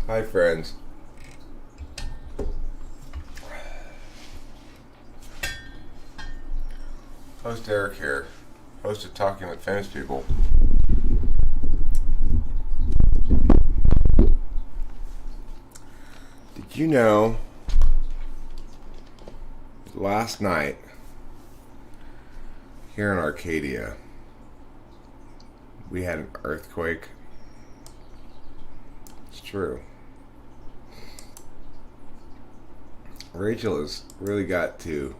Hi, friends. Host Eric here, host of Talking with Famous People. Did you know last night here in Arcadia we had an earthquake? It's true. Rachel has really got to.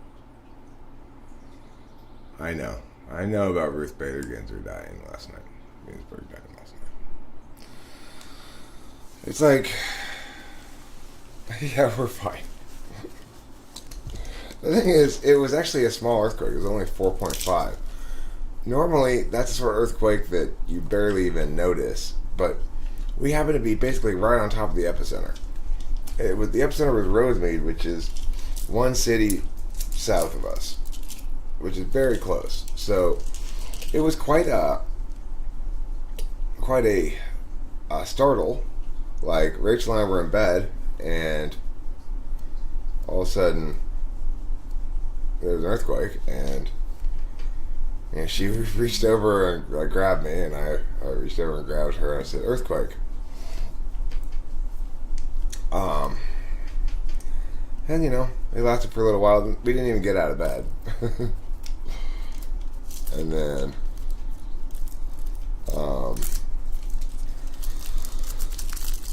I know about Ruth Bader Ginsburg dying last night. It's like, yeah, we're fine. The thing is, it was actually a small earthquake. It was only 4.5. Normally, that's the sort of earthquake that you barely even notice, but we happen to be basically right on top of the epicenter. The epicenter was Rosemead, which is one city south of us, which is very close. So it was quite a startle. Like, Rachel and I were in bed, and all of a sudden there was an earthquake, and she reached over and grabbed me, and I reached over and grabbed her, and I said, "Earthquake." And it lasted for a little while. We didn't even get out of bed. And then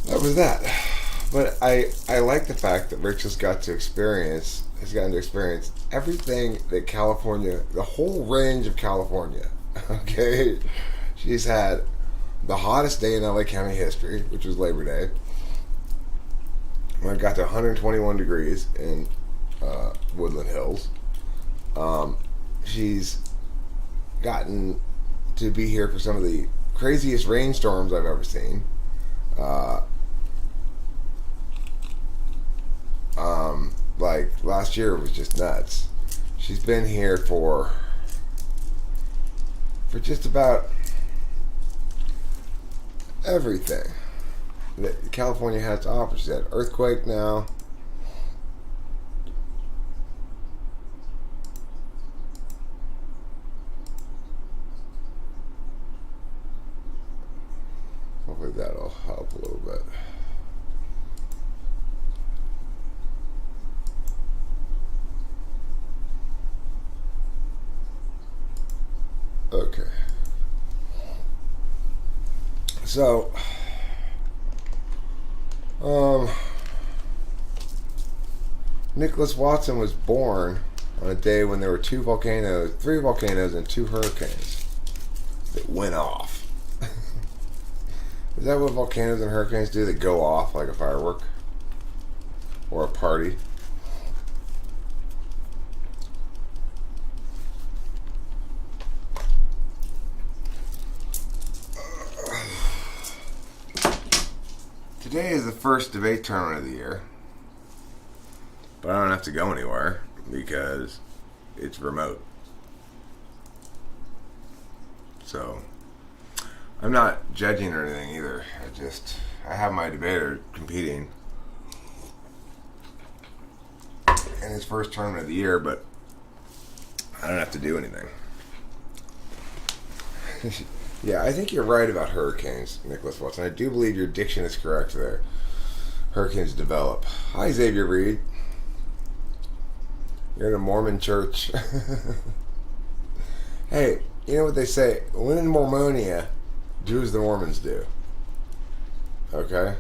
that was that. But I like the fact that Rachel's has gotten to experience everything that California, the whole range of California. Okay? She's had the hottest day in LA County history, which was Labor Day. When it got to 121 degrees in Woodland Hills. She's gotten to be here for some of the craziest rainstorms I've ever seen. Like last year was just nuts. She's been here for just about everything that California has to offer. She's had earthquake now. Hopefully that'll help a little bit. Okay. So, Nicholas Watson was born on a day when there were three volcanoes, and two hurricanes that went off. Is that what volcanoes and hurricanes do? They go off like a firework or a party. Today is the first debate tournament of the year, but I don't have to go anywhere because it's remote. So I'm not judging or anything either. I have my debater competing in his first tournament of the year, but I don't have to do anything. Yeah, I think you're right about hurricanes, Nicholas Watson. I do believe your diction is correct there. Hurricanes develop. Hi, Xavier Reed. You're in a Mormon church. Hey, you know what they say? When in Mormonia, do as the Mormons do. Okay?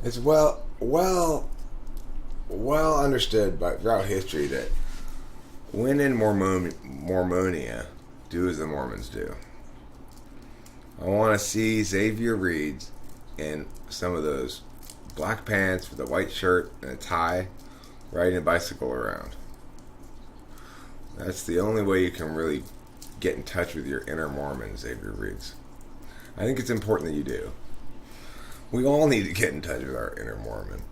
It's well understood throughout history that when in Mormonia, do as the Mormons do. I want to see Xavier Reed in some of those black pants with a white shirt and a tie riding a bicycle around. That's the only way you can really get in touch with your inner Mormon, Xavier Reed. I think it's important that you do. We all need to get in touch with our inner Mormon.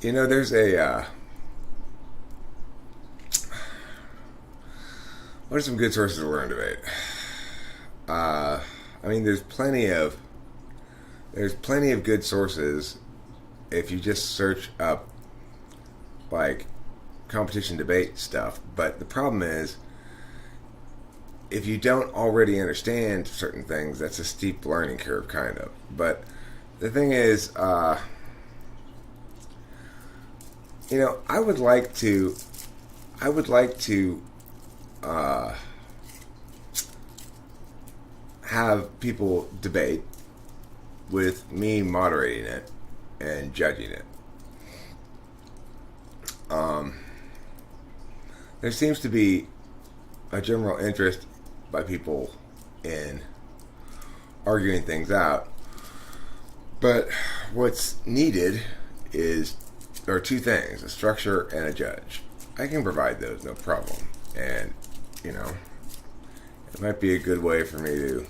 There's a What are some good sources to learn debate? Uh, I mean, there's plenty of good sources if you just search up like competition debate stuff. But the problem is, if you don't already understand certain things, that's a steep learning curve, kind of. But the thing is, I would like to uh, have people debate with me moderating it and judging it. Um, there seems to be a general interest by people in arguing things out, but what's needed is there are two things: a structure and a judge. I can provide those, no problem, and it might be a good way for me to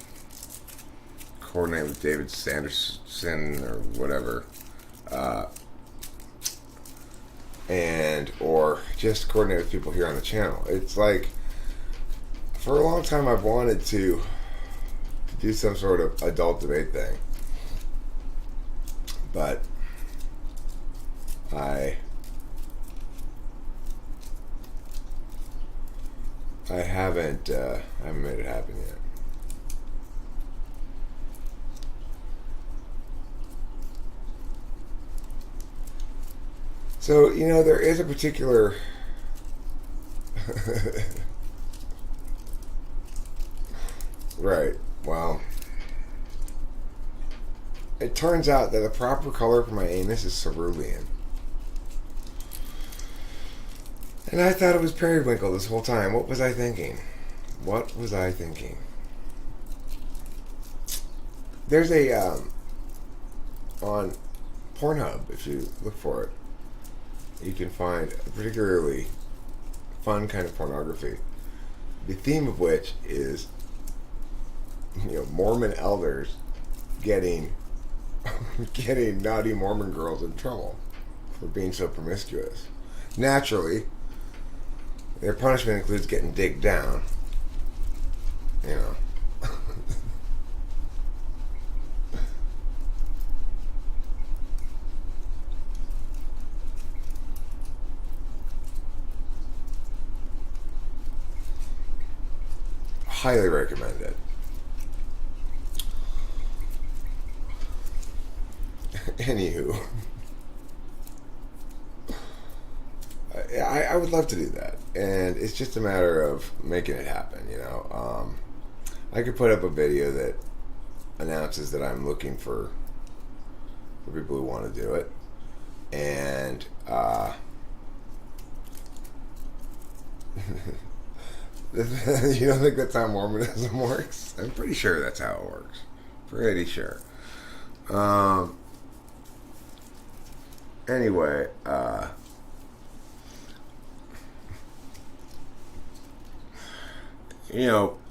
coordinate with David Sanderson or whatever, uh, and or just coordinate with people here on the channel. It's like, for a long time I've wanted to do some sort of adult debate thing, but I haven't made it happen yet. So, there is a particular right. Well, it turns out that the proper color for my anus is cerulean. And I thought it was periwinkle this whole time. What was I thinking? What was I thinking? There's on Pornhub, if you look for it, you can find a particularly fun kind of pornography, the theme of which is, Mormon elders getting naughty Mormon girls in trouble for being so promiscuous. Naturally, their punishment includes getting digged down. Highly recommend it. Anywho, I would love to do that, and it's just a matter of making it happen. I could put up a video that announces that I'm looking for people who want to do it, and you don't think that's how Mormonism works? I'm pretty sure that's how it works. Pretty sure. Anyway,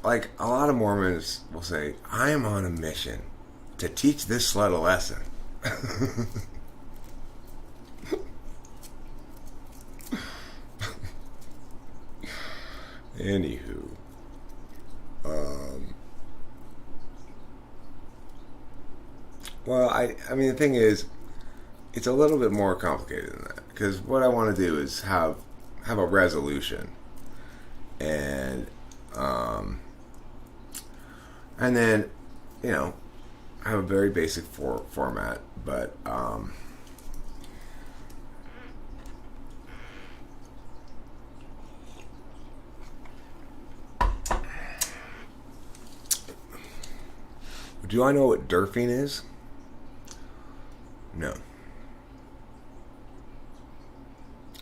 like a lot of Mormons will say, I am on a mission to teach this slut a lesson. Anywho, well, I mean, the thing is, it's a little bit more complicated than that, because what I want to do is have a resolution, and then have a very basic format, but do I know what derfing is? No.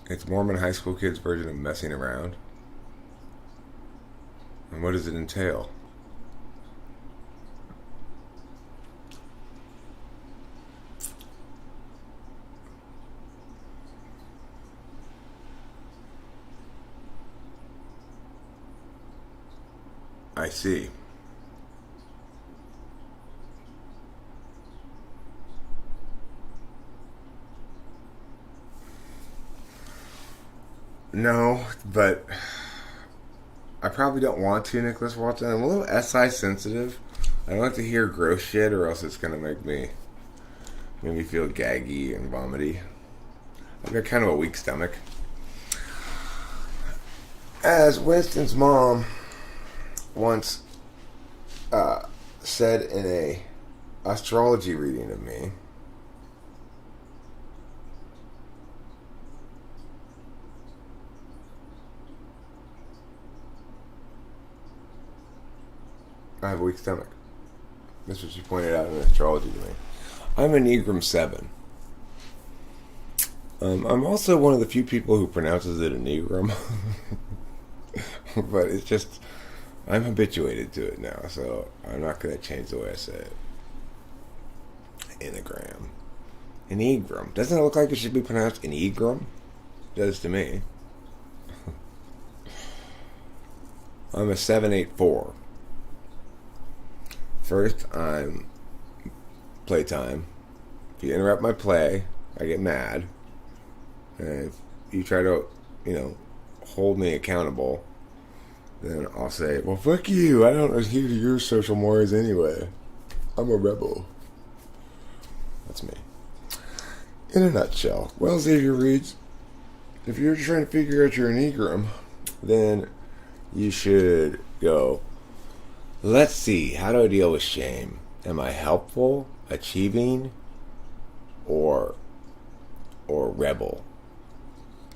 It's Mormon high school kids' version of messing around. And what does it entail? I see. No, but I probably don't want to, Nicholas Walton. I'm a little SI sensitive. I don't like to hear gross shit, or else it's gonna make me feel gaggy and vomity. I've got kind of a weak stomach. As Winston's mom once said in a astrology reading of me, I have a weak stomach. That's what she pointed out in astrology to me. I'm an Enneagram 7. I'm also one of the few people who pronounces it Enneagram. But it's just, I'm habituated to it now, so I'm not going to change the way I say it. Enneagram. Enneagram. Doesn't it look like it should be pronounced Enneagram? It does to me. I'm a 784. First, I'm playtime. If you interrupt my play, I get mad. And if you try to, hold me accountable, then I'll say, well, fuck you. I don't adhere to your social mores anyway. I'm a rebel. That's me. In a nutshell. Well, Xavier reads, if you're trying to figure out your Enneagram, then you should go, let's see, how do I deal with shame? Am I helpful, achieving, or rebel?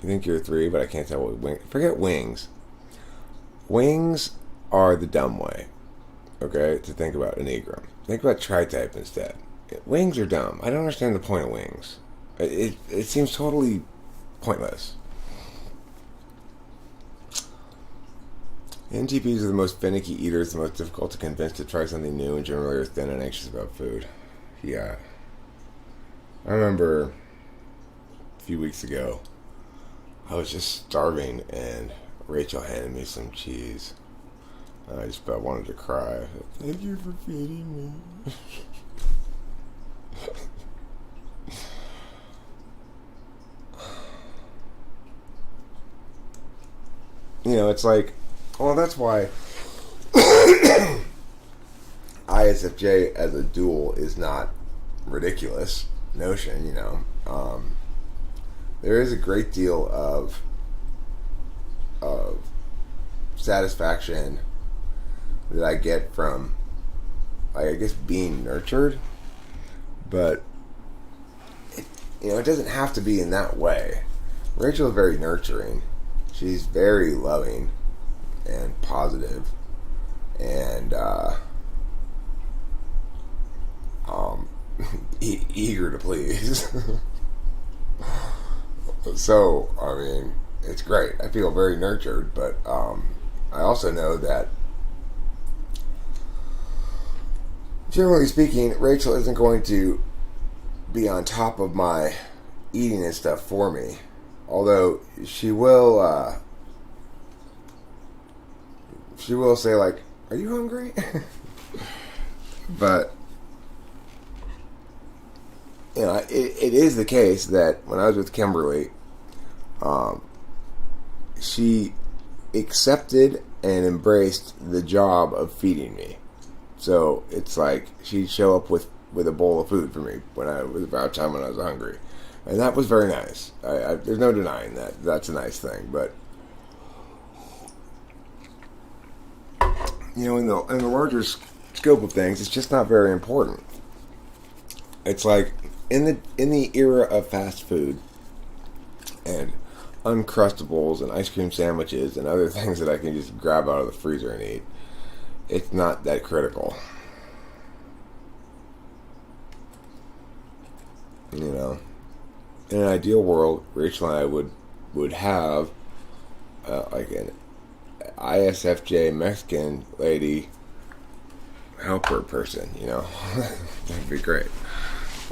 You think you're a 3, but I can't tell what wing. Forget wings. Wings are the dumb way, okay, to think about Enneagram. Think about tri-type instead. Wings are dumb. I don't understand the point of wings. It seems totally pointless. NTPs are the most finicky eaters, the most difficult to convince to try something new, and generally are thin and anxious about food. Yeah. I remember a few weeks ago, I was just starving, and Rachel handed me some cheese. And I just about wanted to cry. I said, thank you for feeding me. It's like, well, that's why ISFJ as a dual is not ridiculous notion, there is a great deal of satisfaction that I get from, I guess, being nurtured, but it doesn't have to be in that way. Rachel is very nurturing. She's very loving and positive and eager to please. So, it's great. I feel very nurtured, but I also know that, generally speaking, Rachel isn't going to be on top of my eating and stuff for me. Although she will say, like, are you hungry? But it is the case that when I was with Kimberly, she accepted and embraced the job of feeding me. So it's like she'd show up with a bowl of food for me when I was about time when I was hungry. And that was very nice. There's no denying that. That's a nice thing. But in the larger scope of things, it's just not very important. It's like in the era of fast food and Uncrustables and ice cream sandwiches and other things that I can just grab out of the freezer and eat, it's not that critical. In an ideal world, Rachel and I would have like an ISFJ Mexican lady helper person, That'd be great.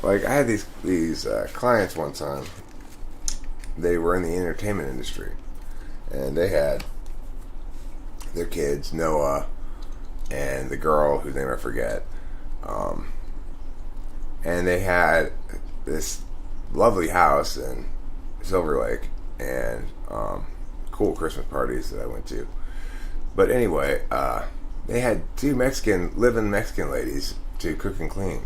Like, I had these clients one time. They were in the entertainment industry, and they had their kids, Noah, and the girl whose name I forget. And they had this lovely house in Silver Lake, and cool Christmas parties that I went to. But anyway, they had two living Mexican ladies to cook and clean.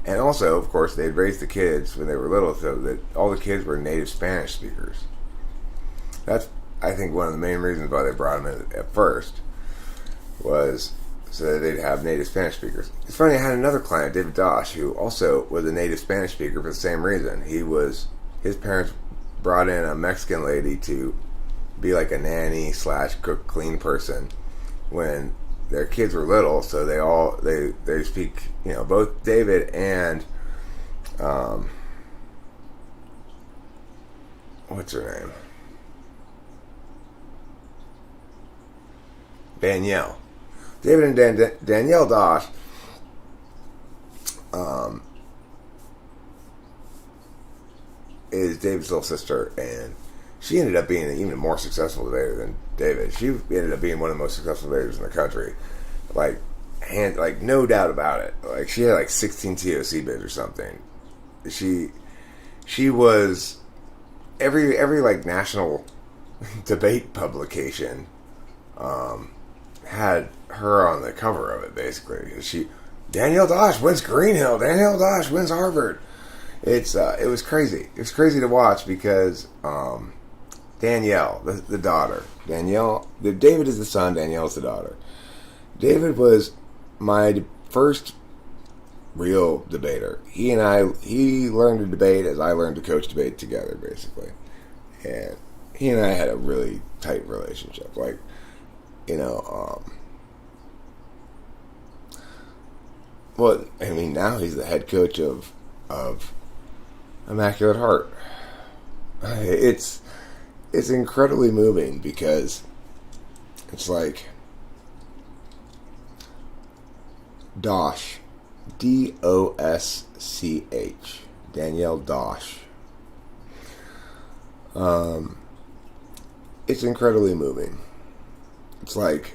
And also, of course, they'd raised the kids when they were little so that all the kids were native Spanish speakers. That's, I think, one of the main reasons why they brought them in at first was so that they'd have native Spanish speakers. It's funny, I had another client, David Dosh, who also was a native Spanish speaker for the same reason. His parents brought in a Mexican lady to be like a nanny / cook clean person when their kids were little, so they speak, both David and what's her name? Danielle. David and Danielle Dosh is David's little sister, and she ended up being an even more successful debater than David. She ended up being one of the most successful debaters in the country. Like no doubt about it. Like, she had like 16 TOC bids or something. She was every like national debate publication had her on the cover of it, basically. Danielle Dosh wins Greenhill. Danielle Dosh wins Harvard. It was crazy. It was crazy to watch because Danielle, the daughter, David is the son. Danielle's the daughter. David was my first real debater. He learned to debate as I learned to coach debate together, basically. And he and I had a really tight relationship. Like, well, I mean, now he's the head coach of Immaculate Heart. It's incredibly moving because it's like Dosh, Dosch, Danielle Dosh. It's incredibly moving. It's like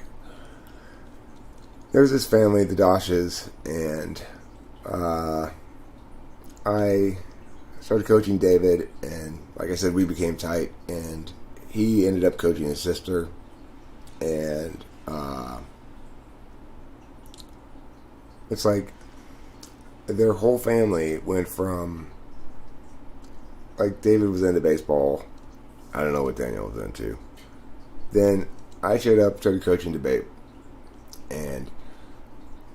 there's this family, the Doshes, and I started coaching David, and like I said, we became tight, and he ended up coaching his sister, and it's like their whole family went from, like, David was into baseball. I don't know what Daniel was into. Then I showed up, started coaching debate, and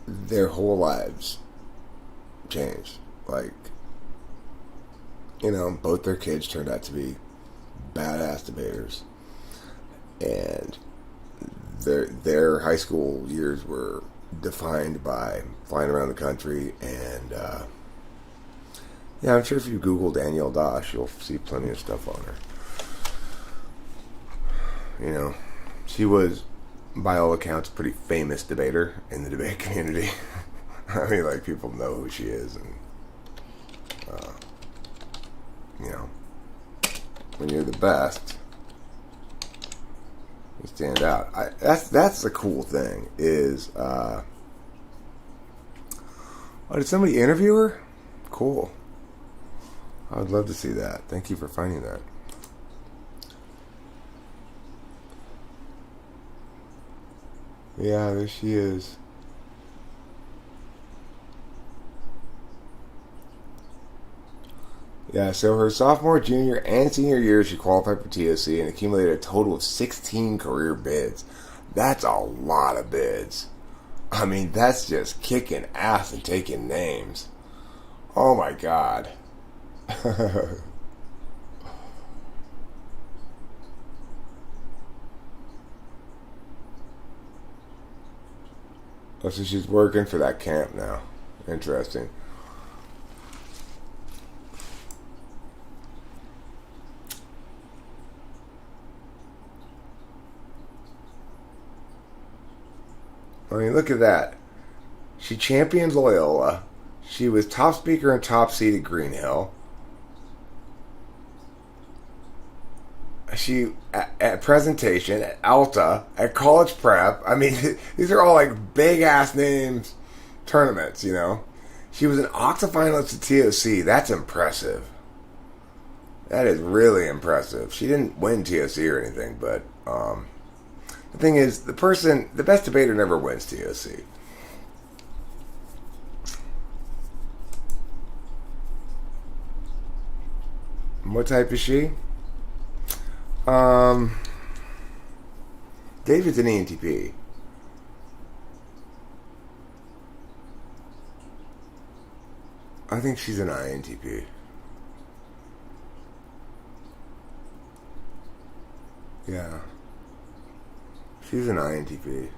their whole lives changed. Like, both their kids turned out to be badass debaters, and their high school years were defined by flying around the country, and I'm sure if you Google Danielle Dosh, you'll see plenty of stuff on her. She was, by all accounts, a pretty famous debater in the debate community. I mean, like, people know who she is, and when you're the best, you stand out. That's the cool thing is, did somebody interview her? Cool. I would love to see that. Thank you for finding that. Yeah, there she is. Yeah, so her sophomore, junior, and senior year, she qualified for TOC and accumulated a total of 16 career bids. That's a lot of bids. I mean, that's just kicking ass and taking names. Oh my God. Oh, so she's working for that camp now. Interesting. I mean, look at that. She championed Loyola. She was top speaker and top seed at Greenhill. She at presentation at Alta, at college prep. I mean, these are all like big ass names tournaments. She was an octafinalist at TOC. That's impressive. That is really impressive. She didn't win TOC or anything, but The thing is, the best debater never wins TOC. What type is she? Um, David's an ENTP. I think she's an INTP. Yeah. She's an INTP.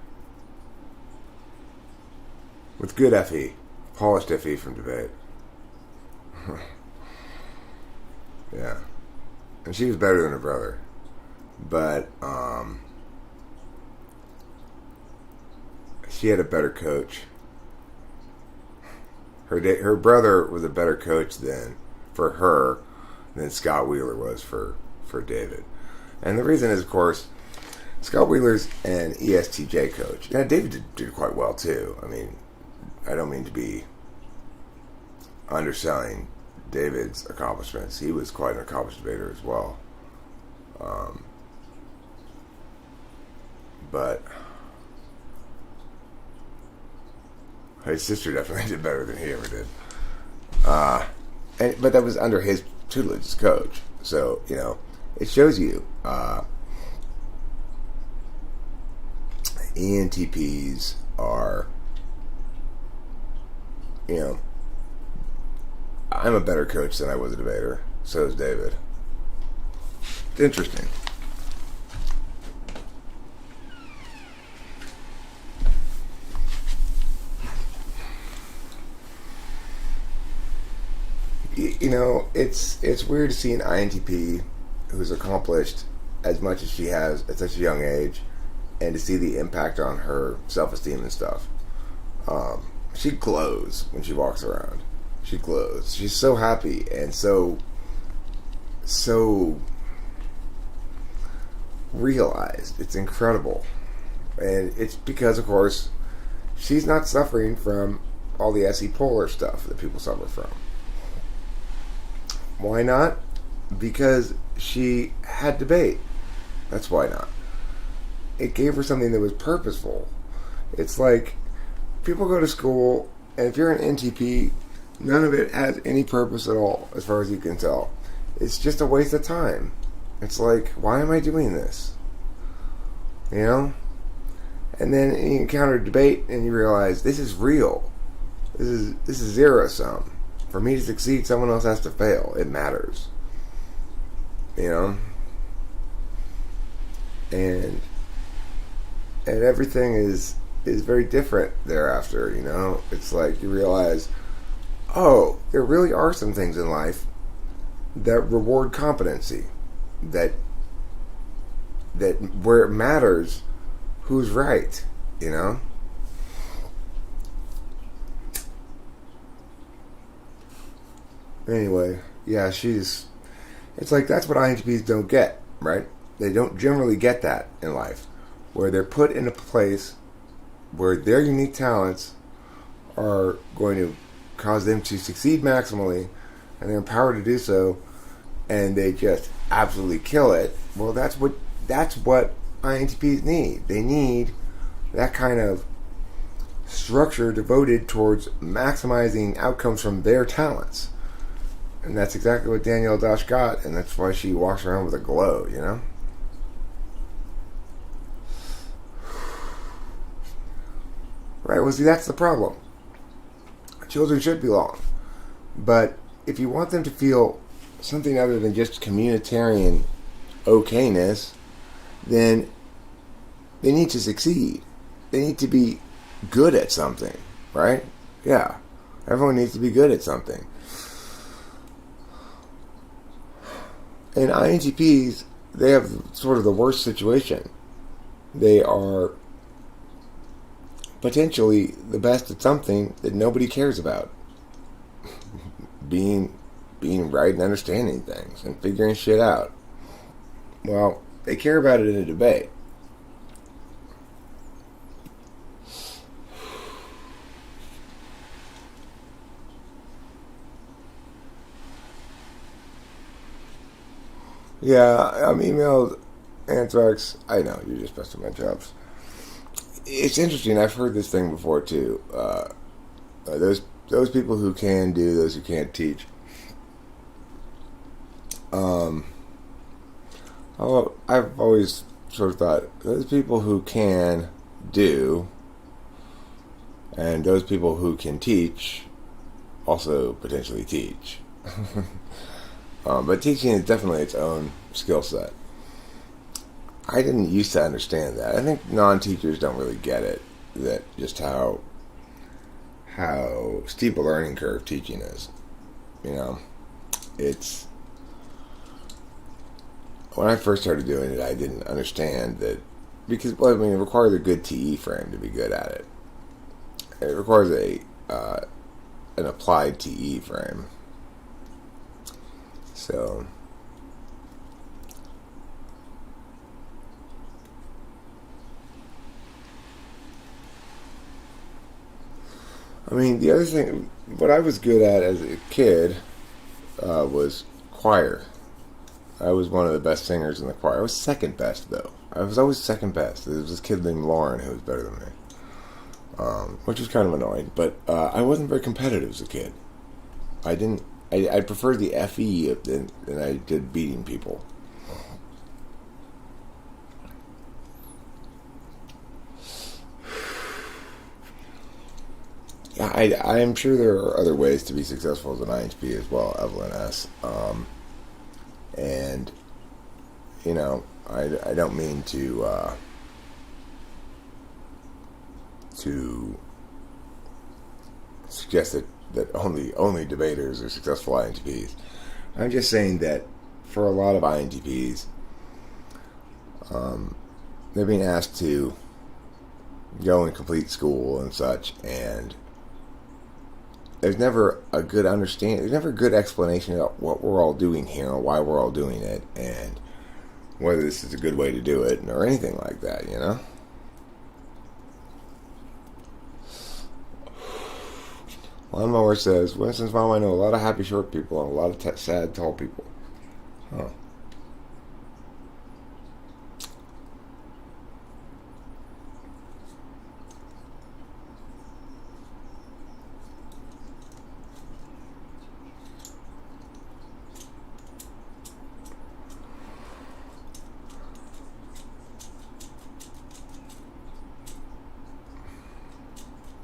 With good FE. Polished FE from debate. Yeah. And she was better than her brother. But, she had a better coach. Her brother was a better coach for her than Scott Wheeler was for David. And the reason is, of course, Scott Wheeler's an ESTJ coach. Now, David did quite well, too. I mean, I don't mean to be underselling David's accomplishments. He was quite an accomplished debater as well. But his sister definitely did better than he ever did. But that was under his tutelage as coach. So, it shows you ENTPs are, I'm a better coach than I was a debater. So is David. It's interesting. It's weird to see an INTP who's accomplished as much as she has at such a young age, and to see the impact on her self-esteem and stuff. She glows when she walks around. She glows. She's so happy and so realized. It's incredible. And it's because, of course, she's not suffering from all the SE polar stuff that people suffer from. Why not? Because she had debate. That's why not. It gave her something that was purposeful. It's like people go to school, and if you're an NTP, none of it has any purpose at all, as far as you can tell. It's just a waste of time. It's like, why am I doing this? And then you encounter debate, and you realize this is real. This is zero sum. For me to succeed, someone else has to fail. It matters. And everything is very different thereafter. It's like you realize, oh, there really are some things in life that reward competency, that where it matters who's right. Anyway, yeah, it's like that's what INTPs don't get, right? They don't generally get that in life, where they're put in a place where their unique talents are going to cause them to succeed maximally, and they're empowered to do so, and they just absolutely kill it. Well, that's what INTPs need. They need that kind of structure devoted towards maximizing outcomes from their talents. And that's exactly what Danielle Dosh got, and that's why she walks around with a glow, Right, well, see, that's the problem. Children should belong. But if you want them to feel something other than just communitarian okayness, then they need to succeed. They need to be good at something, right? Yeah. Everyone needs to be good at something. And INTPs, they have sort of the worst situation. They are potentially the best at something that nobody cares about. being right and understanding things and figuring shit out. Well, they care about it in a debate. Yeah, I'm emailed Anthrax, I know, you're just busting my chops. It's interesting, I've heard this thing before too. Those people who can do, those who can't teach. Um, I've always sort of thought those people who can do and those people who can teach also potentially teach. But teaching is definitely its own skill set. I didn't used to understand that. I think non-teachers don't really get it, that just how steep a learning curve teaching is. You know, it's when I first started doing it, I didn't understand that because well, I mean, it requires a good TE frame to be good at it. It requires an applied TE frame. So I mean, the other thing, what I was good at as a kid was choir. I was one of the best singers in the choir. I was second best, though. I was always second best. There was this kid named Lauren who was better than me, which was kind of annoying. But I wasn't very competitive as a kid. I didn't. I preferred the FE than I did beating people. Yeah, I am sure there are other ways to be successful as an INTP as well, Evelyn S. And you know, I don't mean to suggest that only debaters are successful INTPs. I'm just saying that for a lot of INTPs, they're being asked to go and complete school and such, and there's never a good understanding. There's never a good explanation about what we're all doing here or why we're all doing it, and whether this is a good way to do it or anything like that. You know. Lawnmower says, Winston's mom, I know a lot of happy short people and a lot of sad tall people. Huh.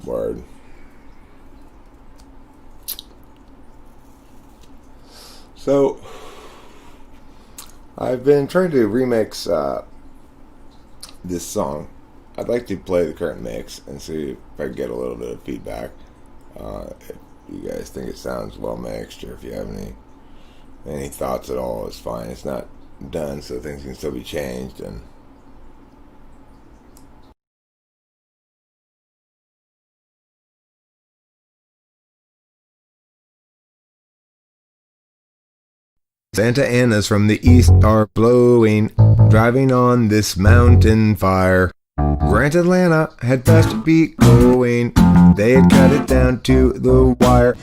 Word. So, I've been trying to remix this song. I'd like to play the current mix and see if I can get a little bit of feedback. If you guys think it sounds well mixed, or if you have any thoughts at all, it's fine. It's not done, so things can still be changed. And Santa Anas from the east are blowing, driving on this mountain fire. Grant Atlanta had best be going, they had cut it down to the wire.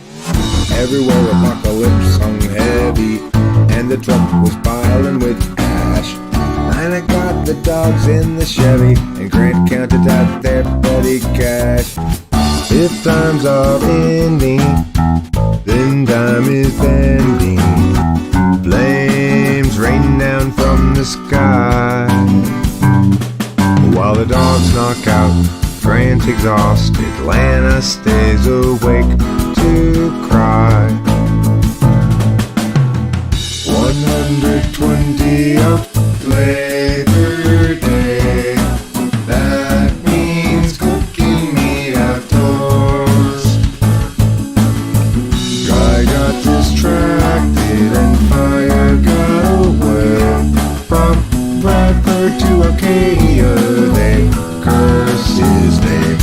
Everywhere apocalypse hung heavy, and the truck was piling with ash. Nina got the dogs in the Chevy, and Grant counted out their petty cash. If times are ending, then time is bending. Flames raining down from the sky, while the dogs knock out Grant exhausted. Atlanta stays awake to cry. 120 out Labor Day. That means cooking meat outdoors. Guy got distracted and fire got away. From Bradford to Arcadia, they cursed his name.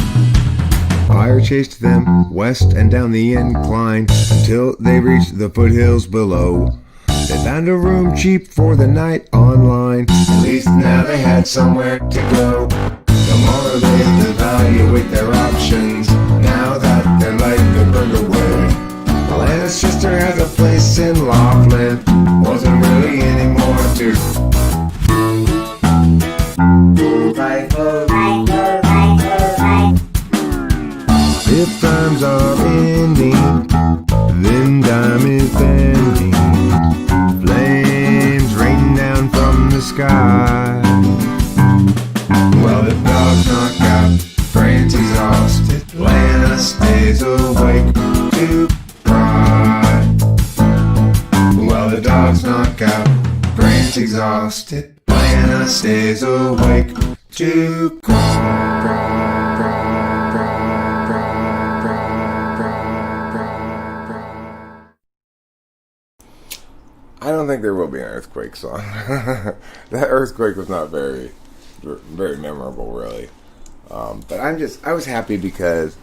Fire chased them west and down the incline until they reached the foothills below. They found a room cheap for the night online. At least now they had somewhere to go. Tomorrow they'd evaluate their options, now that their life had burned away. Atlanta's sister has a place in Laughlin. Wasn't really any more to If times are ending, then time is bending. Flames rain down from the sky. Well, the dog's knocked out, brain's exhausted. Lana stays awake to cry. Well, the dog's knocked out, brain's exhausted. Lana stays awake to cry. I don't think there will be an earthquake song. That earthquake was not very memorable, really. But I was happy because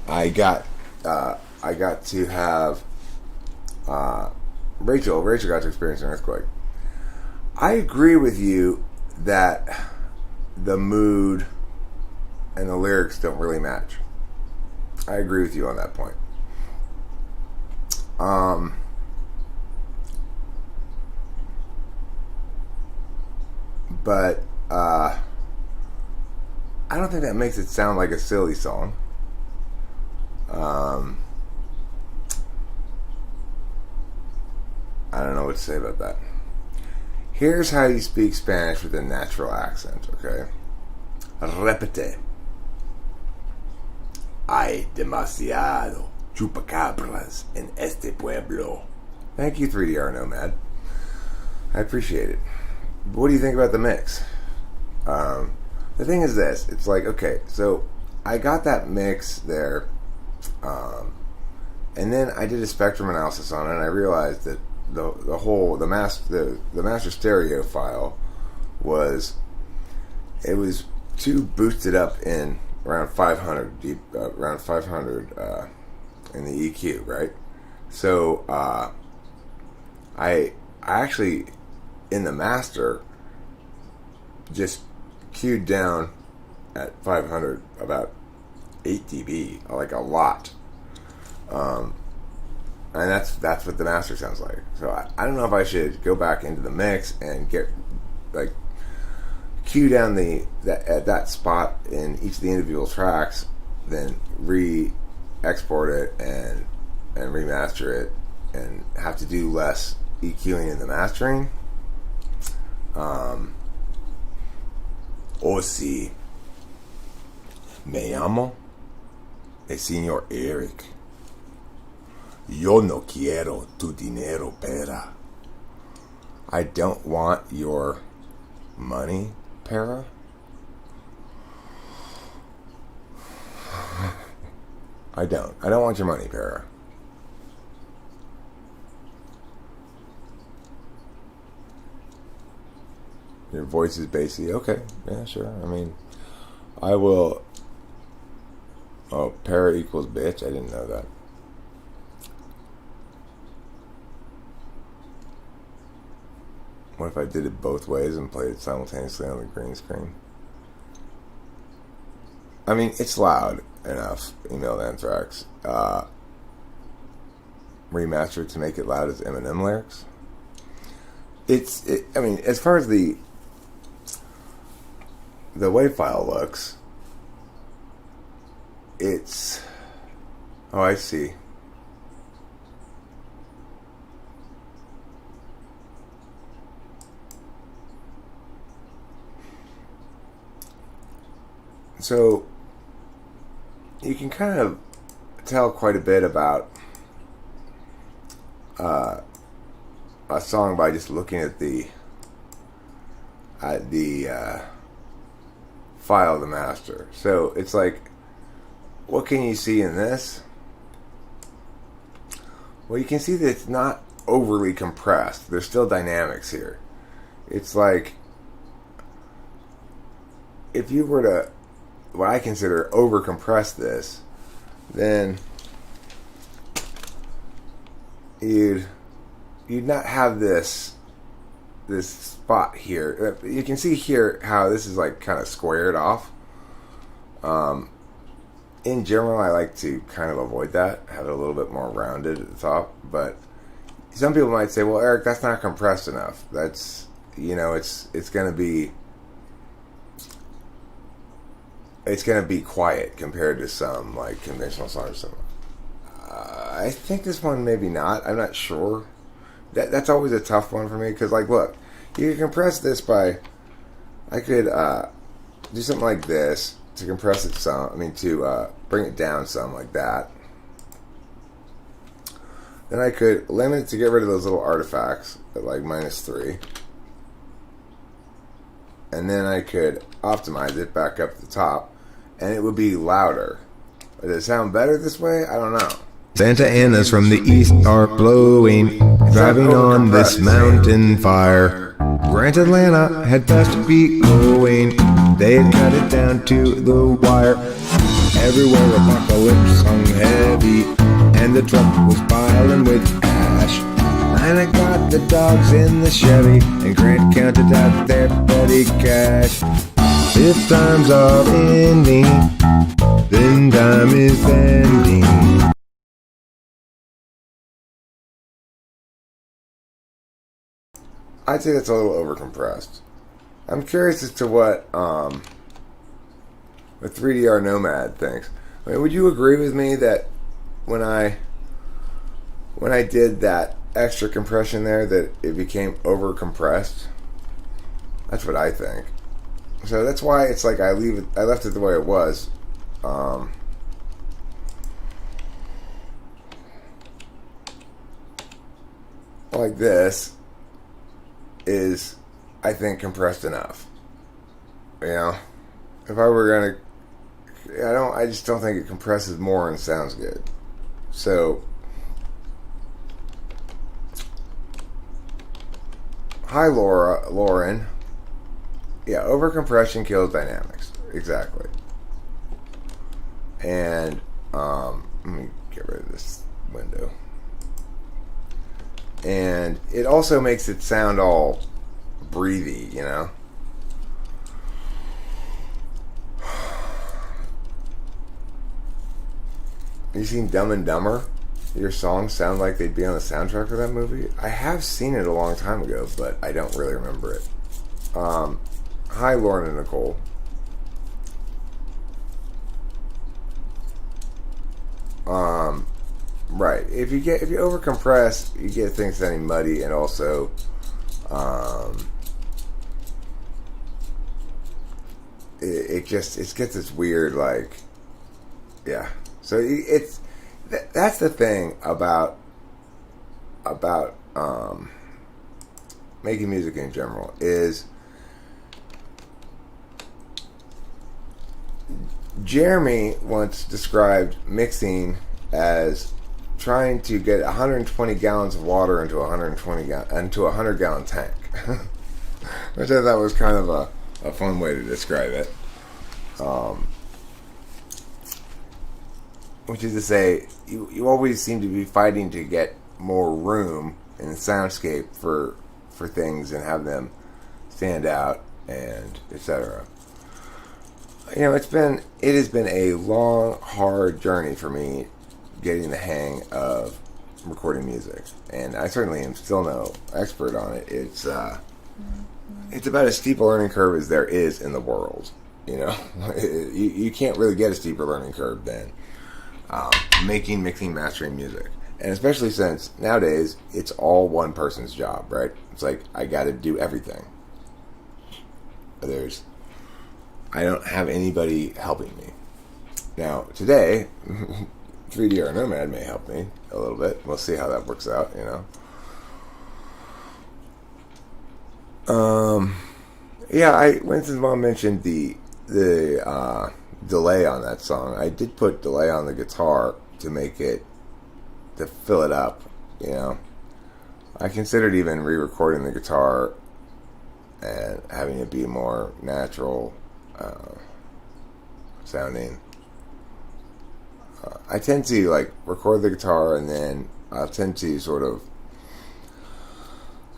I got to have Rachel got to experience an earthquake. I agree with you that the mood and the lyrics don't really match. I agree with you on that point. But I don't think that makes it sound like a silly song. I don't know what to say about that. Here's how you speak Spanish with a natural accent, okay? Repete. Hay demasiado chupacabras en este pueblo. Thank you, 3DR Nomad. I appreciate it. What do you think about the mix? The thing is this. It's like, okay, so I got that mix there, and then I did a spectrum analysis on it, and I realized that the master stereo file was too boosted up in around 500 in the EQ, right? So I actually in the master just queued down at 500 about 8 dB, like a lot. And that's what the master sounds like. So I don't know if I should go back into the mix and get like cue down at that spot in each of the individual tracks, then re-export it and remaster it, and have to do less EQing in the mastering. O si me llamo el señor Eric. Yo no quiero tu dinero, pera. I don't want your money, pera. I don't want your money, pera. Your voice is bassy. Okay, yeah, sure. I mean, I will. Oh, para equals bitch. I didn't know that. What if I did it both ways and played it simultaneously on the green screen? I mean, it's loud enough. Emailed Anthrax. Remastered to make it loud as Eminem lyrics. I mean, as far as the WAV file looks, it's... Oh, I see. So, you can kind of tell quite a bit about a song by just looking at the file of the master. So it's like, what can you see in this? Well, you can see that it's not overly compressed. There's still dynamics here. It's like, if you were to, what I consider, over compress this, then you'd not have this spot here. You can see here how this is like kind of squared off. In general, I like to kind of avoid that, have it a little bit more rounded at the top. But some people might say, well, Eric, that's not compressed enough. That's, it's going to be it's going to be quiet compared to some like conventional songs. I think this one maybe not. I'm not sure. That's always a tough one for me because, like, look, you can compress this by. I could do something like this to compress it some. I mean, to bring it down some like that. Then I could limit it to get rid of those little artifacts at like -3. And then I could optimize it back up to the top, and it would be louder. Does it sound better this way? I don't know. Santa Anas from the east are blowing, driving on this mountain fire. Grant Atlanta had best be going, they had cut it down to the wire. Everywhere apocalypse hung heavy, and the truck was piling with cash. And I got the dogs in the Chevy, and Grant counted out their petty cash. If times are ending, then time is ending. I'd say that's a little overcompressed. I'm curious as to what the 3DR Nomad thinks. I mean, would you agree with me that when I did that extra compression there, that it became overcompressed? That's what I think. So that's why it's like I left it the way it was. Like this is, I think, compressed enough. You know, if I were gonna, I just don't think it compresses more and sounds good. So, hi Lauren. Yeah, overcompression kills dynamics. Exactly. And let me get rid of this window. And it also makes it sound all breathy, you know. You seen Dumb and Dumber? Your songs sound like they'd be on the soundtrack for that movie. I have seen it a long time ago, but I don't really remember it. Hi, Lauren and Nicole. Right. If you overcompress, you get things sounding muddy, and also, it gets this weird, like, yeah. So that's the thing about making music in general is Jeremy once described mixing as trying to get 120 gallons of water into a 100-gallon tank, which I thought was kind of a fun way to describe it. Which is to say, you always seem to be fighting to get more room in the soundscape for things and have them stand out and etc. You know, it has been a long, hard journey for me getting the hang of recording music, and I certainly am still no expert on it. It's about as steep a learning curve as there is in the world. You know, you can't really get a steeper learning curve than making, mixing, mastering music, and especially since nowadays it's all one person's job, right? It's like I got to do everything. I don't have anybody helping me. Now today, 3DR Nomad may help me a little bit. We'll see how that works out, you know. Yeah, Winston's mom mentioned the delay on that song. I did put delay on the guitar to fill it up, you know. I considered even re-recording the guitar and having it be more natural sounding. I tend to like record the guitar and then I tend to sort of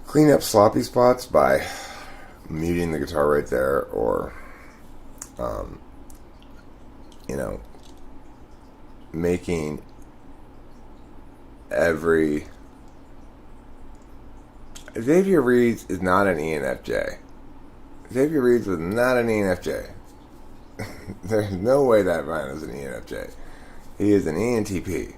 clean up sloppy spots by muting the guitar right there, or you know, making every Xavier Reeds is not an ENFJ. Xavier Reeds was not an ENFJ. There's no way that rhino's an ENFJ. He is an ENTP.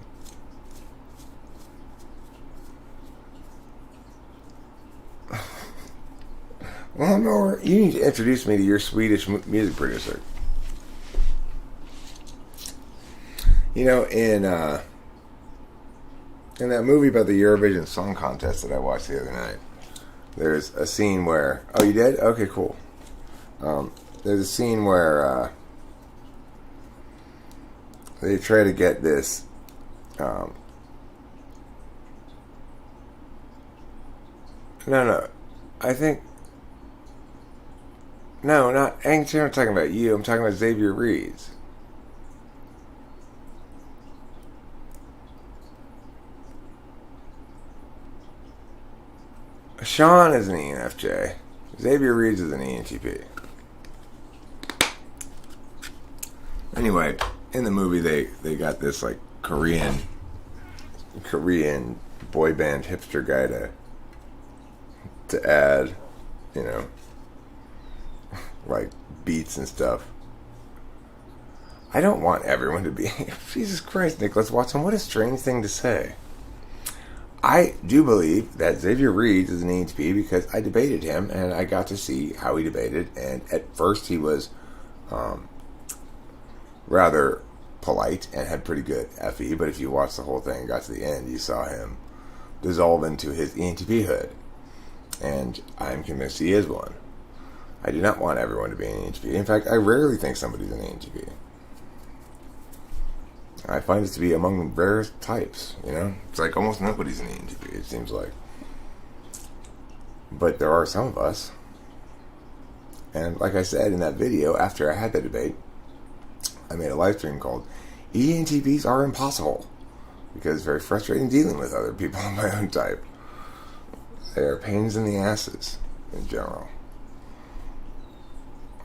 Well, Nora, you need to introduce me to your Swedish music producer. You know, in that movie about the Eurovision Song Contest that I watched the other night, there's a scene where... Oh, you did? Okay, cool. There's a scene where they try to get this... No. I think... No, not... I'm talking about you. I'm talking about Xavier Reeds. Sean is an ENFJ. Xavier Reeds is an ENTP. Anyway, in the movie they got this like Korean boy band hipster guy to add, you know, like beats and stuff. I don't want everyone to be... Jesus Christ, Nicholas Watson, what a strange thing to say. I do believe that Xavier Reeds is an ENTP because I debated him and I got to see how he debated. And at first he was rather polite and had pretty good FE. But if you watch the whole thing and got to the end, you saw him dissolve into his ENTP hood. And I'm convinced he is one. I do not want everyone to be an ENTP. In fact, I rarely think somebody's an ENTP. I find it to be among the rarest types, you know? It's like almost nobody's an ENTP, it seems like. But there are some of us. And like I said in that video, after I had that debate, I made a live stream called ENTPs Are Impossible. Because it's very frustrating dealing with other people of my own type. They are pains in the asses, in general.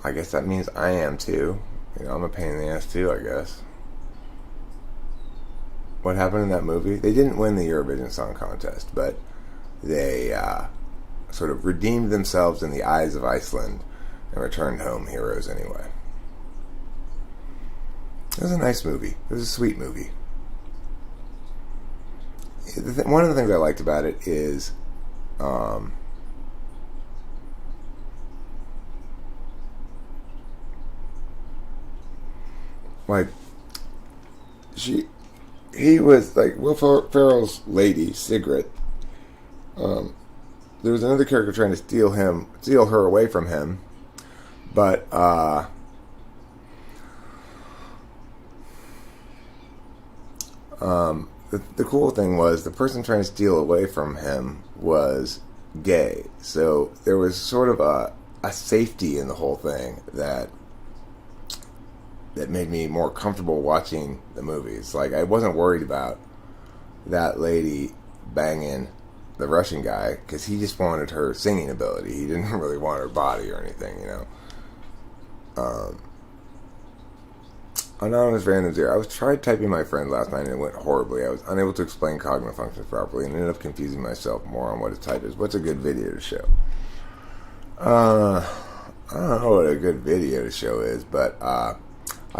I guess that means I am too. You know, I'm a pain in the ass too, I guess. What happened in that movie? They didn't win the Eurovision Song Contest, but they sort of redeemed themselves in the eyes of Iceland and returned home heroes anyway. It was a nice movie. It was a sweet movie. One of the things I liked about it is like he was like Will Ferrell's lady, Sigrid. There was another character trying to steal her away from him, but the cool thing was the person trying to steal away from him was gay, so there was sort of a safety in the whole thing that made me more comfortable watching the movies. Like, I wasn't worried about that lady banging the Russian guy because he just wanted her singing ability. He didn't really want her body or anything, you know. Anonymous Random Zero. I was tried typing my friend last night and it went horribly. I was unable to explain cognitive functions properly and ended up confusing myself more on what a type is. What's a good video to show? I don't know what a good video to show is, but I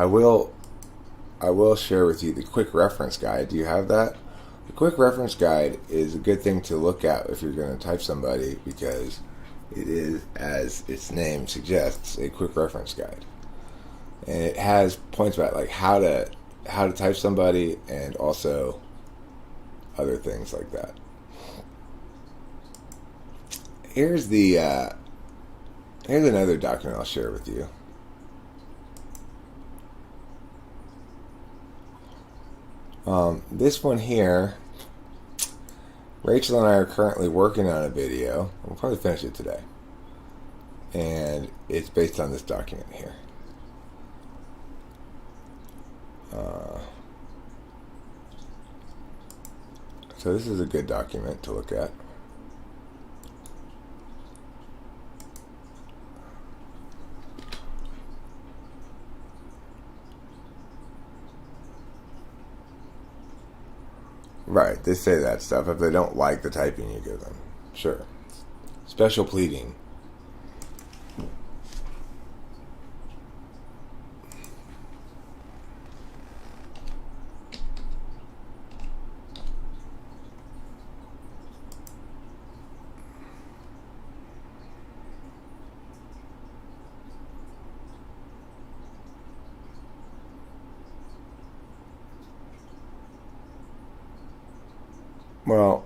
will share with you the quick reference guide. Do you have that? The quick reference guide is a good thing to look at if you're going to type somebody because it is, as its name suggests, a quick reference guide. And it has points about like how to type somebody and also other things like that. Here's another document I'll share with you. This one here, Rachel and I are currently working on a video. We'll probably finish it today. And it's based on this document here. So this is a good document to look at. Right, they say that stuff. If they don't like the typing you give them. Sure. Special pleading. Well,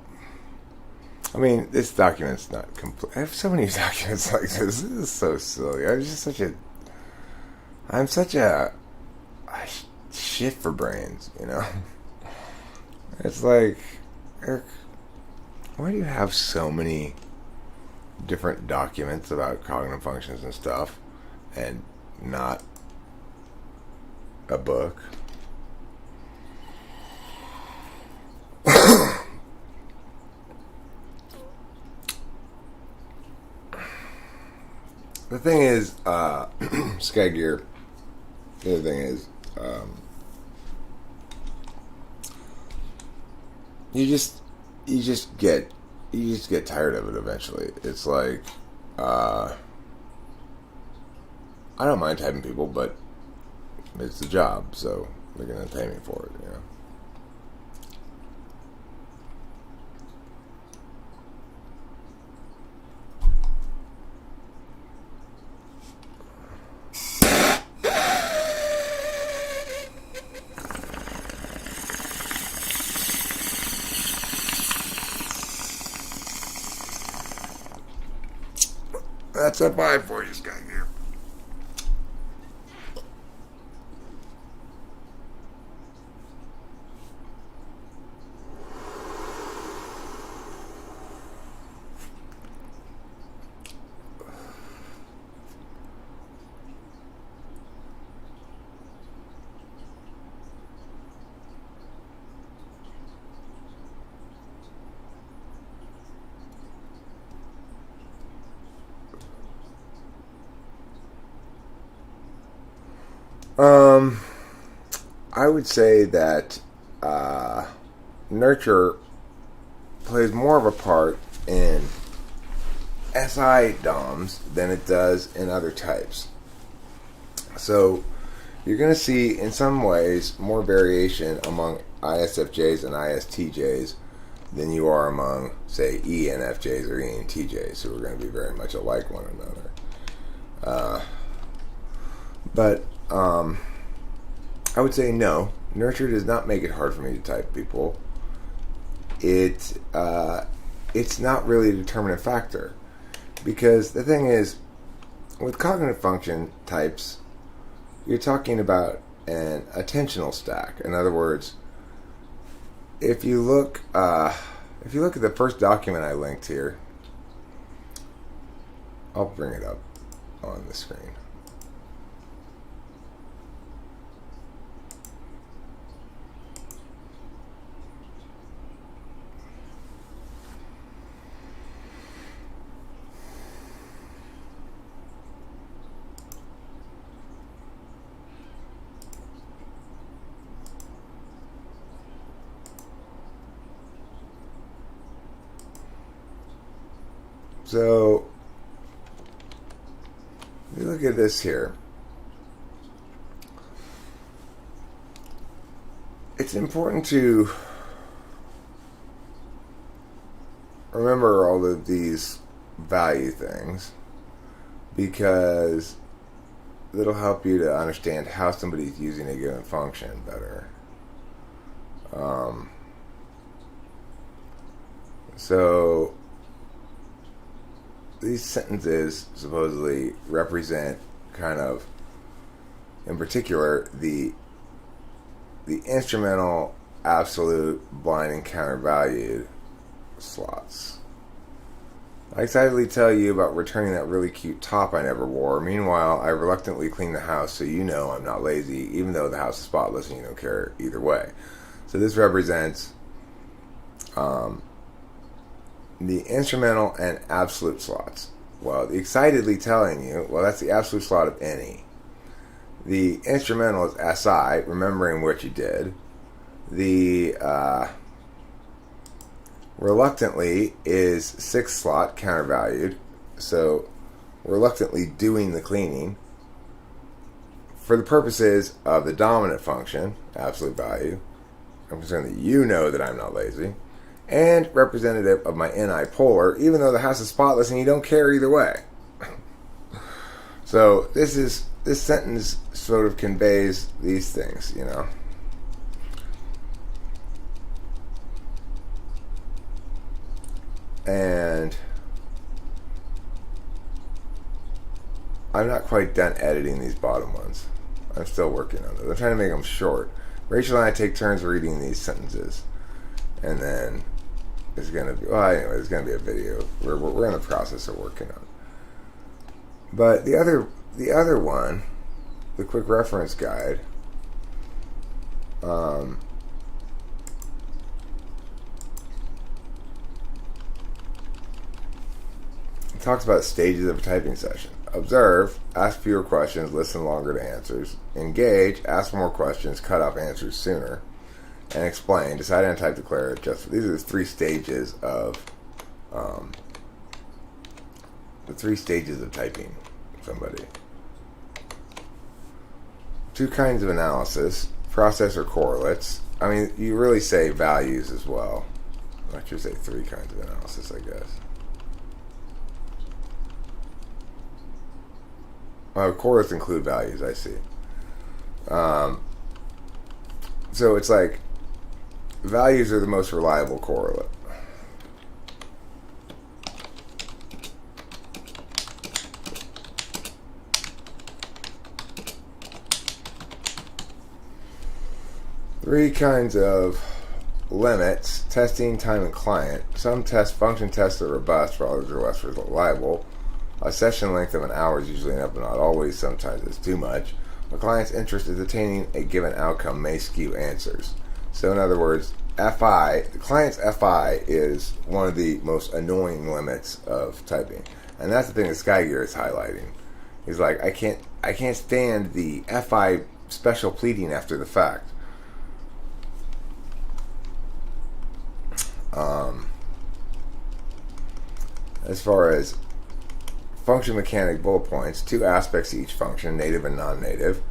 I mean, this document's not complete. I have so many documents like this. This is so silly. I'm such a shit for brains, you know? It's like, Eric, why do you have so many different documents about cognitive functions and stuff and not a book? The thing is, Skygear, the other thing is, you just get tired of it eventually. It's like, I don't mind typing people, but it's the job, so they're gonna pay me for it, you know. That's a vibe for you, Skygear. I would say that nurture plays more of a part in SI DOMs than it does in other types. So you're going to see, in some ways, more variation among ISFJs and ISTJs than you are among, say, ENFJs or ENTJs, who are going to be very much alike one another. But I would say no. Nurture does not make it hard for me to type people. It's not really a determinant factor, because the thing is, with cognitive function types, you're talking about an attentional stack. In other words, if you look at the first document I linked here, I'll bring it up on the screen. So, you look at this here. It's important to remember all of these value things, because it'll help you to understand how somebody's using a given function better. So these sentences supposedly represent kind of, in particular, the instrumental, absolute, blind, and countervalued slots. I excitedly tell you about returning that really cute top I never wore. Meanwhile, I reluctantly clean the house, so you know I'm not lazy, even though the house is spotless and you don't care either way. So this represents the instrumental and absolute slots. Well, the excitedly telling you, well, that's the absolute slot of any. The instrumental is SI, remembering what you did. The reluctantly is 6th slot, countervalued. So, reluctantly doing the cleaning. For the purposes of the dominant function, absolute value, I'm concerned that you know that I'm not lazy. And representative of my NI polar, even though the house is spotless and you don't care either way. So this sentence sort of conveys these things, you know. And I'm not quite done editing these bottom ones. I'm still working on it. I'm trying to make them short. Rachel and I take turns reading these sentences, and then it's gonna be it's gonna be a video. We're in the process of working on it. But the other one, the quick reference guide, it talks about stages of a typing session. Observe, ask fewer questions, listen longer to answers. Engage, ask more questions, cut off answers sooner. And explain, decide on type, declare, adjust. These are the three stages of typing somebody. Two kinds of analysis, process or correlates. I mean, you really say values as well. I should say three kinds of analysis, I guess. Correlates include values, I see. So it's like values are the most reliable correlate. Three kinds of limits: testing, time, and client. Some function tests are robust, while others are less reliable. A session length of an hour is usually enough, but not always. Sometimes it's too much. A client's interest in attaining a given outcome may skew answers. So in other words, FI, the client's FI is one of the most annoying limits of typing. And that's the thing that Skygear is highlighting. He's like, I can't stand the FI special pleading after the fact. As far as function mechanic bullet points, two aspects to each function, native and non-native.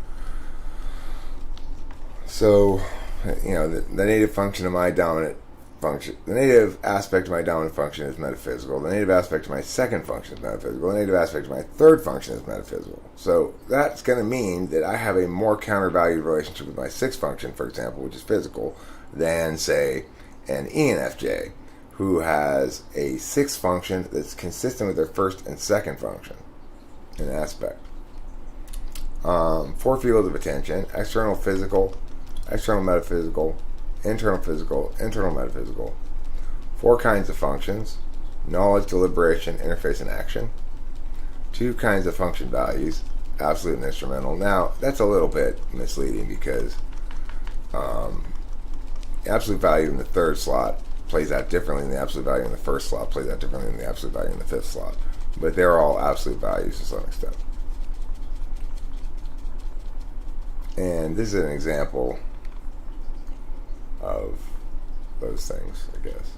So, the native function of my dominant function, the native aspect of my dominant function is metaphysical. The native aspect of my second function is metaphysical. The native aspect of my third function is metaphysical. So that's going to mean that I have a more countervalued relationship with my sixth function, for example, which is physical, than, say, an ENFJ, who has a sixth function that's consistent with their first and second function in aspect. Four fields of attention: external physical, external metaphysical, internal physical, internal metaphysical. Four kinds of functions: knowledge, deliberation, interface, and action. Two kinds of function values: absolute and instrumental. Now, that's a little bit misleading because absolute value in the third slot plays out differently than the absolute value in the first slot, plays out differently than the absolute value in the fifth slot. But they're all absolute values to some extent. And this is an example of those things, I guess.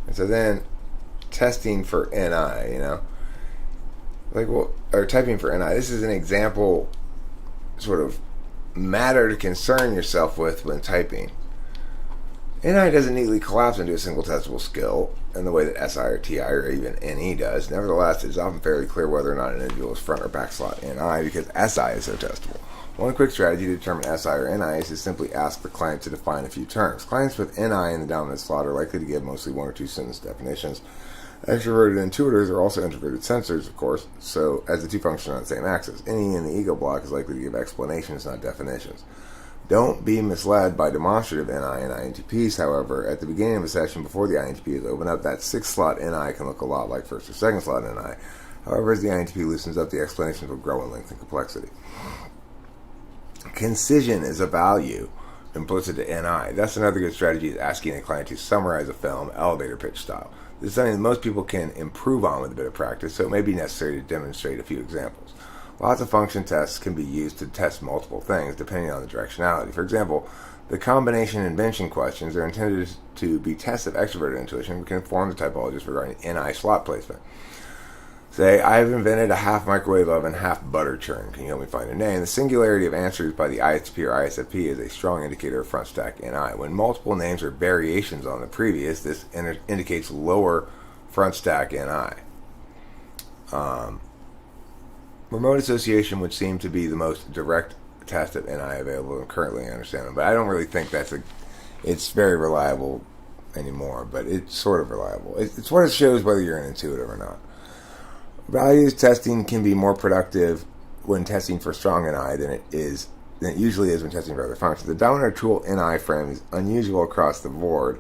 And so then testing for NI, or typing for NI. This is an example sort of matter to concern yourself with when typing. NI doesn't neatly collapse into a single testable skill in the way that SI or TI or even NE does. Nevertheless, it is often fairly clear whether or not an individual is front or back slot NI because SI is so testable. One quick strategy to determine SI or NI is to simply ask the client to define a few terms. Clients with NI in the dominant slot are likely to give mostly one or two sentence definitions. Extroverted intuitors are also introverted sensors, of course, so as the two function on the same axis. NE in the ego block is likely to give explanations, not definitions. Don't be misled by demonstrative NI and INTPs, however. At the beginning of a session, before the INTP is opened up, that sixth slot NI can look a lot like first or second slot NI. However, as the INTP loosens up, the explanations will grow in length and complexity. Concision is a value implicit to NI. That's another good strategy, is asking a client to summarize a film, elevator pitch style. This is something that most people can improve on with a bit of practice, so it may be necessary to demonstrate a few examples. Lots of function tests can be used to test multiple things, depending on the directionality. For example, the combination invention questions are intended to be tests of extroverted intuition and can inform the typologist regarding NI slot placement. Say, I've invented a half microwave oven, half butter churn. Can you help me find a name? The singularity of answers by the ISP or ISFP is a strong indicator of front stack NI. When multiple names are variations on the previous, this indicates lower front stack NI. Remote association would seem to be the most direct test of NI available, and currently I understand it, but I don't really think it's very reliable anymore, but it's sort of reliable. It's what it shows whether you're an intuitive or not. Values testing can be more productive when testing for strong NI than it usually is when testing for other functions. The dominant tool NI frame is unusual across the board.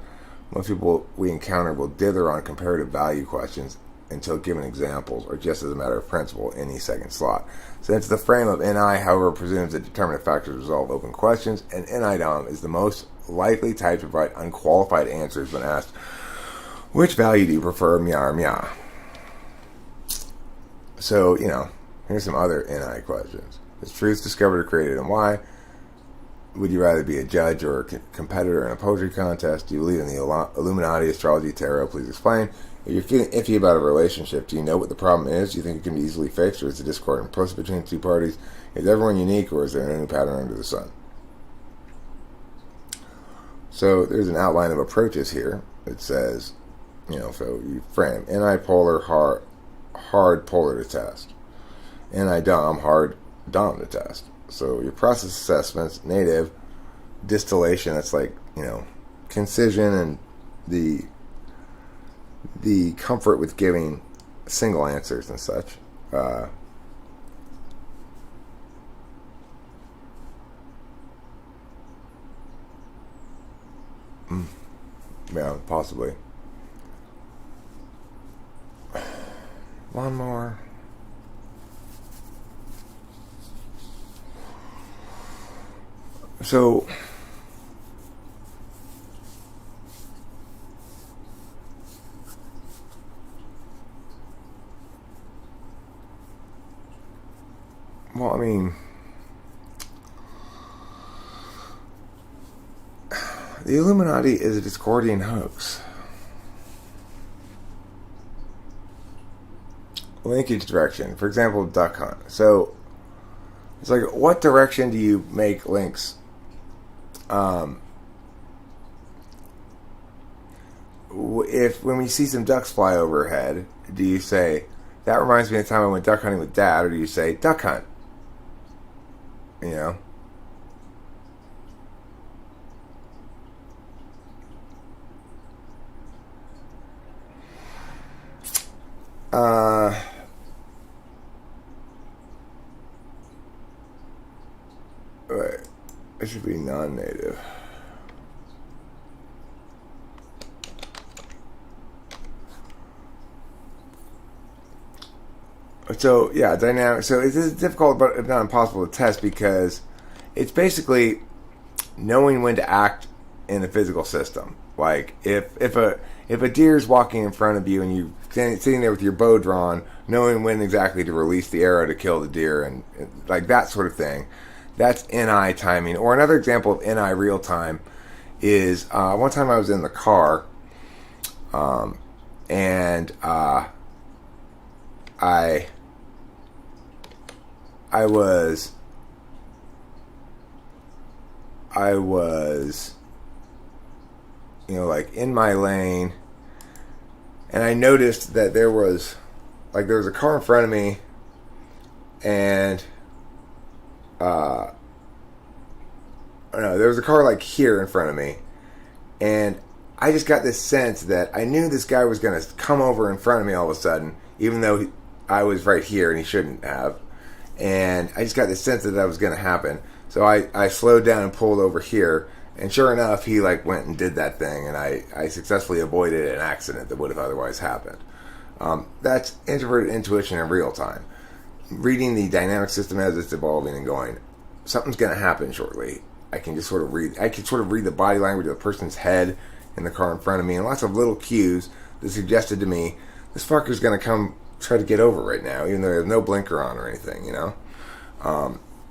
Most people we encounter will dither on comparative value questions until given examples, or just as a matter of principle, any second slot. Since the frame of NI, however, presumes that determinate factors resolve open questions, and NI-DOM is the most likely type to provide unqualified answers when asked, which value do you prefer, meow or meow? So, here's some other NI questions. Is truth discovered or created, and why? Would you rather be a judge or a competitor in a poetry contest? Do you believe in the Illuminati, astrology, tarot? Please explain. If you're feeling iffy about a relationship, do you know what the problem is? Do you think it can be easily fixed, or is the discord implicit between the two parties? Is everyone unique, or is there a new pattern under the sun? So there's an outline of approaches here. It says, so you frame NI-polar, hard polar to test. NI-DOM, hard DOM to test. So your process assessments, native, distillation, that's like, concision and the comfort with giving single answers and such. Yeah, possibly. Lawnmower. So, well, the Illuminati is a Discordian hoax. Linkage direction. For example, duck hunt. So, it's like, what direction do you make links? When we see some ducks fly overhead, do you say, that reminds me of the time I went duck hunting with Dad, or do you say, duck hunt? It should be non-native. So, yeah, dynamic. So it is difficult, but if not impossible to test, because it's basically knowing when to act in the physical system. Like, if a deer's walking in front of you and you sitting there with your bow drawn, knowing when exactly to release the arrow to kill the deer, and like that sort of thing. That's NI timing. Or another example of NI real time is one time I was in the car, and I was like in my lane, and I noticed that there was a car in front of me, and no, there was a car like here in front of me, and I just got this sense that I knew this guy was going to come over in front of me all of a sudden, even though I was right here and he shouldn't have. And I just got this sense that was going to happen. So I slowed down and pulled over here, and sure enough, he went and did that thing, and I successfully avoided an accident that would have otherwise happened. That's introverted intuition in real time. Reading the dynamic system as it's evolving and going, something's going to happen shortly. I can just sort of read the body language of the person's head in the car in front of me, and lots of little cues that suggested to me, this fucker's going to come try to get over right now, even though there's no blinker on or anything,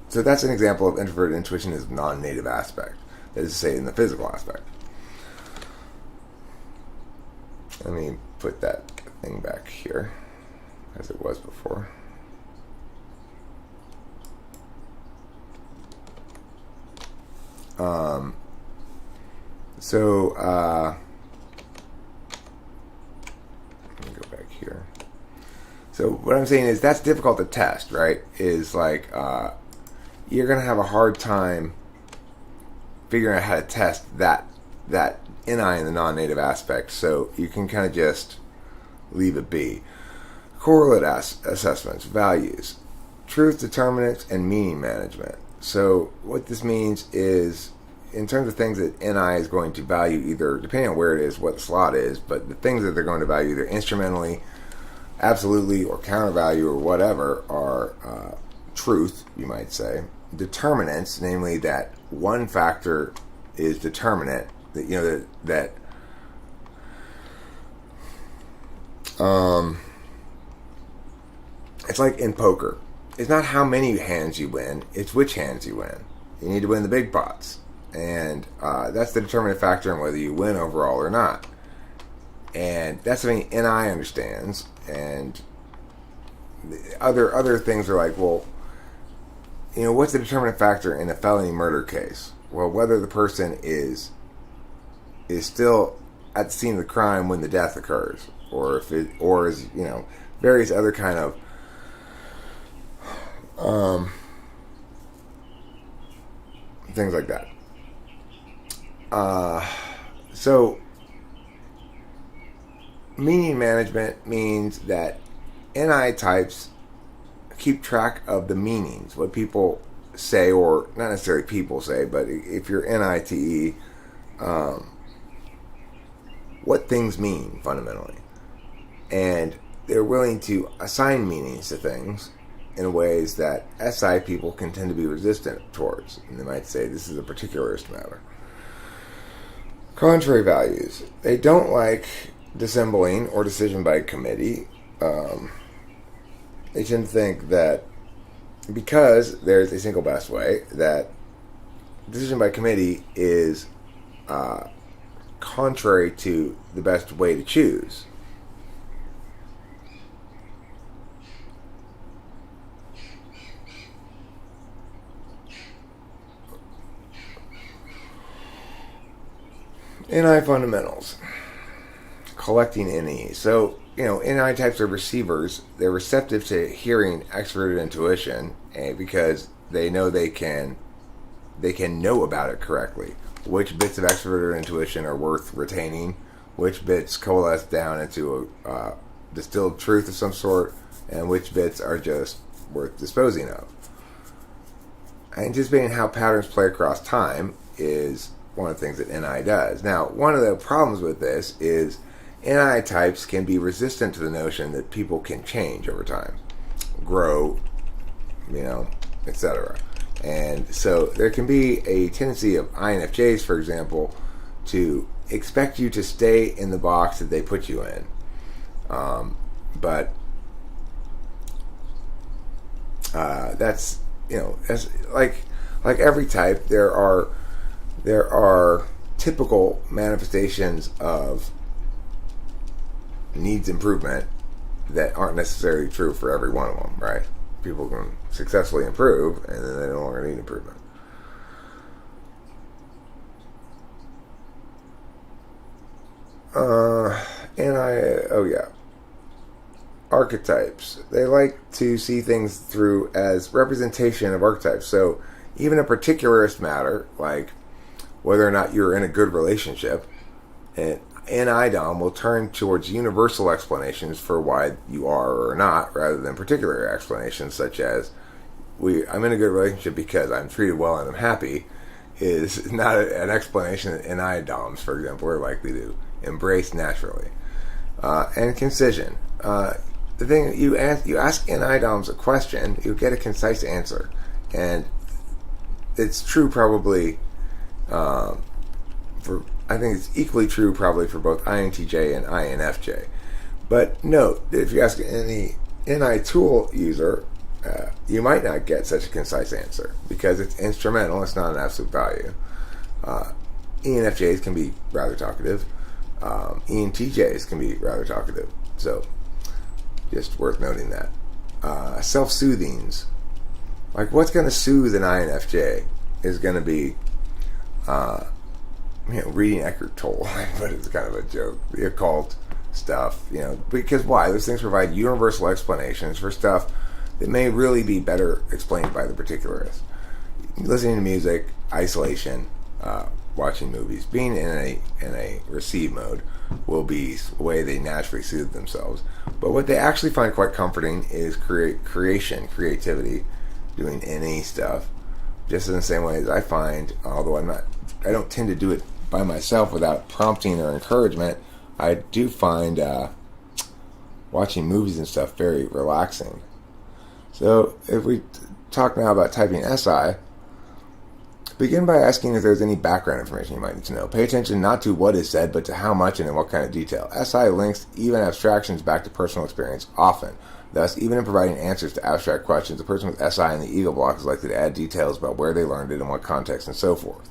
So that's an example of introverted intuition as non-native aspect. That is to say, in the physical aspect. Let me put that thing back here, as it was before. Let me go back here. So what I'm saying is that's difficult to test, right? Is you're going to have a hard time figuring out how to test that that NI and the non-native aspect, so you can kind of just leave it be. Correlate assessments, values, truth determinants, and meaning management. So what this means is, in terms of things that NI is going to value, either depending on where it is, what the slot is, but the things that they're going to value either instrumentally, absolutely, or counter value, or whatever, are truth, you might say. Determinants, namely that one factor is determinant, that it's like in poker. It's not how many hands you win, it's which hands you win. You need to win the big pots. And that's the determinant factor in whether you win overall or not. And that's something NI understands. And other things are like, well, what's the determinant factor in a felony murder case? Well, whether the person is still at the scene of the crime when the death occurs, or if it, or is various other kind of things like that. So meaning management means that NI types keep track of the meanings, what people say, or not necessarily people say, but if you're NITE, what things mean fundamentally. And they're willing to assign meanings to things in ways that SI people can tend to be resistant towards. And they might say this is a particularist matter. Contrary values. They don't like dissembling or decision by committee. They tend to think that because there's a single best way, that decision by committee is contrary to the best way to choose. NI fundamentals. Collecting NE. So, NI types are receivers. They're receptive to hearing extroverted intuition, because they know they can know about it correctly. Which bits of extroverted intuition are worth retaining, which bits coalesce down into a distilled truth of some sort, and which bits are just worth disposing of. Anticipating how patterns play across time is one of the things that NI does. Now, one of the problems with this is NI types can be resistant to the notion that people can change over time, grow, etc. And so there can be a tendency of INFJs, for example, to expect you to stay in the box that they put you in. But that's like every type, there are typical manifestations of needs improvement that aren't necessarily true for every one of them, right? People can successfully improve, and then they no longer need improvement. Archetypes. They like to see things through as representation of archetypes. So even a particularist matter, like whether or not you're in a good relationship, and NIDOM will turn towards universal explanations for why you are or not, rather than particular explanations such as I'm in a good relationship because I'm treated well and I'm happy, is not an explanation that NIDOMs, for example, are likely to embrace naturally. And concision. The thing you ask NIDOMs a question, you get a concise answer, and it's true probably I think it's equally true probably for both INTJ and INFJ. But note that if you ask any NI tool user, you might not get such a concise answer because it's instrumental, it's not an absolute value. ENFJs can be rather talkative. ENTJs can be rather talkative. So, just worth noting that. Self-soothings. Like, what's going to soothe an INFJ is going to be reading Eckhart Tolle, but it's kind of a joke. The occult stuff, because why? Those things provide universal explanations for stuff that may really be better explained by the particularist. Listening to music, isolation, watching movies. Being in a receive mode will be the way they naturally soothe themselves. But what they actually find quite comforting is creativity, doing any stuff. Just in the same way as I find, although I don't tend to do it by myself without prompting or encouragement, I do find watching movies and stuff very relaxing. So if we talk now about typing SI, begin by asking if there's any background information you might need to know. Pay attention not to what is said, but to how much and in what kind of detail. SI links even abstractions back to personal experience often. Thus, even in providing answers to abstract questions, the person with SI in the ego block is likely to add details about where they learned it, in what context, and so forth.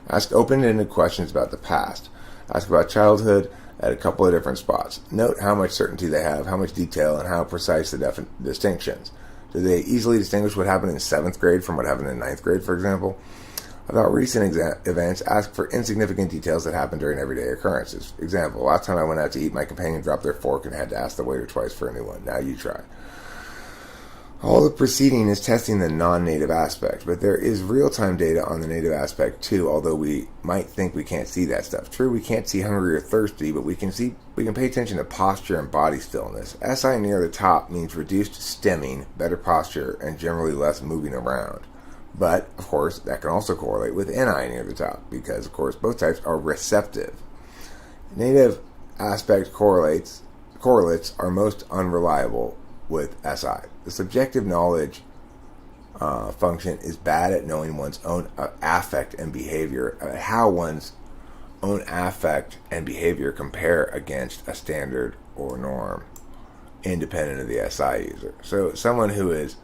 Ask open-ended questions about the past. Ask about childhood at a couple of different spots. Note how much certainty they have, how much detail, and how precise the distinctions. Do they easily distinguish what happened in 7th grade from what happened in 9th grade, for example? About recent events, ask for insignificant details that happen during everyday occurrences. Example, last time I went out to eat, my companion dropped their fork and had to ask the waiter twice for a new one. Now you try. All the preceding is testing the non-native aspect, but there is real-time data on the native aspect too, although we might think we can't see that stuff. True, we can't see hungry or thirsty, but we can pay attention to posture and body stillness. SI near the top means reduced stimming, better posture, and generally less moving around. But, of course, that can also correlate with NI near the top, because, of course, both types are receptive. Native aspect correlates are most unreliable with SI. The subjective knowledge function is bad at knowing one's own affect and behavior, how one's own affect and behavior compare against a standard or norm, independent of the SI user. So someone who is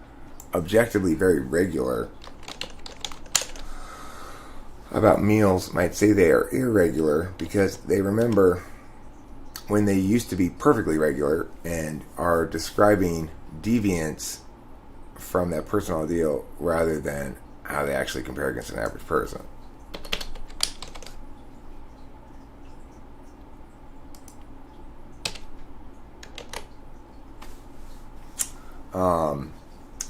objectively very regular about meals might say they are irregular because they remember when they used to be perfectly regular and are describing deviance from that personal ideal rather than how they actually compare against an average person.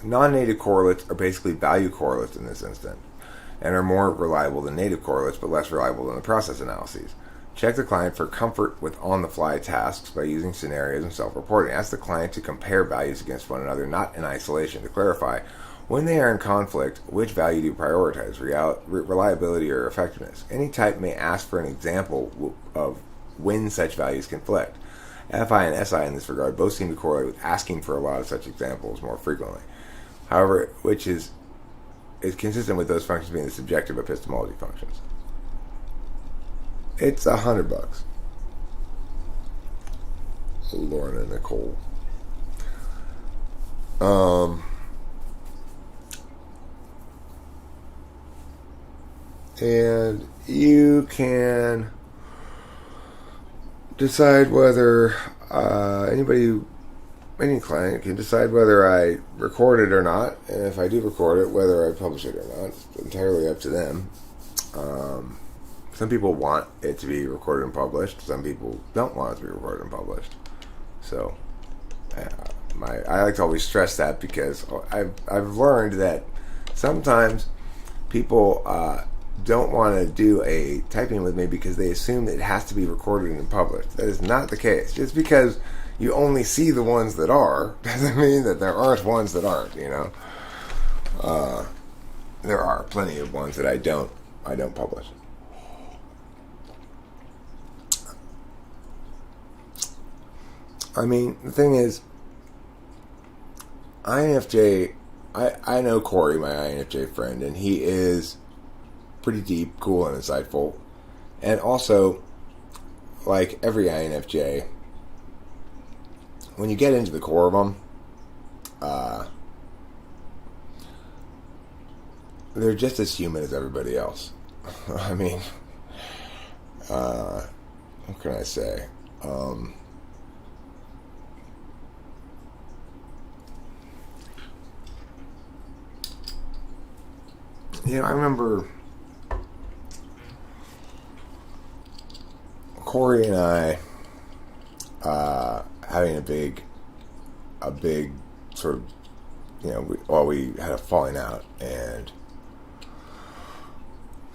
Non-native correlates are basically value correlates in this instance, and are more reliable than native correlates, but less reliable than the process analyses. Check the client for comfort with on-the-fly tasks by using scenarios and self-reporting. Ask the client to compare values against one another, not in isolation, to clarify when they are in conflict, which value do you prioritize, reliability or effectiveness. Any type may ask for an example of when such values conflict. FI and SI in this regard both seem to correlate with asking for a lot of such examples more frequently. However, which is consistent with those functions being the subjective epistemology functions. It's $100. Lauren and Nicole. And you can decide whether any client can decide whether I record it or not, and if I do record it, whether I publish it or not. It's entirely up to them. Some people want it to be recorded and published. Some people don't want it to be recorded and published. So, I like to always stress that because I've learned that sometimes people don't want to do a typing with me because they assume that it has to be recorded and published. That is not the case. Just because you only see the ones that are doesn't mean that there aren't ones that aren't. You know, there are plenty of ones that I don't publish. I mean, the thing is, INFJ, I know Corey, my INFJ friend, and he is pretty deep, cool, and insightful. And also, like every INFJ, when you get into the core of them, they're just as human as everybody else. I mean, what can I say? You know, I remember Corey and I having a big sort of, you know, we had a falling out, and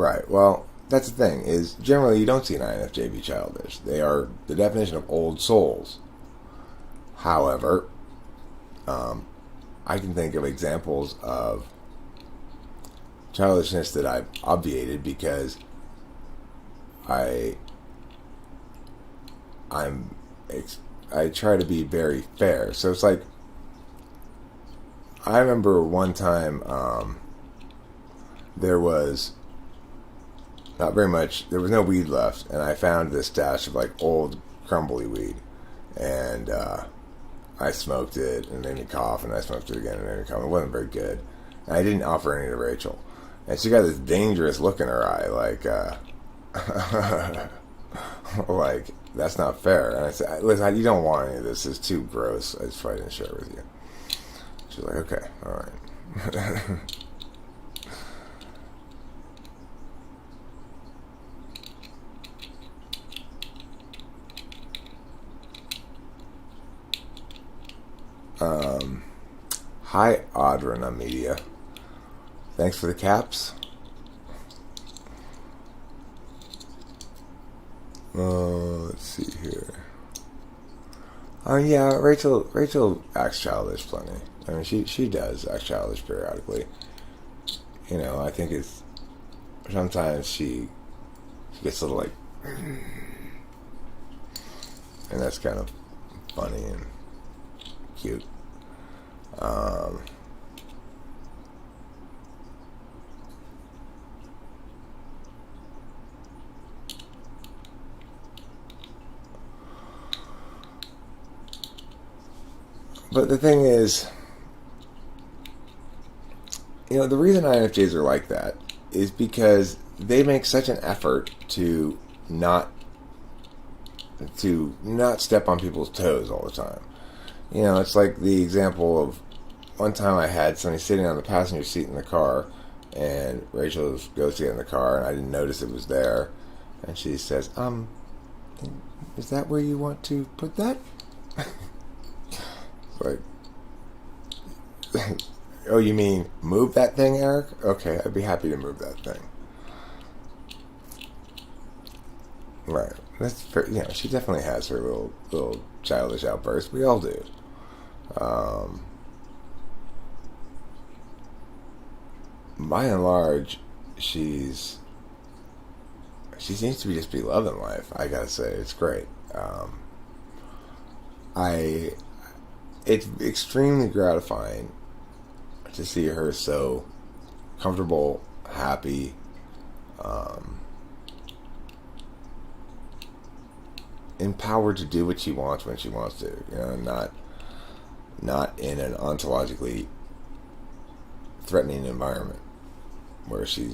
Right. Well, that's the thing, is generally you don't see an INFJ be childish. They are the definition of old souls. However, I can think of examples of childishness that I've obviated because I I'm I try to be very fair. So it's like I remember one time there was not very much. There was no weed left, and I found this stash of like old crumbly weed, and I smoked it, and it made me cough, and I smoked it again, and it made me cough. It wasn't very good, and I didn't offer any to Rachel, and she got this dangerous look in her eye, like, like that's not fair. And I said, "Listen, you don't want any of this. It's too gross. I just didn't share it with you." She's like, "Okay, all right." Hi, Audrina Media. Thanks for the caps. Let's see here. Oh yeah, Rachel acts childish plenty. I mean, she does act childish periodically. You know, I think it's sometimes she gets a little like, and that's kind of funny and cute. But the thing is, you know, the reason INFJs are like that is because they make such an effort to not step on people's toes all the time. You know, it's like the example of one time I had somebody sitting on the passenger seat in the car, and Rachel goes to get in the car, and I didn't notice it was there, and she says, is that where you want to put that? Like, oh, you mean move that thing, Eric? Okay, I'd be happy to move that thing. Right. That's fair. You know, she definitely has her little childish outbursts. We all do. By and large, she seems to just be loving life. I gotta say, it's great. It's extremely gratifying to see her so comfortable, happy, empowered to do what she wants when she wants to. You know, not in an ontologically threatening environment where she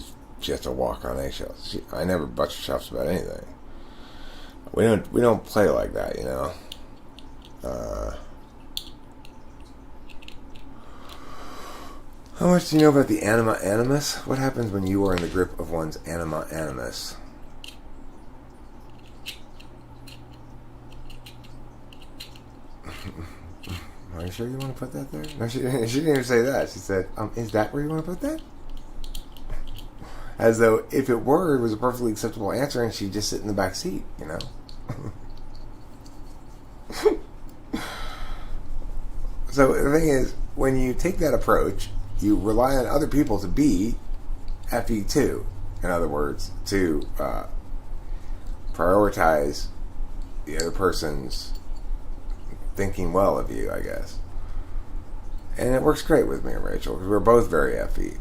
has to walk on eggshells. I never butcher chops about anything. We don't play like that, you know. How much do you know about the anima animus? What happens when you are in the grip of one's anima animus? Are you sure you want to put that there? No, she didn't even say that. She said, is that where you want to put that? As though if it was a perfectly acceptable answer and she'd just sit in the back seat, you know? So the thing is, when you take that approach, you rely on other people to be FE too. In other words, to prioritize the other person's thinking well of you, I guess. And it works great with me and Rachel, because we're both very FE.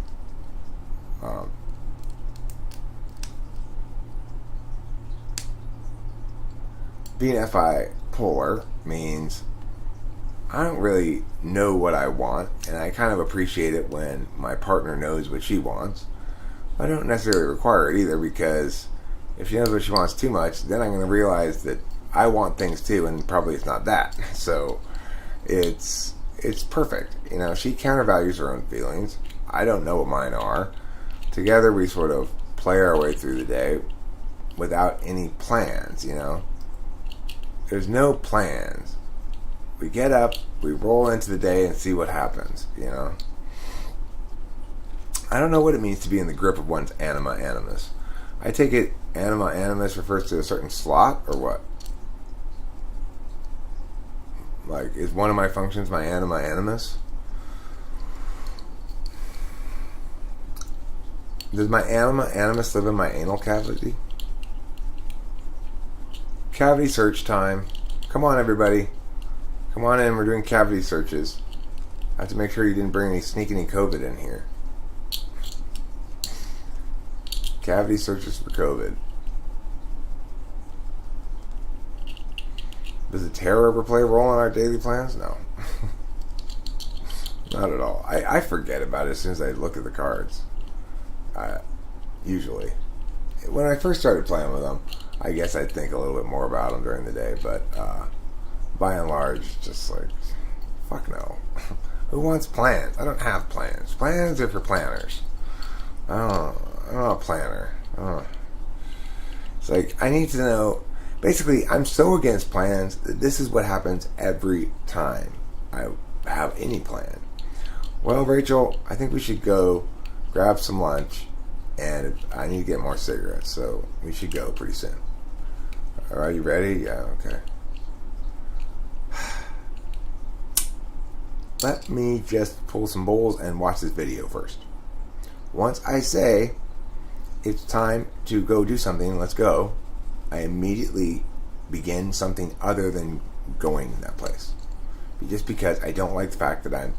Being FI polar means I don't really know what I want, and I kind of appreciate it when my partner knows what she wants. I don't necessarily require it either, because if she knows what she wants too much, then I'm going to realize that I want things too, and probably it's not that. So it's perfect. You know, she countervalues her own feelings. I don't know what mine are. Together we sort of play our way through the day without any plans, you know. There's no plans. We get up, we roll into the day and see what happens, you know. I don't know what it means to be in the grip of one's anima animus. I take it anima animus refers to a certain slot, or what? Like, is one of my functions my anima animus? Does my anima animus live in my anal cavity? Cavity search time. Come on, everybody. Come on in. We're doing cavity searches. I have to make sure you didn't bring sneak any COVID in here. Cavity searches for COVID. Does the terror ever play a role in our daily plans? No. Not at all. I forget about it as soon as I look at the cards. Usually. When I first started playing with them, I guess I'd think a little bit more about them during the day, but by and large, just like, fuck no. Who wants plans? I don't have plans. Plans are for planners. I'm not a planner. It's like, I need to know. Basically, I'm so against plans that this is what happens every time I have any plan. Well, Rachel, I think we should go grab some lunch, and I need to get more cigarettes, so we should go pretty soon. Are you ready? Yeah, okay. Let me just pull some bowls and watch this video first. Once I say it's time to go do something, let's go, I immediately begin something other than going in that place. Just because I don't like the fact that I'm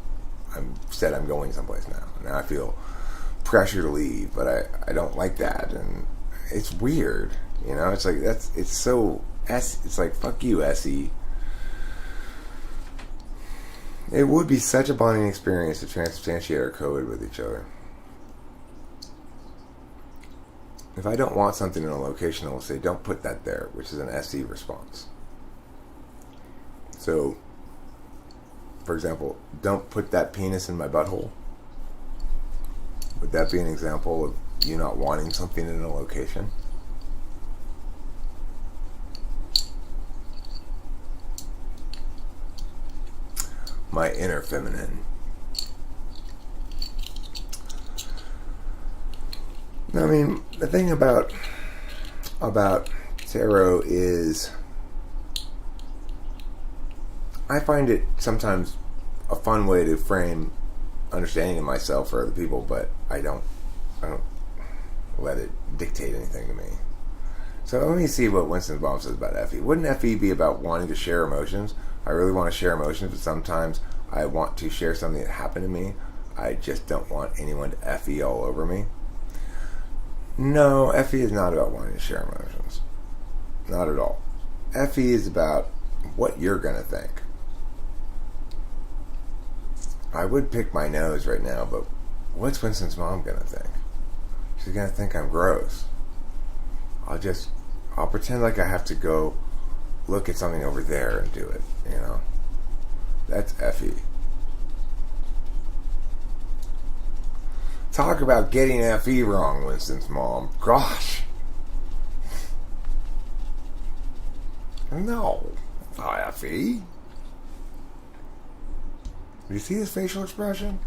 said I'm going someplace now. Now I feel pressure to leave, but I don't like that, and it's weird. You know, it's like it's so it's like, fuck you, SE. It would be such a bonding experience to transubstantiate our code with each other. If I don't want something in a location, I will say, don't put that there, which is an SE response. So, for example, don't put that penis in my butthole. Would that be an example of you not wanting something in a location? My inner feminine. I mean, the thing about tarot is I find it sometimes a fun way to frame understanding of myself for other people, but I don't let it dictate anything to me. So let me see what Winston Baum says about FE. Wouldn't FE be about wanting to share emotions? I really want to share emotions, but sometimes I want to share something that happened to me. I just don't want anyone to FE all over me. No, FE is not about wanting to share emotions. Not at all. FE is about what you're going to think. I would pick my nose right now, but what's Winston's mom going to think? She's going to think I'm gross. I'll pretend like I have to go look at something over there and do it, you know? That's FE. Talk about getting FE wrong, Winston's mom. Gosh. No. Not FE. Do you see his facial expression?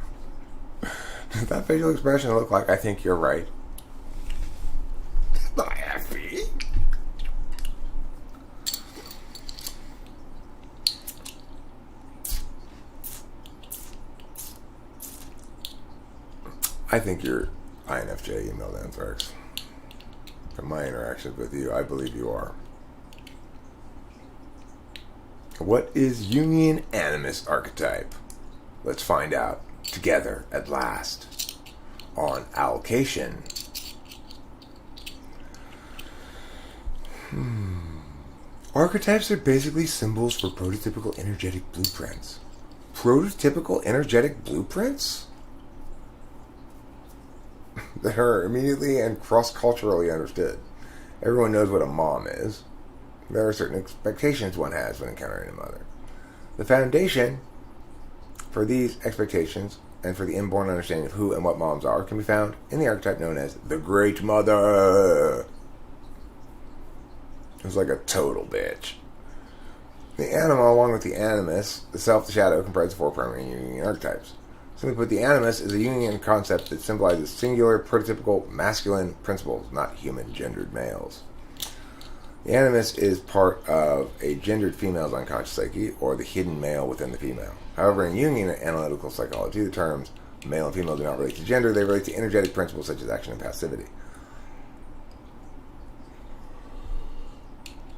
Does that facial expression look like I think you're right? Not FE. I think you're INFJ, emailed anthrax. From my interactions with you, I believe you are. What is Jungian animus archetype? Let's find out together at last on allocation. Archetypes are basically symbols for prototypical energetic blueprints. Prototypical energetic blueprints? That are immediately and cross-culturally understood. Everyone knows what a mom is. There are certain expectations one has when encountering a mother. The foundation for these expectations and for the inborn understanding of who and what moms are can be found in the archetype known as the Great Mother. Who's like a total bitch. The anima, along with the animus, the self, the shadow, comprise the four primary Jungian archetypes. Simply put, the animus is a Jungian concept that symbolizes singular, prototypical, masculine principles, not human gendered males. The animus is part of a gendered female's unconscious psyche, or the hidden male within the female. However, in Jungian analytical psychology, the terms male and female do not relate to gender, they relate to energetic principles such as action and passivity.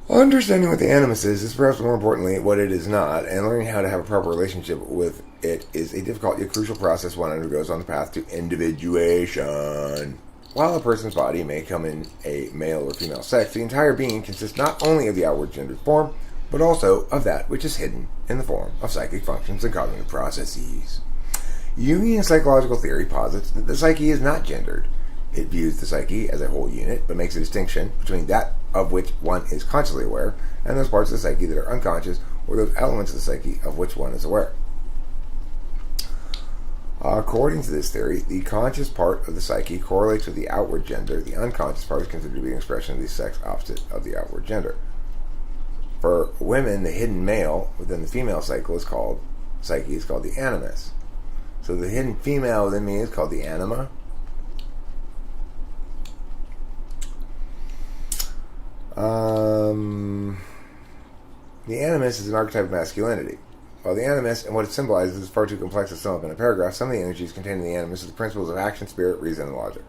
Understanding what the animus is perhaps more importantly what it is not, and learning how to have a proper relationship with it is a difficult yet crucial process one undergoes on the path to individuation. While a person's body may come in a male or female sex, the entire being consists not only of the outward gendered form, but also of that which is hidden in the form of psychic functions and cognitive processes. Jungian psychological theory posits that the psyche is not gendered. It views the psyche as a whole unit, but makes a distinction between that of which one is consciously aware and those parts of the psyche that are unconscious, or those elements of the psyche of which one is aware. According to this theory, the conscious part of the psyche correlates with the outward gender. The unconscious part is considered to be an expression of the sex opposite of the outward gender. For women, the hidden male within the female psyche is called the animus. So the hidden female within me is called the anima. The animus is an archetype of masculinity. While the animus and what it symbolizes is far too complex to sum up in a paragraph, some of the energies contained in the animus are the principles of action, spirit, reason, and logic.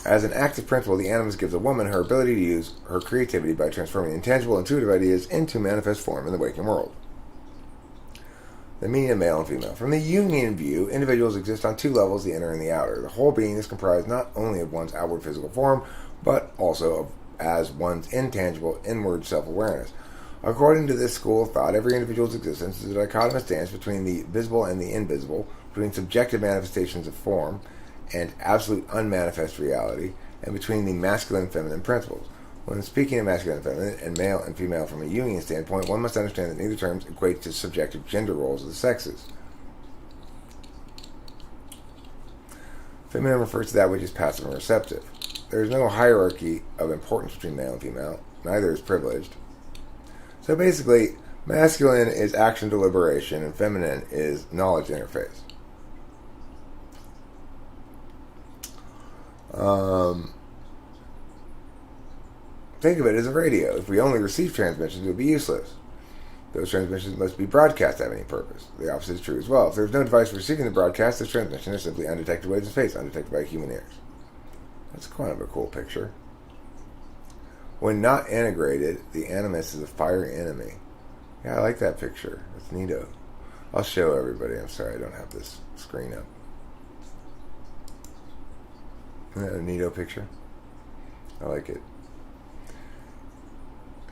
As an active principle, the animus gives a woman her ability to use her creativity by transforming intangible, intuitive ideas into manifest form in the waking world. The meaning of male and female. From the Jungian view, individuals exist on two levels, the inner and the outer. The whole being is comprised not only of one's outward physical form, but also as one's intangible, inward self-awareness. According to this school of thought, every individual's existence is a dichotomous dance between the visible and the invisible, between subjective manifestations of form and absolute unmanifest reality, and between the masculine and feminine principles. When speaking of masculine and feminine, and male and female from a Jungian standpoint, one must understand that neither terms equate to subjective gender roles of the sexes. Feminine refers to that which is passive and receptive. There is no hierarchy of importance between male and female. Neither is privileged. So basically, masculine is action deliberation and feminine is knowledge interface. Think of it as a radio. If we only receive transmissions, it would be useless. Those transmissions must be broadcast to have any purpose. The opposite is true as well. If there is no device for receiving the broadcast, this transmission is simply undetected waves in space, undetected by human ears. That's kind of a cool picture. When not integrated, the animus is a fiery enemy. Yeah, I like that picture. That's neato. I'll show everybody. I'm sorry I don't have this screen up. Isn't that a neato picture? I like it.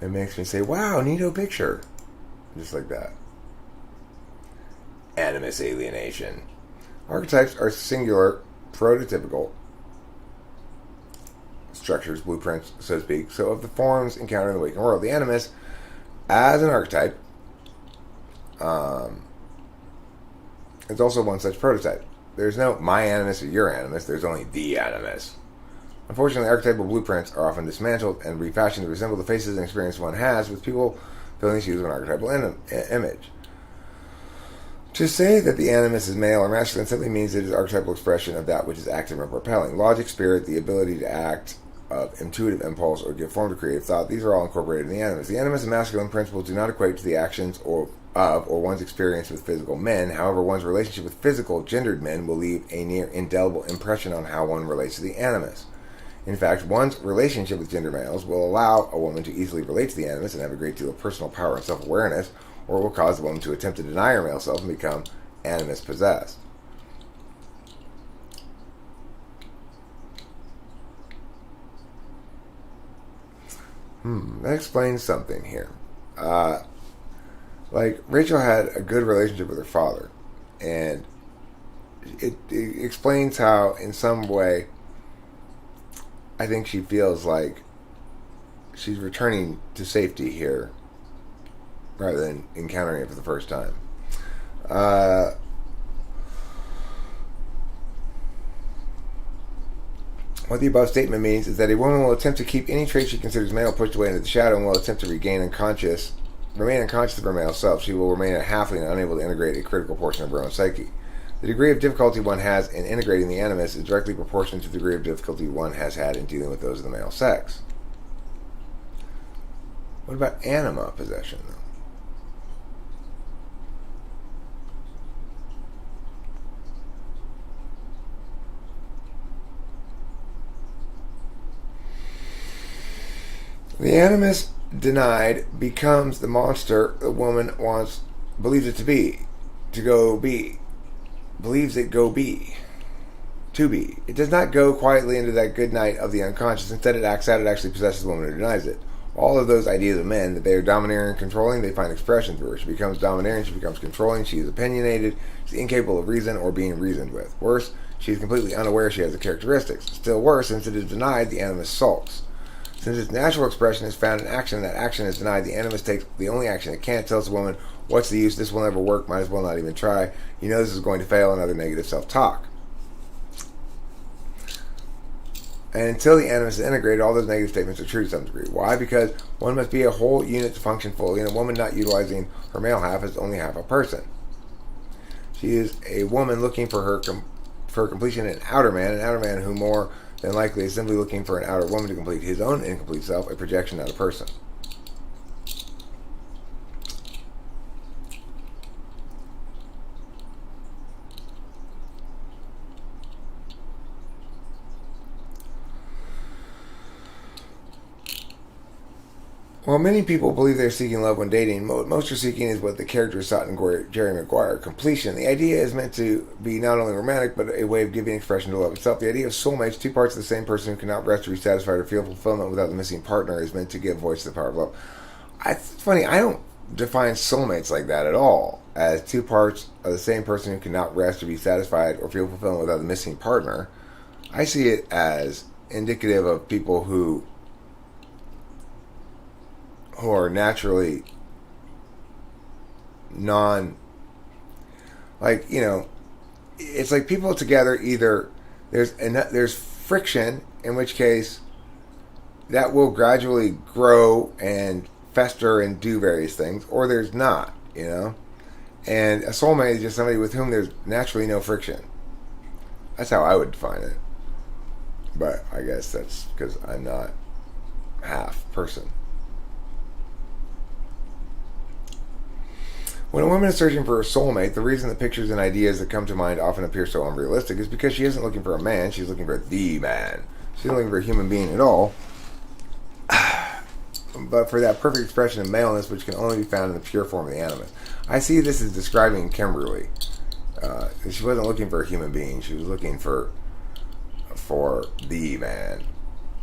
It makes me say, wow, neato picture. Just like that. Animus alienation. Archetypes are singular, prototypical structures, blueprints, so to speak, so of the forms encountered in the waking world. The animus, as an archetype, is also one such prototype. There's no my animus or your animus, there's only the animus. Unfortunately, archetypal blueprints are often dismantled and refashioned to resemble the faces and experience one has, with people filling the shoes of an archetypal image. To say that the animus is male or masculine simply means it is archetypal expression of that which is active and propelling. Logic, spirit, the ability to act, of intuitive impulse, or give form to creative thought, these are all incorporated in the animus. The animus and masculine principles do not equate to the actions or one's experience with physical men. However, one's relationship with physical, gendered men will leave a near indelible impression on how one relates to the animus. In fact, one's relationship with gender males will allow a woman to easily relate to the animus and have a great deal of personal power and self-awareness, or it will cause the woman to attempt to deny her male self and become animus-possessed. That explains something here. Like, Rachel had a good relationship with her father, and it explains how, in some way, I think she feels like she's returning to safety here rather than encountering it for the first time. What the above statement means is that a woman will attempt to keep any trait she considers male pushed away into the shadow and will attempt to regain unconscious remain unconscious of her male self, she will remain a halfling and unable to integrate a critical portion of her own psyche. The degree of difficulty one has in integrating the animus is directly proportional to the degree of difficulty one has had in dealing with those of the male sex. What about anima possession, though? The animus denied becomes the monster the woman believes it to be, believes it to be. It does not go quietly into that good night of the unconscious. Instead, it acts out. It actually possesses the woman who denies it. All of those ideas of men, that they are domineering and controlling, they find expression through her. She becomes domineering, she becomes controlling, she is opinionated, she's incapable of reason or being reasoned with. Worse, she is completely unaware she has the characteristics. Still worse, since it is denied, the animus sulks. Since its natural expression is found in action, that action is denied, the animus takes the only action it can. Tells the woman, what's the use, this will never work, might as well not even try, you know this is going to fail, another negative self-talk. And until the animus is integrated, all those negative statements are true to some degree. Why? Because one must be a whole unit to function fully, and a woman not utilizing her male half is only half a person. She is a woman looking for completion in an outer man who more than likely is simply looking for an outer woman to complete his own incomplete self, a projection, not a person. While many people believe they're seeking love when dating, what most are seeking is what the characters sought in Jerry Maguire, completion. The idea is meant to be not only romantic, but a way of giving expression to love itself. The idea of soulmates, two parts of the same person who cannot rest or be satisfied or feel fulfillment without the missing partner, is meant to give voice to the power of love. It's funny, I don't define soulmates like that at all, as two parts of the same person who cannot rest or be satisfied or feel fulfillment without the missing partner. I see it as indicative of people who are naturally it's like people together, either there's friction, in which case that will gradually grow and fester and do various things, or there's not, and a soulmate is just somebody with whom there's naturally no friction. That's how I would define it, but I guess that's because I'm not half person. When a woman is searching for a soulmate, the reason the pictures and ideas that come to mind often appear so unrealistic is because she isn't looking for a man, she's looking for the man. She's not looking for a human being at all, but for that perfect expression of maleness which can only be found in the pure form of the animus. I see this as describing Kimberly. She wasn't looking for a human being, she was looking for the man.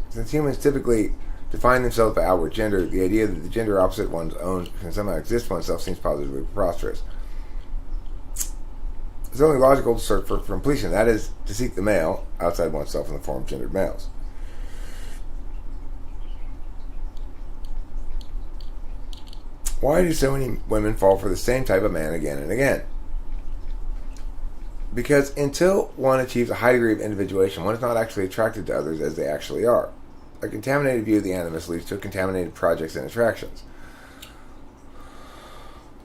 Since humans typically define themselves by outward gender, the idea that the gender opposite one's own can somehow exist oneself seems positively preposterous. It's only logical to search for completion, that is, to seek the male outside oneself in the form of gendered males. Why do so many women fall for the same type of man again and again? Because until one achieves a high degree of individuation, one is not actually attracted to others as they actually are. A contaminated view of the animus leads to contaminated projects and attractions.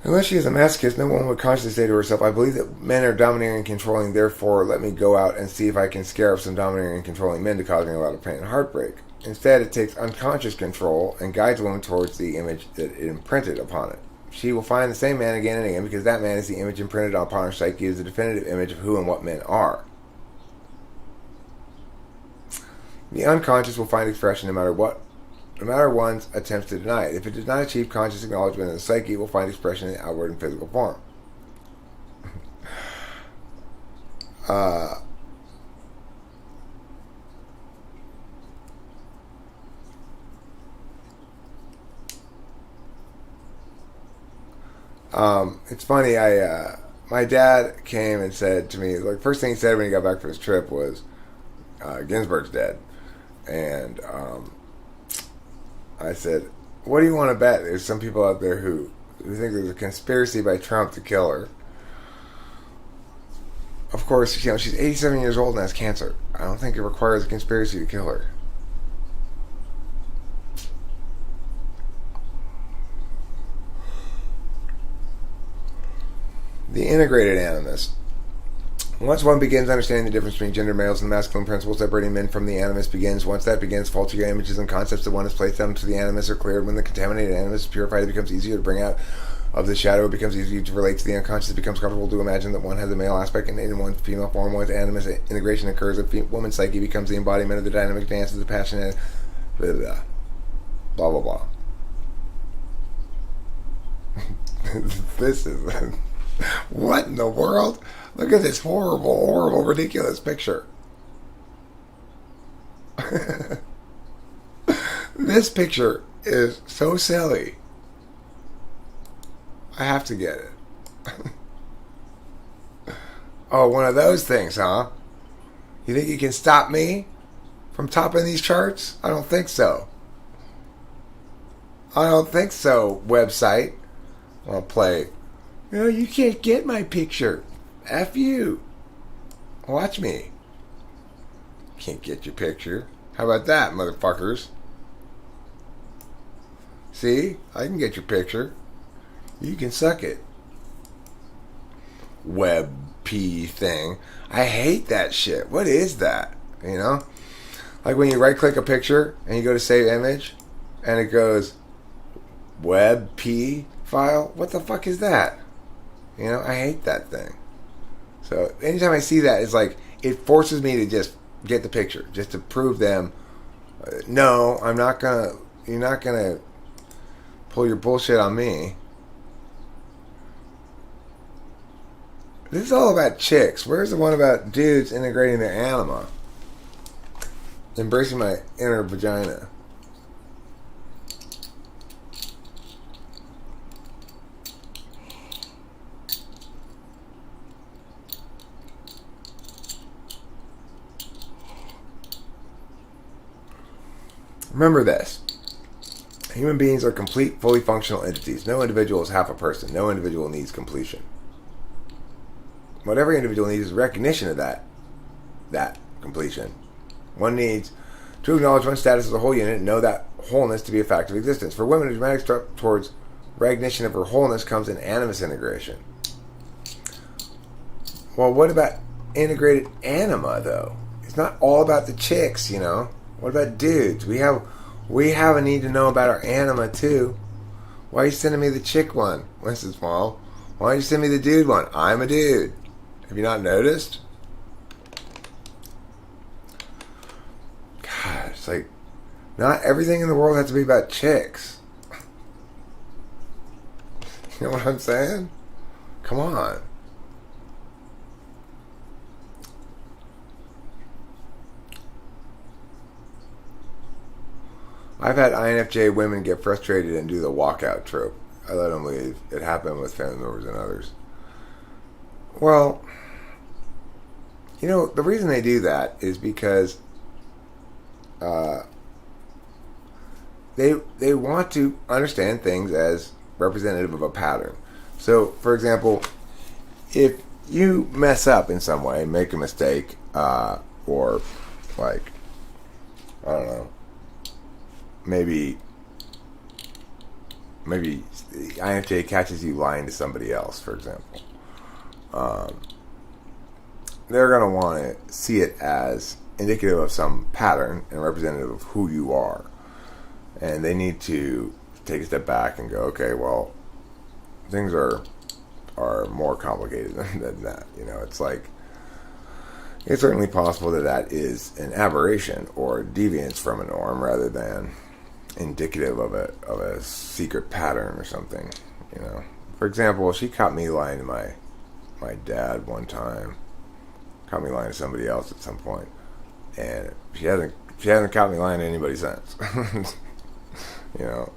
Unless she is a masochist, no one would consciously say to herself, I believe that men are domineering and controlling, therefore let me go out and see if I can scare up some domineering and controlling men to cause me a lot of pain and heartbreak. Instead, it takes unconscious control and guides a woman towards the image that it imprinted upon it. She will find the same man again and again because that man is the image imprinted upon her psyche, is the definitive image of who and what men are. The unconscious will find expression no matter one's attempts to deny it. If it does not achieve conscious acknowledgement in the psyche, it will find expression in outward and physical form. It's funny, my dad came and said to me, like, first thing he said when he got back from his trip was, Ginsburg's dead. And I said, what do you want to bet? There's some people out there who think there's a conspiracy by Trump to kill her. Of course, she's 87 years old and has cancer. I don't think it requires a conspiracy to kill her. integrated animus. Once one begins understanding the difference between gender males and masculine principles separating men from the animus once that begins, faulty images and concepts that one has placed onto the animus are cleared. When the contaminated animus is purified, it becomes easier to bring out of the shadow. It becomes easier to relate to the unconscious. It becomes comfortable to imagine that one has a male aspect and in one's female form. Once animus integration occurs, a woman's psyche becomes the embodiment of the dynamic dance of the passionate blah blah blah blah blah. This is what in the world? Look at this horrible, ridiculous picture. This picture is so silly. I have to get it. Oh, one of those things, huh? You think you can stop me from topping these charts? I don't think so. I don't think so, website. I'll play. No, you can't get my picture. F you. Watch me. Can't get your picture. How about that, motherfuckers? See? I can get your picture. You can suck it. Web P thing. I hate that shit. What is that? You know? Like when you right click a picture and you go to save image and it goes Web P file. What the fuck is that? You know, I hate that thing. So anytime I see that, it's like it forces me to just get the picture, just to prove them. No, I'm not gonna. You're not gonna pull your bullshit on me. This is all about chicks. Where's the one about dudes integrating their anima, embracing my inner vagina? Remember this. Human beings are complete, fully functional entities. No individual is half a person. No individual needs completion. What every individual needs is recognition of that completion. One needs to acknowledge one's status as a whole unit and know that wholeness to be a fact of existence. For women, a dramatic step towards recognition of her wholeness comes in animus integration. Well, what about integrated anima, though? It's not all about the chicks, you know. What about dudes? We have a need to know about our anima too. Why are you sending me the chick one, Winston's mom? Why don't you send me the dude one? I'm a dude. Have you not noticed? God, it's like not everything in the world has to be about chicks. You know what I'm saying? Come on. I've had INFJ women get frustrated and do the walkout trope. I let them leave. It happened with family members and others. Well, you know, the reason they do that is because they want to understand things as representative of a pattern. So, for example, if you mess up in some way, make a mistake, or like, I don't know, maybe INFJ catches you lying to somebody else, for example. They're going to want to see it as indicative of some pattern and representative of who you are. And they need to take a step back and go, okay, well, things are more complicated than that. You know, it's like, it's certainly possible that is an aberration or deviance from a norm rather than indicative of a secret pattern or something. You know, for example, she caught me lying to my dad one time, caught me lying to somebody else at some point, and she hasn't caught me lying to anybody since. You know,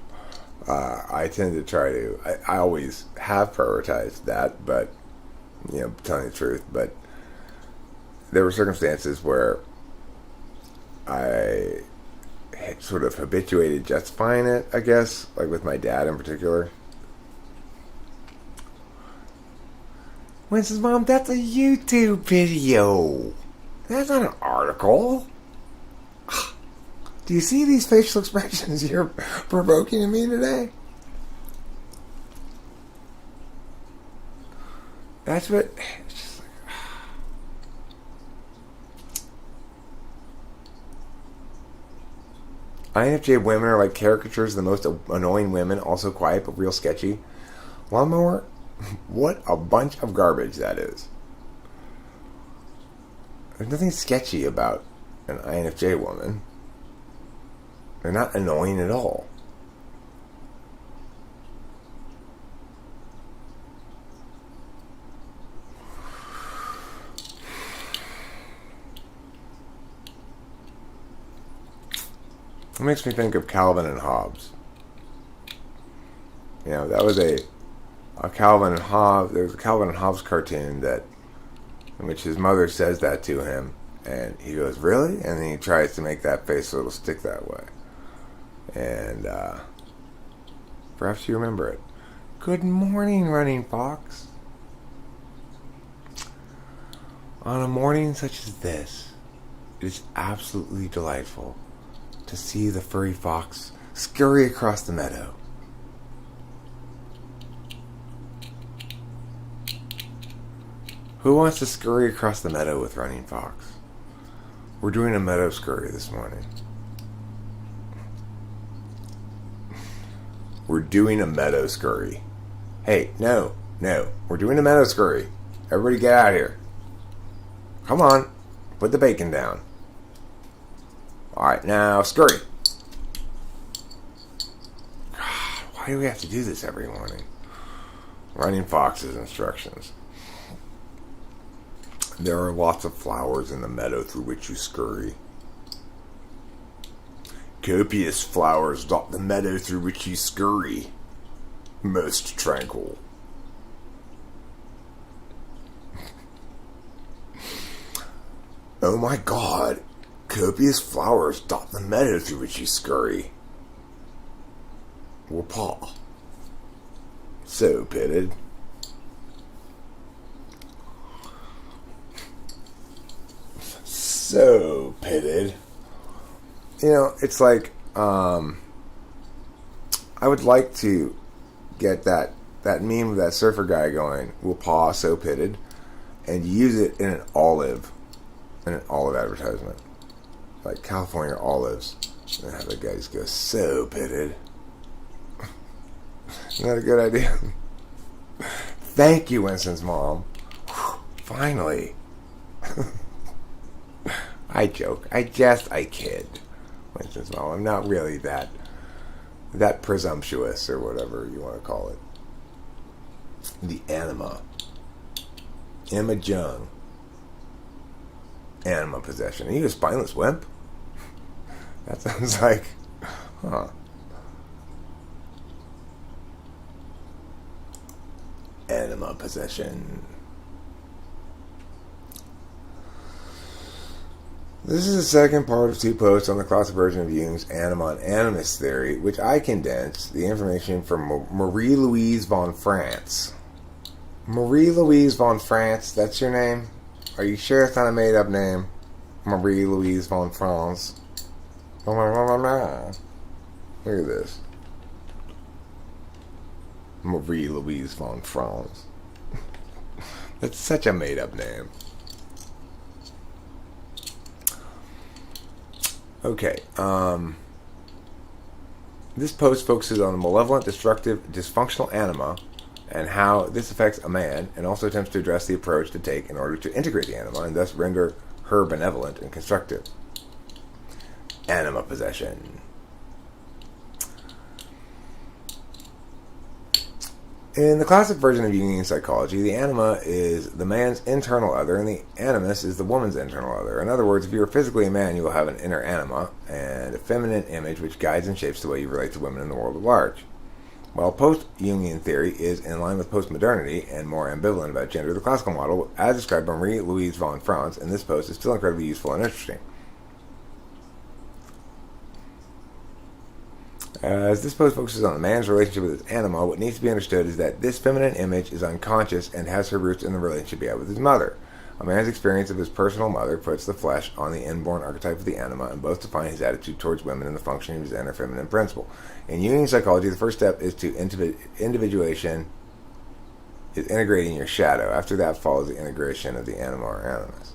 I tend to try to. I always have prioritized that, but you know, telling the truth. But there were circumstances where I sort of habituated justifying it, I guess, like with my dad in particular. Winston's mom, that's a YouTube video. That's not an article. Do you see these facial expressions you're provoking in me today? That's what. It's just like, INFJ women are like caricatures of the most annoying women, also quiet but real sketchy. Lawnmower? What a bunch of garbage that is. There's nothing sketchy about an INFJ woman. They're not annoying at all. It makes me think of Calvin and Hobbes. You know, that was a Calvin and Hobbes. There was a Calvin and Hobbes cartoon that, in which his mother says that to him, and he goes, "Really?" And then he tries to make that face so it'll stick that way. And perhaps you remember it. Good morning, Running Fox. On a morning such as this, it is absolutely delightful to see the furry fox scurry across the meadow. Who wants to scurry across the meadow with Running Fox? We're doing a meadow scurry this morning. We're doing a meadow scurry. Hey, no. We're doing a meadow scurry. Everybody get out of here. Come on. Put the bacon down. Alright, now scurry. God, why do we have to do this every morning? Running Fox's instructions. There are lots of flowers in the meadow through which you scurry. Copious flowers dot the meadow through which you scurry. Most tranquil. Oh my God! Copious flowers dot the meadow through which you scurry. Whoopah. So pitted. So pitted. You know, it's like, I would like to get that meme of that surfer guy going, "Whoopah, so pitted," and use it in an olive advertisement. Like California olives. And have the guy just go, "So pitted." Isn't that a good idea? Thank you, Winston's mom. Finally. I joke. I kid. Winston's mom. I'm not really that presumptuous or whatever you want to call it. The anima. Emma Jung. Anima possession. Are you a spineless wimp? That sounds like, huh. Anima possession. This is the second part of 2 posts on the classic version of Jung's anima and animus theory, which I condensed the information from Marie-Louise von France. Marie-Louise von France, that's your name? Are you sure it's not a made-up name? Marie-Louise von France. Look at this. Marie-Louise von France. That's such a made-up name. Okay, this post focuses on the malevolent, destructive, dysfunctional anima and how this affects a man, and also attempts to address the approach to take in order to integrate the anima and thus render her benevolent and constructive. Anima possession. In the classic version of Jungian psychology, the anima is the man's internal other, and the animus is the woman's internal other. In other words, if you are physically a man, you will have an inner anima and a feminine image which guides and shapes the way you relate to women in the world at large. While post-Jungian theory is in line with post-modernity and more ambivalent about gender, the classical model, as described by Marie-Louise von France in this post, is still incredibly useful and interesting. As this post focuses on the man's relationship with his anima, what needs to be understood is that this feminine image is unconscious and has her roots in the relationship he had with his mother. A man's experience of his personal mother puts the flesh on the inborn archetype of the anima and both define his attitude towards women and the functioning of his inner feminine principle. In Jungian psychology, the first step is to individuation is integrating your shadow. After that follows the integration of the anima or animus.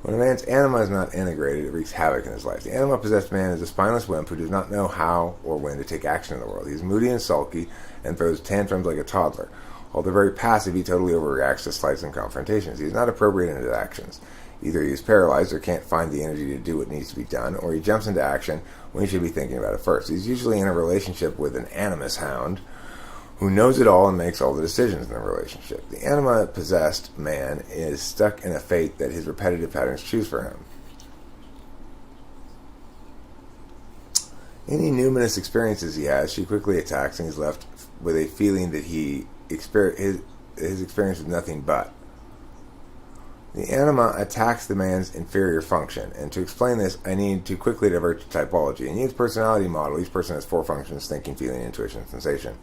When a man's anima is not integrated, it wreaks havoc in his life. The anima-possessed man is a spineless wimp who does not know how or when to take action in the world. He is moody and sulky and throws tantrums like a toddler. Although very passive, he totally overreacts to slights and confrontations. He is not appropriate in his actions. Either he is paralyzed or can't find the energy to do what needs to be done, or he jumps into action when he should be thinking about it first. He's usually in a relationship with an animus hound who knows it all and makes all the decisions in the relationship. The anima-possessed man is stuck in a fate that his repetitive patterns choose for him. Any numinous experiences he has, she quickly attacks, and he's left with a feeling that his experience is nothing but. The anima attacks the man's inferior function, and to explain this, I need to quickly divert to typology. In Jung's personality model, each person has 4 functions: thinking, feeling, intuition, and sensation.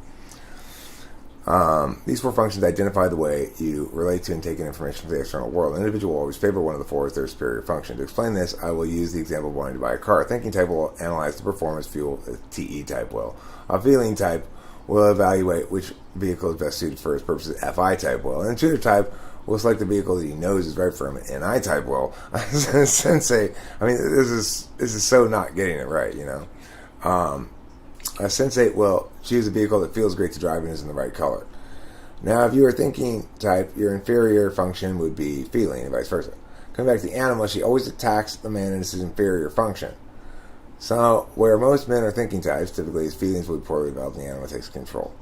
These 4 functions identify the way you relate to and take in information from the external world. An individual will always favor one of the 4 as their superior function. To explain this, I will use the example of wanting to buy a car. A thinking type will analyze the performance, fuel, TE type will. A feeling type will evaluate which vehicle is best suited for his purposes, FI type will. An intuitive type will select the vehicle that he knows is right for him, and I type will. Sensei, I mean, this is so not getting it right, you know. A sensate will choose a vehicle that feels great to drive and is in the right color. Now, if you are thinking type, your inferior function would be feeling, and vice versa. Coming back to the animal, she always attacks the man in his inferior function. So, where most men are thinking types, typically his feelings would be poorly developed, and the animal takes control.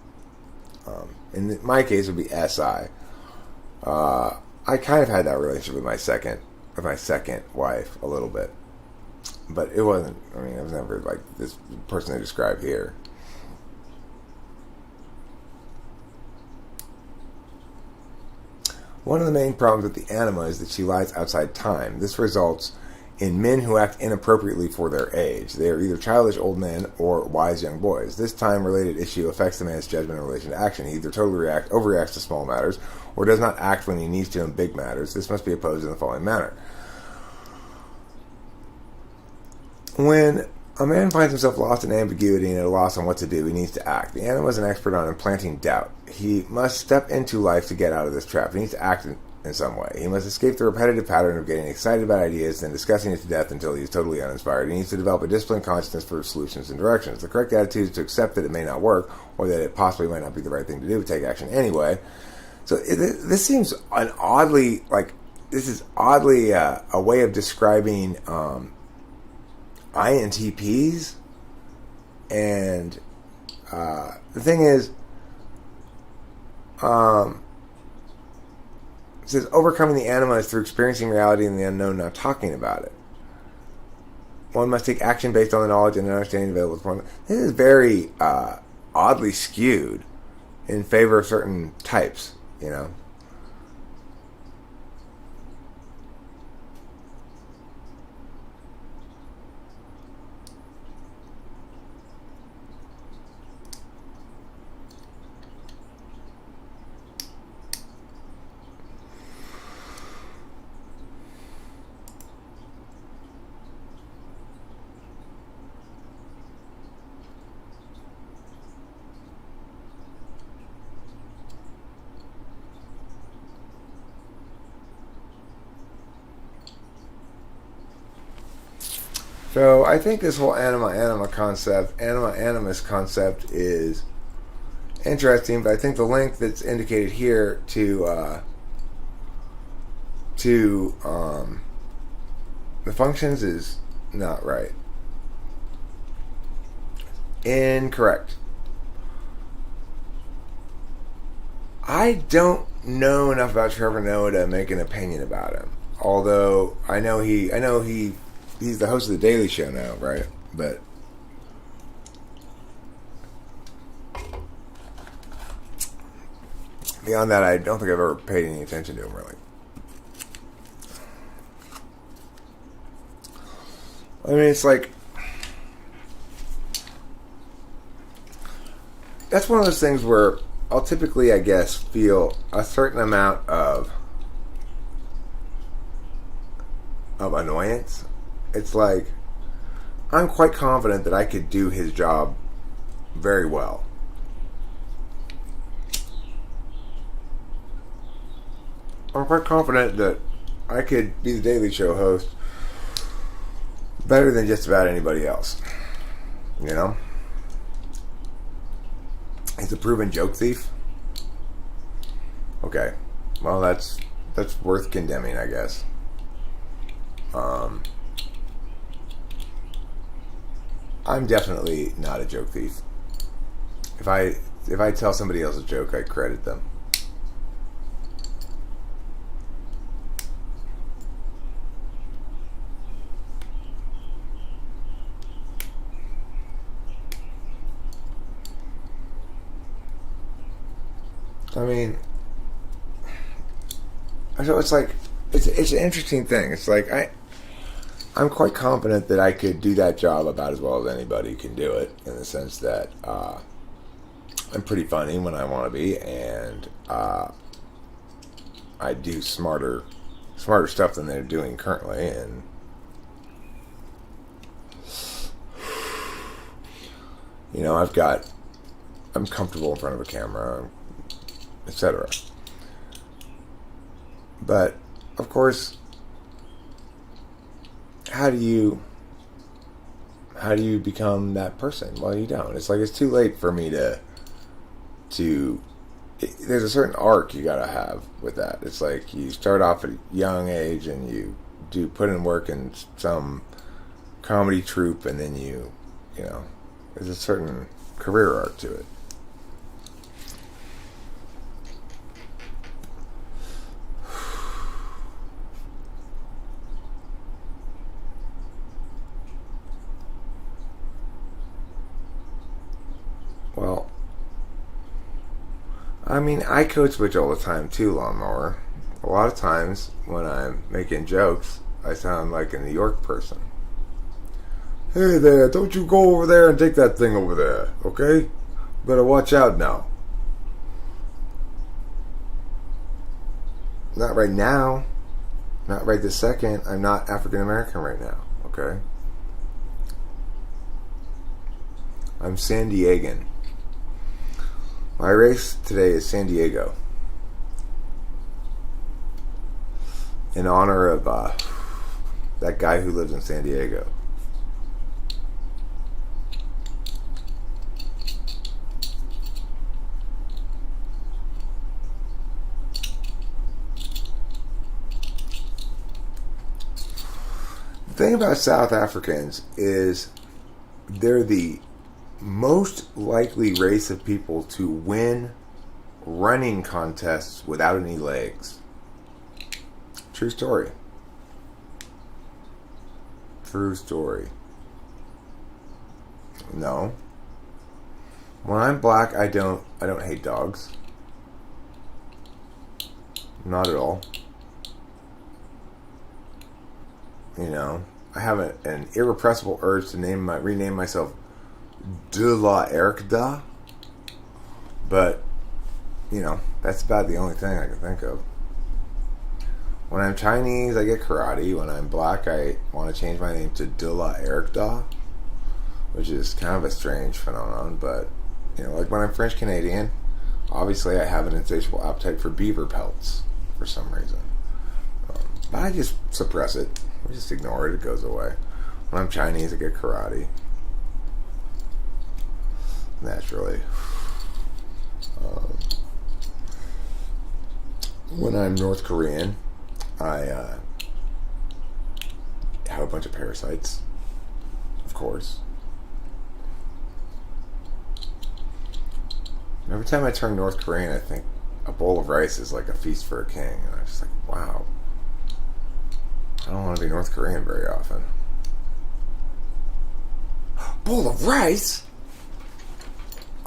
In my case, it would be SI. I kind of had that relationship with my second wife a little bit, but it wasn't. I mean, it was never like this person I described here. One of the main problems with the anima is that she lies outside time. This results in men who act inappropriately for their age. They are either childish old men or wise young boys. This time-related issue affects the man's judgment in relation to action. He either totally overreacts to small matters, or does not act when he needs to in big matters. This must be opposed in the following manner. When a man finds himself lost in ambiguity and at a loss on what to do, he needs to act. The anima is an expert on implanting doubt. He must step into life to get out of this trap. He needs to act in some way. He must escape the repetitive pattern of getting excited about ideas and discussing it to death until he is totally uninspired. He needs to develop a disciplined consciousness for solutions and directions. The correct attitude is to accept that it may not work, or that it possibly might not be the right thing to do, but take action anyway. So this seems an oddly, a way of describing INTPs. And the thing is, it says overcoming the anima is through experiencing reality in the unknown, not talking about it. One must take action based on the knowledge and understanding available to one. This is very oddly skewed in favor of certain types, you know. So I think this whole animus concept is interesting, but I think the link that's indicated here to the functions is not right. Incorrect. I don't know enough about Trevor Noah to make an opinion about him. Although I know he's the host of the Daily Show now, right? But beyond that, I don't think I've ever paid any attention to him, really. I mean, it's like, that's one of those things where I'll typically, I guess, feel a certain amount of annoyance. It's like, I'm quite confident that I could do his job very well. quite confident that I could be the Daily Show host better than just about anybody else. You know? He's a proven joke thief. Okay. Well, that's worth condemning, I guess. I'm definitely not a joke thief. If I tell somebody else a joke, I credit them. I mean, so it's like it's an interesting thing. It's like I'm quite confident that I could do that job about as well as anybody can do it, in the sense that I'm pretty funny when I want to be, and I do smarter stuff than they're doing currently, and you know, I'm comfortable in front of a camera, etc. But of course, how do you become that person? Well, you don't. It's like it's too late for me to there's a certain arc you gotta have with that. It's like you start off at a young age and you put in work in some comedy troupe, and then you know, there's a certain career arc to it. Well, I mean, I code switch all the time too, Lawnmower. A lot of times when I'm making jokes, I sound like a New York person. Hey there, don't you go over there and take that thing over there, okay? Better watch out now. Not right now. Not right this second. I'm not African American right now, okay? I'm San Diegan. My race today is San Diego. In honor of that guy who lives in San Diego. The thing about South Africans is they're the most likely race of people to win running contests without any legs. True story. True story. No. When I'm black, I don't hate dogs. Not at all. You know, I have an irrepressible urge to rename myself De La Erkda, but you know, that's about the only thing I can think of. When I'm Chinese, I get karate. When I'm black, I want to change my name to De La Erkda, which is kind of a strange phenomenon, but you know, like when I'm French Canadian, obviously I have an insatiable appetite for beaver pelts for some reason. But I just suppress it. I just ignore it. It goes away. When I'm Chinese, I get karate. Naturally. When I'm North Korean, I have a bunch of parasites, of course. Every time I turn North Korean, I think a bowl of rice is like a feast for a king. And I'm just like, wow. I don't want to be North Korean very often. Bowl of rice?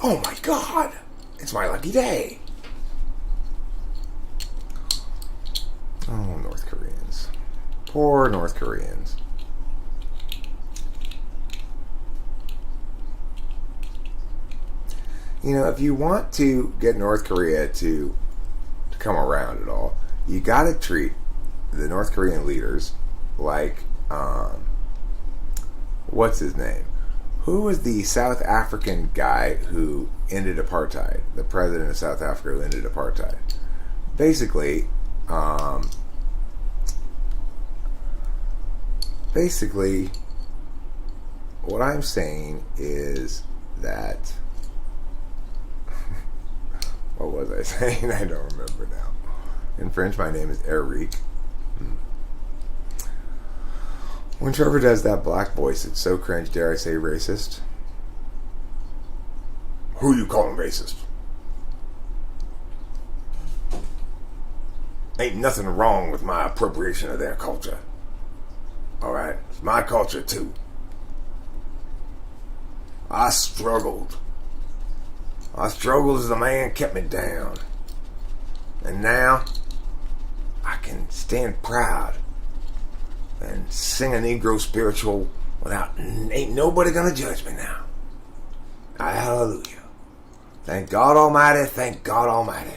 Oh my god! It's my lucky day! Oh, North Koreans. Poor North Koreans. You know, if you want to get North Korea to come around at all, you gotta treat the North Korean leaders like, what's his name? Who was the South African guy who ended apartheid? The president of South Africa who ended apartheid. Basically, Basically, what I'm saying is that. What was I saying? I don't remember now. In French, my name is Eric. When Trevor does that black voice, it's so cringe, dare I say racist. Who you calling racist? Ain't nothing wrong with my appropriation of their culture. Alright? It's my culture too. I struggled. I struggled as a man kept me down. And now, I can stand proud and sing a Negro spiritual without, ain't nobody gonna judge me now. Hallelujah. Thank God Almighty, thank God Almighty.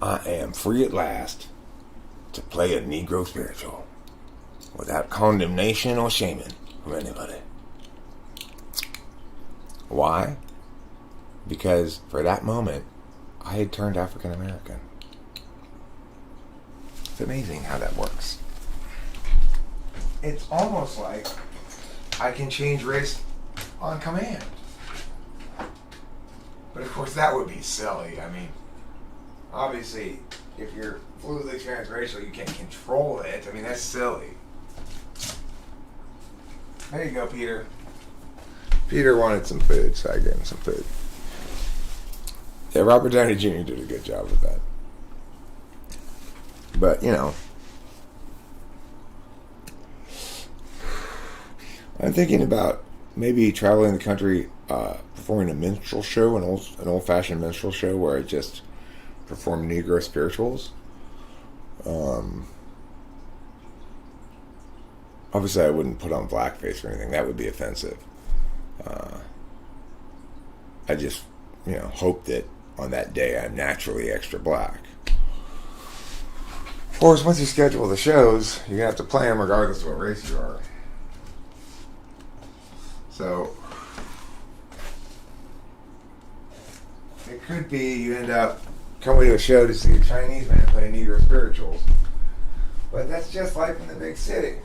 I am free at last to play a Negro spiritual without condemnation or shaming from anybody. Why? Because for that moment, I had turned African American. It's amazing how that works. It's almost like I can change race on command. But of course that would be silly. I mean, obviously, if you're fluidly transracial, you can't control it. I mean, that's silly. There you go, Peter. Peter wanted some food, so I gave him some food. Yeah, Robert Downey Jr. did a good job with that. But, you know, I'm thinking about maybe traveling the country, performing a minstrel show, an old-fashioned minstrel show where I just perform Negro spirituals. Obviously, I wouldn't put on blackface or anything. That would be offensive. I just, you know, hope that on that day I'm naturally extra black. Of course, once you schedule the shows, you're going to have to play them regardless of what race you are. So, it could be you end up coming to a show to see a Chinese man play Negro spirituals. But that's just life in the big city.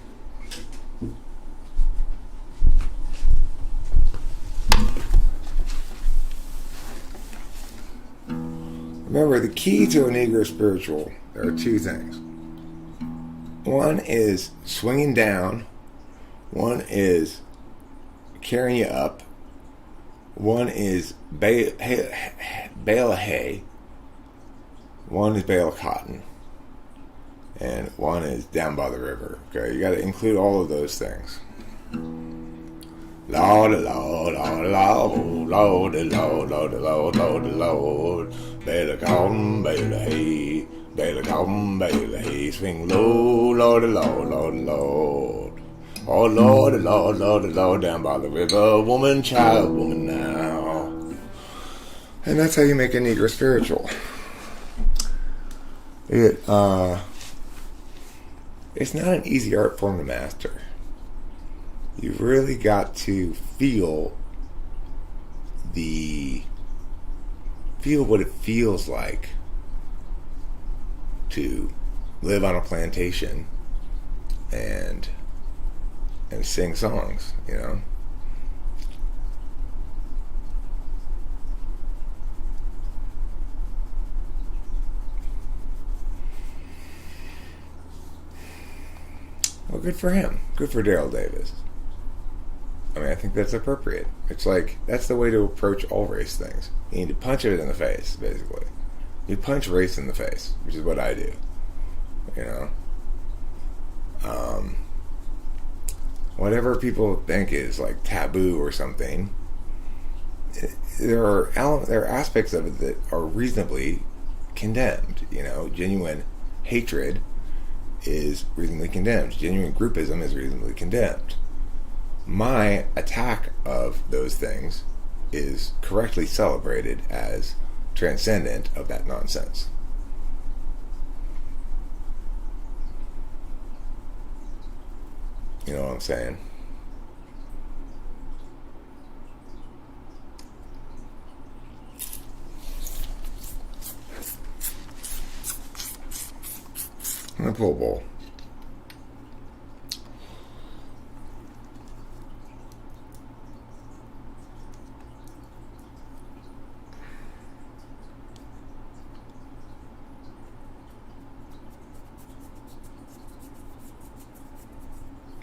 Remember, the key to a Negro spiritual, there are two things. One is swinging down. One is carrying you up. One is bale of hay. One is bale of cotton. And one is down by the river. Okay, you got to include all of those things. Lord, Lord, Lord, Lord, Lord, Lord, Lord, Lord, Lord, Lord. Bale of cotton, bale of hay, bale of cotton, bale of hay. Swing low, Lord, Lord, Lord, Lord. Oh, Lord, Lord, Lord, Lord, down by the river. Woman, child, woman now. And that's how you make a Negro spiritual. It's not an easy art form to master. You've really got to feel what it feels like to live on a plantation and sing songs, you know. Well, good for him. Good for Daryl Davis. I mean, I think that's appropriate. It's like, that's the way to approach all race things. You need to punch it in the face, basically. You punch race in the face, which is what I do. You know? Whatever people think is like taboo or something, there are aspects of it that are reasonably condemned. You know, genuine hatred is reasonably condemned. Genuine groupism is reasonably condemned. My attack of those things is correctly celebrated as transcendent of that nonsense. You know what I'm saying? A pool bowl.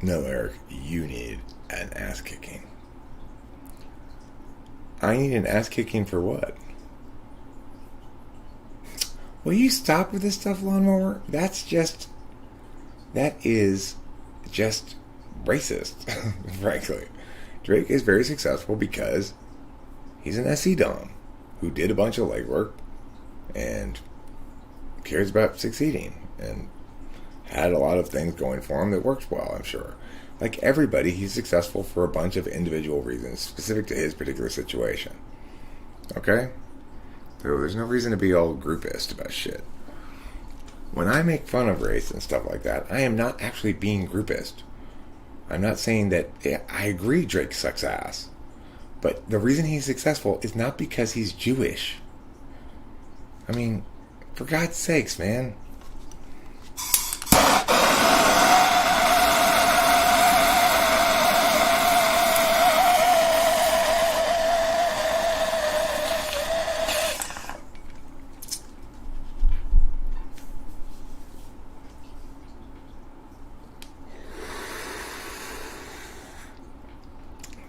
No, Eric, you need an ass kicking. I need an ass kicking for what? Will you stop with this stuff, lawnmower? That is just racist, frankly. Drake is very successful because he's an SE Dom who did a bunch of legwork and cares about succeeding and had a lot of things going for him that works well, I'm sure. Like everybody, he's successful for a bunch of individual reasons specific to his particular situation. Okay? So there's no reason to be all groupist about shit. When I make fun of race and stuff like that, I am not actually being groupist. I'm not saying that I agree Drake sucks ass. But the reason he's successful is not because he's Jewish. I mean, for God's sakes, man.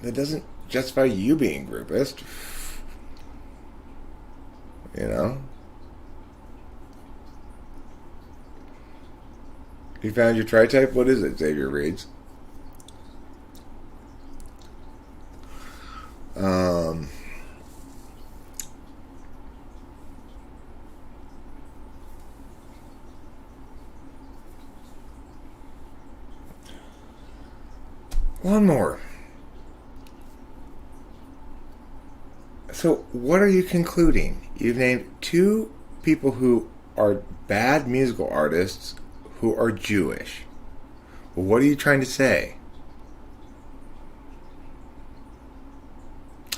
That doesn't justify you being groupist. You know? You found your tri-type? What is it, Xavier reads? Lawnmower. So, what are you concluding? You've named two people who are bad musical artists who are Jewish. Well, what are you trying to say?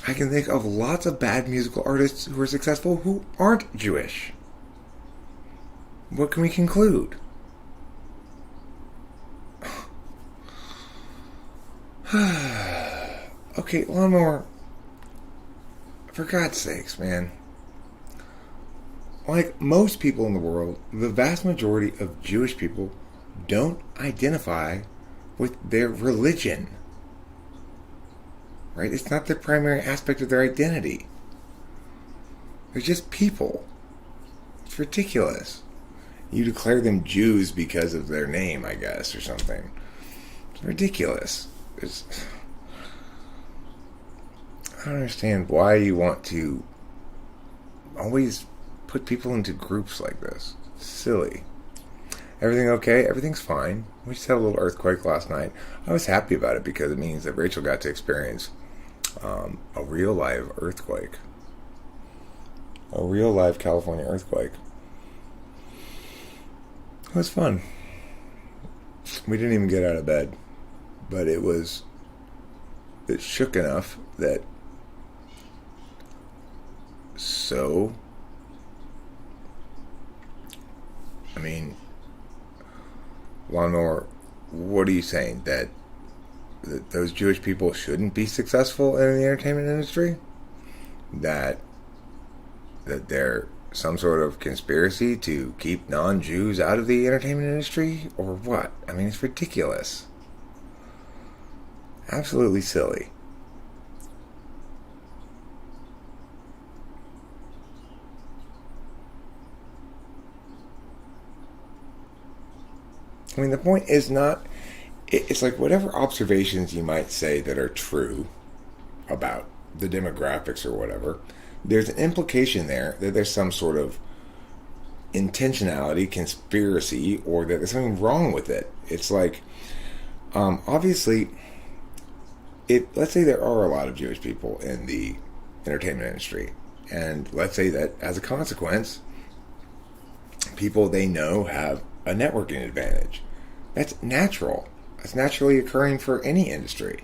I can think of lots of bad musical artists who are successful who aren't Jewish. What can we conclude? Okay, lawnmower. For God's sakes, man. Like most people in the world, the vast majority of Jewish people don't identify with their religion. Right? It's not the primary aspect of their identity. They're just people. It's ridiculous. You declare them Jews because of their name, I guess, or something. It's ridiculous. I don't understand why you want to always put people into groups like this. It's silly. Everything okay? Everything's fine. We just had a little earthquake last night. I was happy about it because it means that Rachel got to experience a real live earthquake. A real live California earthquake. It was fun. We didn't even get out of bed. But it shook enough that I mean, lawnmower, what are you saying? That those Jewish people shouldn't be successful in the entertainment industry? That they're some sort of conspiracy to keep non-Jews out of the entertainment industry? Or what? I mean, it's ridiculous. Absolutely silly. I mean, the point is not... It's like whatever observations you might say that are true about the demographics or whatever, there's an implication there that there's some sort of intentionality, conspiracy, or that there's something wrong with it. It's like, obviously... let's say there are a lot of Jewish people in the entertainment industry, and let's say that as a consequence, people they know have a networking advantage. That's natural. That's naturally occurring for any industry.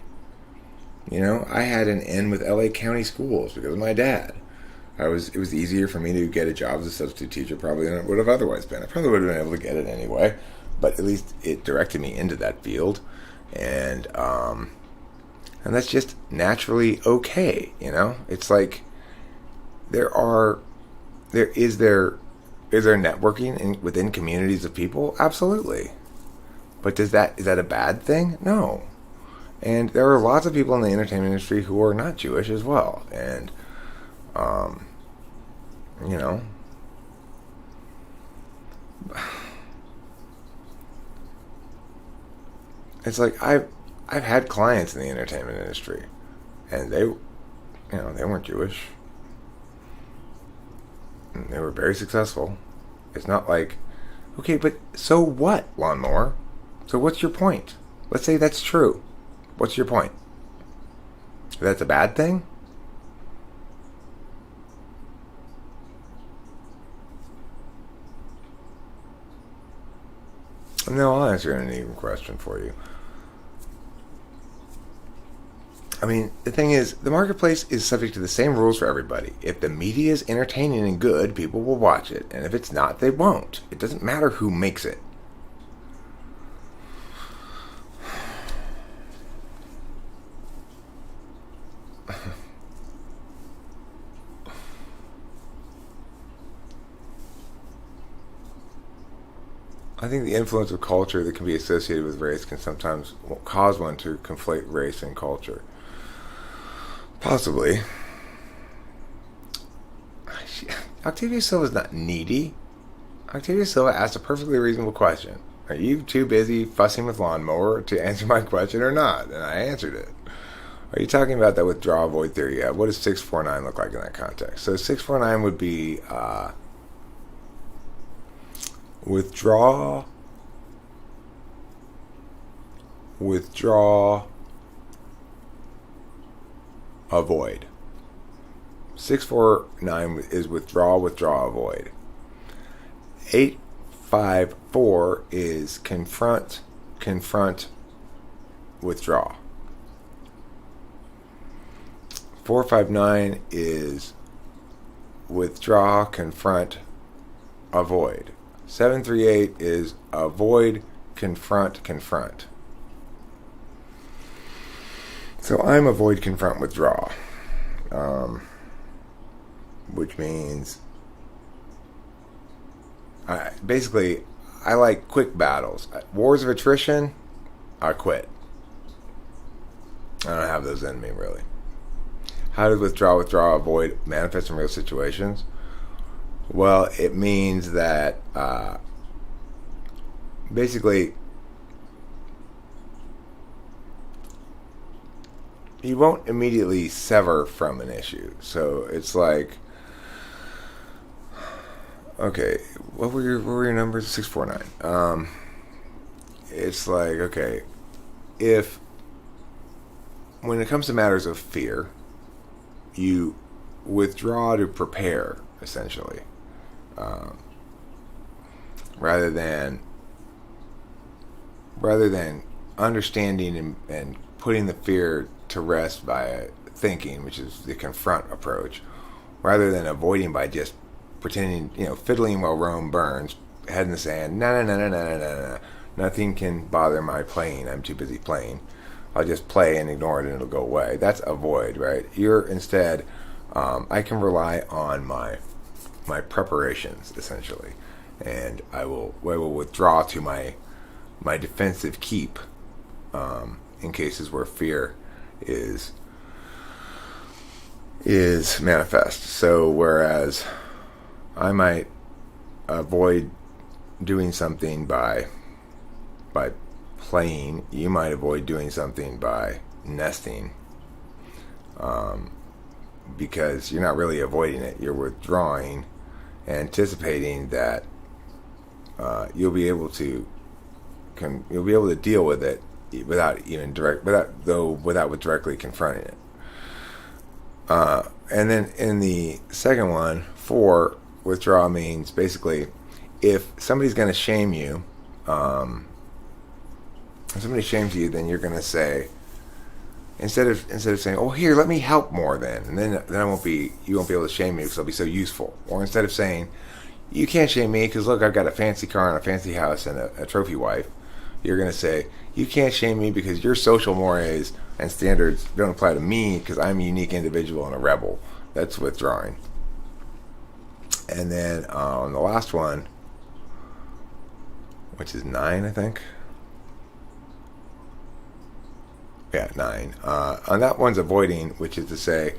You know, I had an in with LA County Schools because of my dad. It was easier for me to get a job as a substitute teacher probably than it would have otherwise been. I probably would have been able to get it anyway, but at least it directed me into that field, and that's just naturally okay. It's like is there networking within communities of people? Absolutely. But is that a bad thing? No. And there are lots of people in the entertainment industry who are not Jewish as well. And, you know, it's like I've had clients in the entertainment industry, and they weren't Jewish. And they were very successful. It's not like, okay, but so what, Lawnmower? So what's your point? Let's say that's true. What's your point? That's a bad thing? No, I'll answer any question for you. I mean, the thing is, the marketplace is subject to the same rules for everybody. If the media is entertaining and good, people will watch it. And if it's not, they won't. It doesn't matter who makes it. I think the influence of culture that can be associated with race can sometimes cause one to conflate race and culture. Possibly. Octavia Silva is not needy. Octavia Silva asked a perfectly reasonable question. Are you too busy fussing with Lawnmower to answer my question or not? And I answered it. Are you talking about that withdraw void theory? Yeah. What does 649 look like in that context? So 649 would be withdraw, avoid. 649 is withdraw, avoid. 854 is confront, withdraw. 459 is withdraw, confront, avoid. 738 is avoid, confront. So I'm avoid, confront, withdraw. Which means basically I like quick battles. Wars of attrition, I quit. I don't have those in me, really. How does withdraw, avoid manifest in real situations? Well, it means that basically you won't immediately sever from an issue. So it's like, okay, what were your numbers? 649. It's like, okay, if when it comes to matters of fear, you withdraw to prepare, essentially, rather than understanding and putting the fear to rest by thinking, which is the confront approach, rather than avoiding by just pretending, fiddling while Rome burns, head in the sand. No. Nothing can bother my playing. I'm too busy playing. I'll just play and ignore it and it'll go away. That's avoid, right? You're instead, I can rely on my preparations, essentially. And I will withdraw to my defensive keep in cases where fear is manifest. So whereas I might avoid doing something by playing, you might avoid doing something by nesting, because you're not really avoiding it. You're withdrawing, anticipating that you'll be able to deal with it without directly confronting it. And then in the second one, 4, withdraw means basically if somebody's going to shame you, if somebody shames you, then you're going to say, instead of saying, "Oh, here, let me help more," then I won't be, you won't be able to shame me because I'll be so useful. Or instead of saying, You can't shame me because look, I've got a fancy car and a fancy house and a trophy wife. You're going to say, you can't shame me because your social mores and standards don't apply to me because I'm a unique individual and a rebel. That's withdrawing. And then on the last one, which is 9, I think. Yeah, 9. On that one's avoiding, which is to say,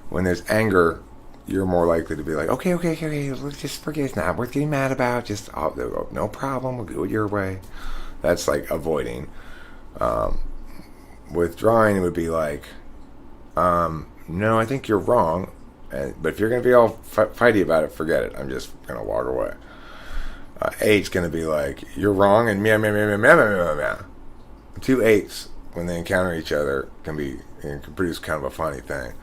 when there's anger, you're more likely to be like, okay, let's just forget, it's not worth getting mad about. Just, no problem, we'll do it your way. That's like avoiding. Withdrawing would be like, no, I think you're wrong. But if you're going to be all fighty about it, forget it. I'm just going to walk away. 8's going to be like, you're wrong, and meow, meow, meow, meow, meow, meow, meow. 2 8s, when they encounter each other, can produce kind of a funny thing.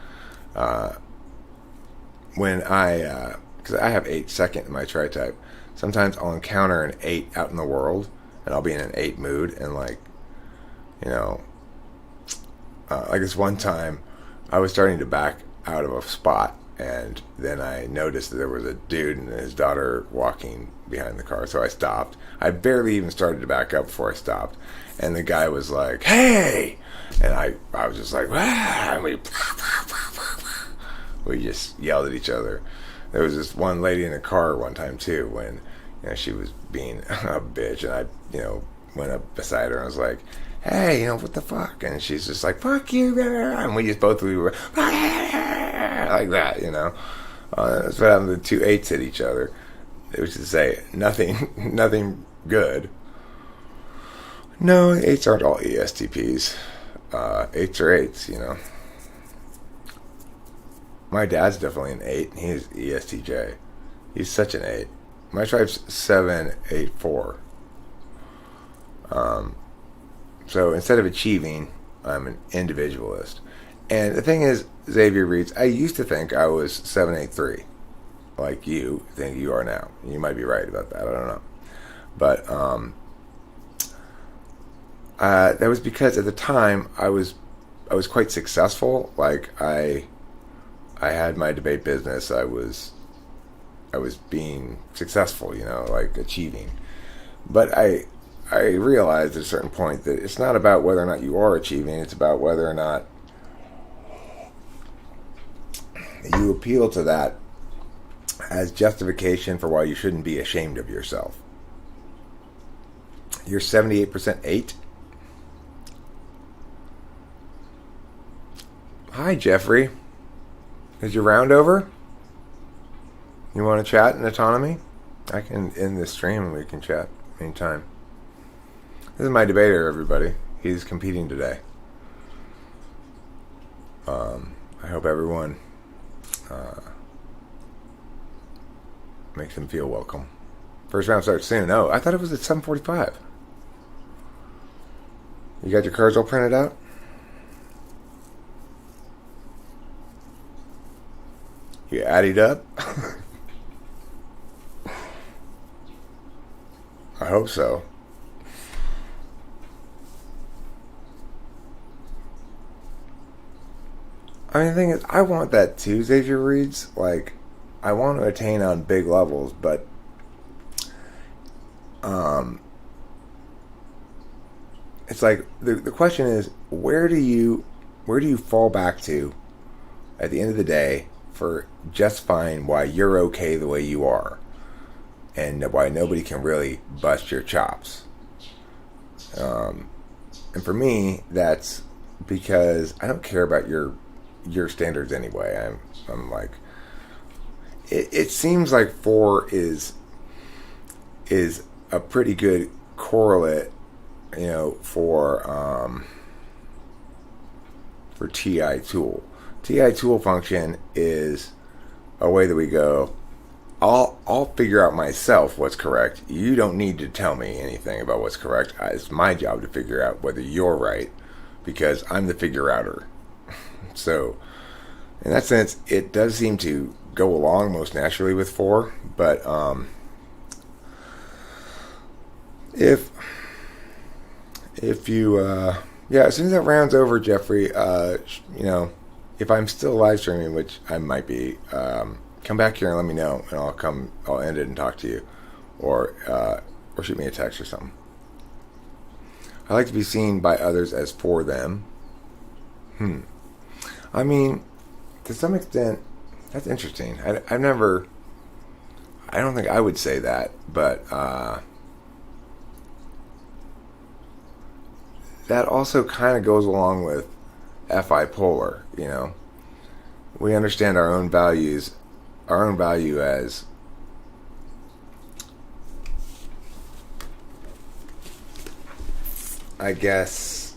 Because I have 8 second in my tri-type, sometimes I'll encounter an 8 out in the world, and I'll be in an 8 mood, and like this one time, I was starting to back out of a spot, and then I noticed that there was a dude and his daughter walking behind the car, so I stopped. I barely even started to back up before I stopped, and the guy was like, hey! And I was just like, ah! And we just yelled at each other. There was this one lady in the car one time too, when she was being a bitch, and I went up beside her and was like, hey, what the fuck? And she's just like, fuck you, and we were like that, That's what happened. The 2 8s hit each other. It was to say nothing good. No, 8s aren't all ESTPs. 8s are 8s, My dad's definitely an 8. He's ESTJ. He's such an 8. My tribe's 7 8 4. So instead of achieving, I'm an individualist. And the thing is, Xavier reads, I used to think I was 783, like you think you are now. You might be right about that. I don't know. But that was because at the time I was quite successful. Like I had my debate business. I was being successful, like achieving. But I realized at a certain point that it's not about whether or not you are achieving. It's about whether or not you appeal to that as justification for why you shouldn't be ashamed of yourself. You're 78% 8. Hi, Jeffrey. Is your round over? You want to chat in autonomy? I can end this stream and we can chat anytime. This is my debater, everybody. He's competing today. I hope everyone makes him feel welcome. First round starts soon. Oh, I thought it was at 7:45. You got your cards all printed out? You added up? I hope so. I mean, the thing is, I want that too, Xavier reads. Like, I want to attain on big levels, but it's like the question is, where do you fall back to at the end of the day for justifying why you're okay the way you are, and why nobody can really bust your chops? And for me, that's because I don't care about your standards anyway. I'm like, it seems like 4 is a pretty good correlate, for TI tool. TI tool function is a way that we go, I'll figure out myself what's correct. You don't need to tell me anything about what's correct. It's my job to figure out whether you're right, because I'm the figure outer. So, in that sense, it does seem to go along most naturally with 4. But if you, as soon as that round's over, Jeffrey, if I'm still live streaming, which I might be, come back here and let me know, and I'll end it and talk to you, or shoot me a text or something. I like to be seen by others as for them. I mean, to some extent, that's interesting. I don't think I would say that, but that also kind of goes along with FI polar, We understand our own value as I guess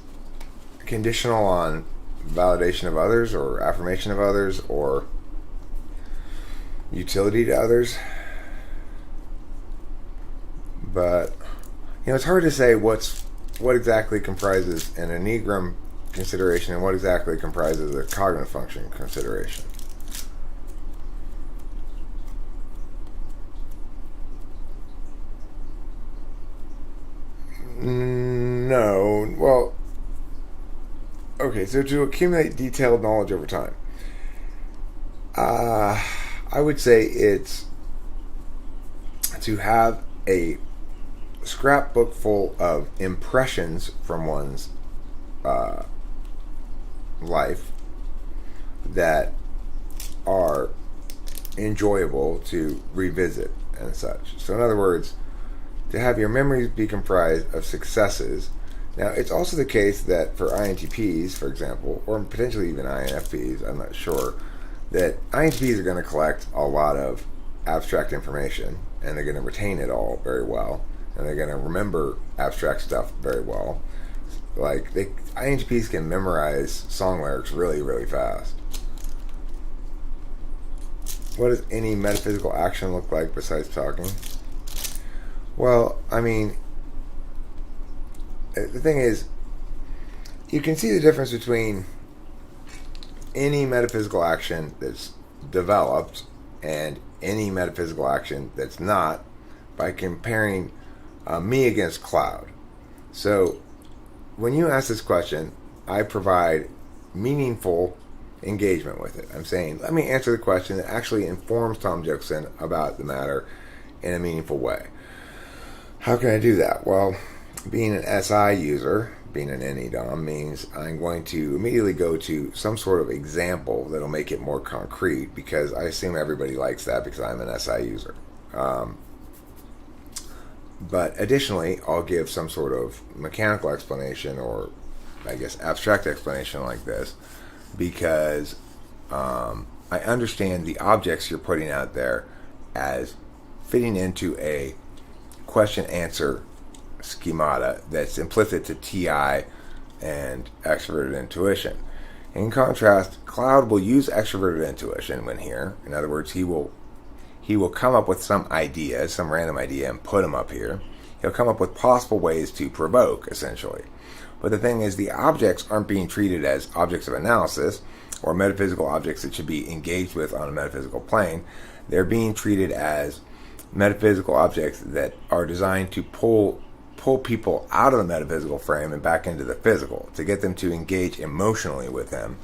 conditional on validation of others or affirmation of others or utility to others. But it's hard to say what exactly comprises an enneagram consideration and what exactly comprises a cognitive function consideration. No. Well, okay, so to accumulate detailed knowledge over time, I would say it's to have a scrapbook full of impressions from one's life that are enjoyable to revisit and such. So in other words, to have your memories be comprised of successes. Now, it's also the case that for INTPs, for example, or potentially even INFPs, I'm not sure, that INTPs are going to collect a lot of abstract information, and they're going to retain it all very well, and they're going to remember abstract stuff very well. Like, INTPs can memorize song lyrics really, really fast. What does any metaphysical action look like besides talking? Well, I mean, the thing is, you can see the difference between any metaphysical action that's developed and any metaphysical action that's not by comparing me against Cloud. So, when you ask this question, I provide meaningful engagement with it. I'm saying, let me answer the question that actually informs Tom Jokson about the matter in a meaningful way. How can I do that? Well, being an SI user, being an NEDOM, means I'm going to immediately go to some sort of example that'll make it more concrete, because I assume everybody likes that because I'm an SI user. But additionally, I'll give some sort of mechanical explanation, or I guess abstract explanation like this, because I understand the objects you're putting out there as fitting into a question-answer schemata that's implicit to TI and extroverted intuition. In contrast, Cloud will use extroverted intuition when here. In other words, he will come up with some idea, some random idea, and put them up here. He'll come up with possible ways to provoke, essentially. But the thing is, the objects aren't being treated as objects of analysis or metaphysical objects that should be engaged with on a metaphysical plane. They're being treated as metaphysical objects that are designed to pull people out of the metaphysical frame and back into the physical, to get them to engage emotionally with them,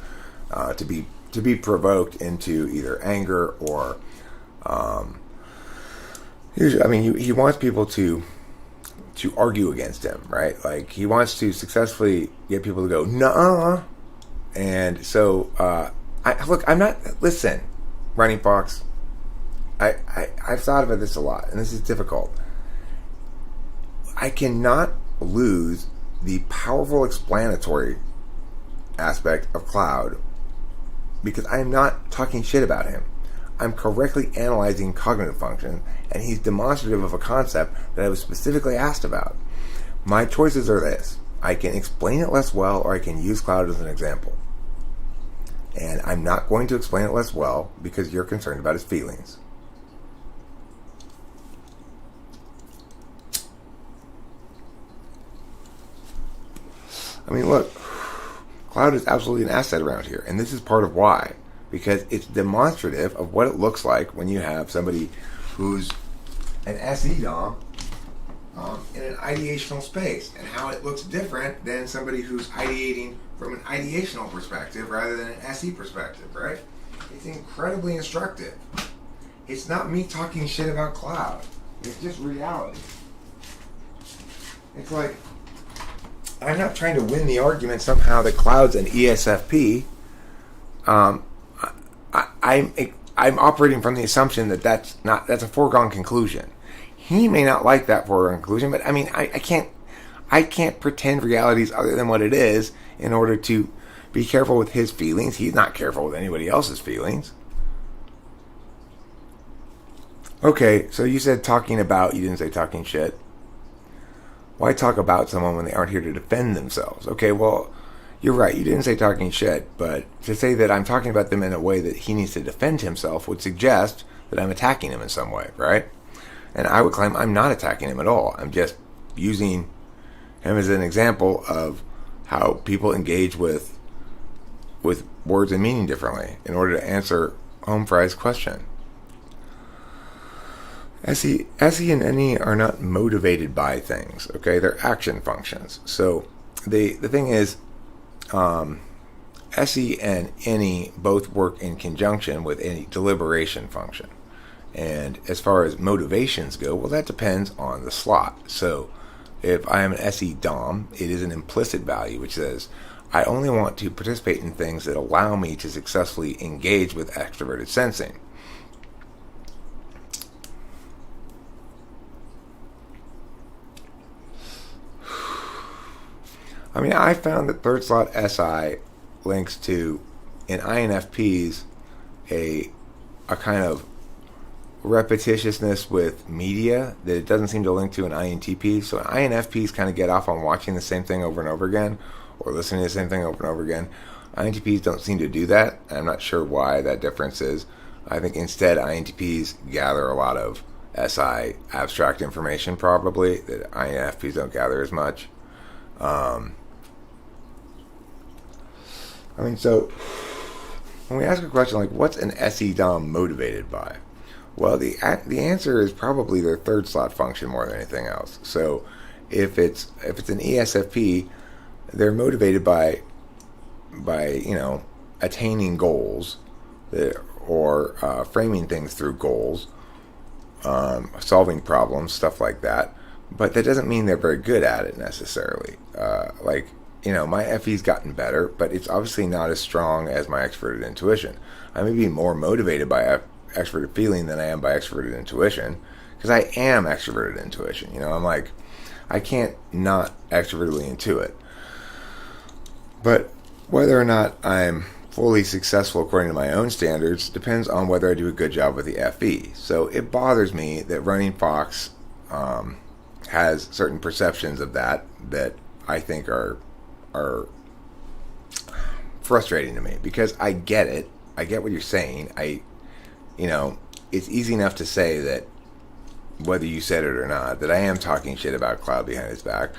to be provoked into either anger or he wants people to argue against him, right? Like, he wants to successfully get people to go, nuh-uh. And so, listen, Running Fox, I've thought about this a lot, and this is difficult. I cannot lose the powerful explanatory aspect of Cloud because I am not talking shit about him. I'm correctly analyzing cognitive function, and he's demonstrative of a concept that I was specifically asked about. My choices are this. I can explain it less well, or I can use Cloud as an example. And I'm not going to explain it less well because you're concerned about his feelings. I mean, look, Cloud is absolutely an asset around here, and this is part of why. Because it's demonstrative of what it looks like when you have somebody who's an SE dom in an ideational space, and how it looks different than somebody who's ideating from an ideational perspective rather than an SE perspective, right? It's incredibly instructive. It's not me talking shit about cloud. It's just reality. It's like, I'm not trying to win the argument somehow that cloud's an ESFP. I'm operating from the assumption that that's a foregone conclusion. He may not like that foregone conclusion, but I mean, I can't pretend reality is other than what it is in order to be careful with his feelings. He's not careful with anybody else's feelings. Okay, so you said talking about, you didn't say talking shit. Why talk about someone when they aren't here to defend themselves? Okay, well, you're right. You didn't say talking shit, but to say that I'm talking about them in a way that he needs to defend himself would suggest that I'm attacking him in some way, right? And I would claim I'm not attacking him at all. I'm just using him as an example of how people engage with words and meaning differently in order to answer Home Fry's question. SE and NE are not motivated by things, okay? They're action functions. So the thing is, SE and NE both work in conjunction with any deliberation function. And as far as motivations go, well, that depends on the slot. So if I am an SE Dom, it is an implicit value which says, I only want to participate in things that allow me to successfully engage with extroverted sensing. I mean, I found that third slot SI links to, in INFPs, a kind of repetitiousness with media that it doesn't seem to link to in INTPs. So INFPs kind of get off on watching the same thing over and over again, or listening to the same thing over and over again. INTPs don't seem to do that. I'm not sure why that difference is. I think instead INTPs gather a lot of SI abstract information, probably, that INFPs don't gather as much. I mean, so when we ask a question like, what's an SE Dom motivated by? Well, the answer is probably their third slot function more than anything else. So if it's an ESFP, they're motivated by attaining goals, or framing things through goals, solving problems, stuff like that. But that doesn't mean they're very good at it necessarily. My FE's gotten better, but it's obviously not as strong as my extroverted intuition. I may be more motivated by extroverted feeling than I am by extroverted intuition, because I am extroverted intuition. I'm like, I can't not extrovertedly intuit. But whether or not I'm fully successful according to my own standards depends on whether I do a good job with the FE. So it bothers me that Running Fox has certain perceptions of that I think are frustrating to me, because I get it. I get what you're saying. It's easy enough to say that, whether you said it or not, that I am talking shit about Cloud behind his back,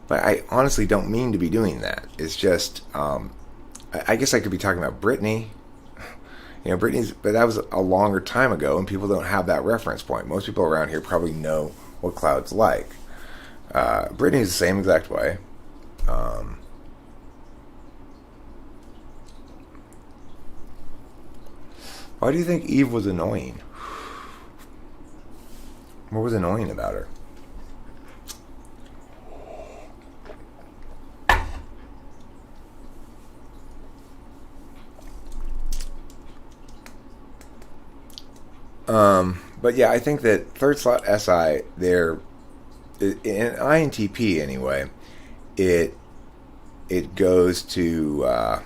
but I honestly don't mean to be doing that. It's just, I guess I could be talking about Brittany. But that was a longer time ago, and people don't have that reference point. Most people around here probably know what Cloud's like. Brittany's the same exact way. Why do you think Eve was annoying? What was annoying about her? But yeah, I think that third slot SI, they're in INTP anyway. It goes to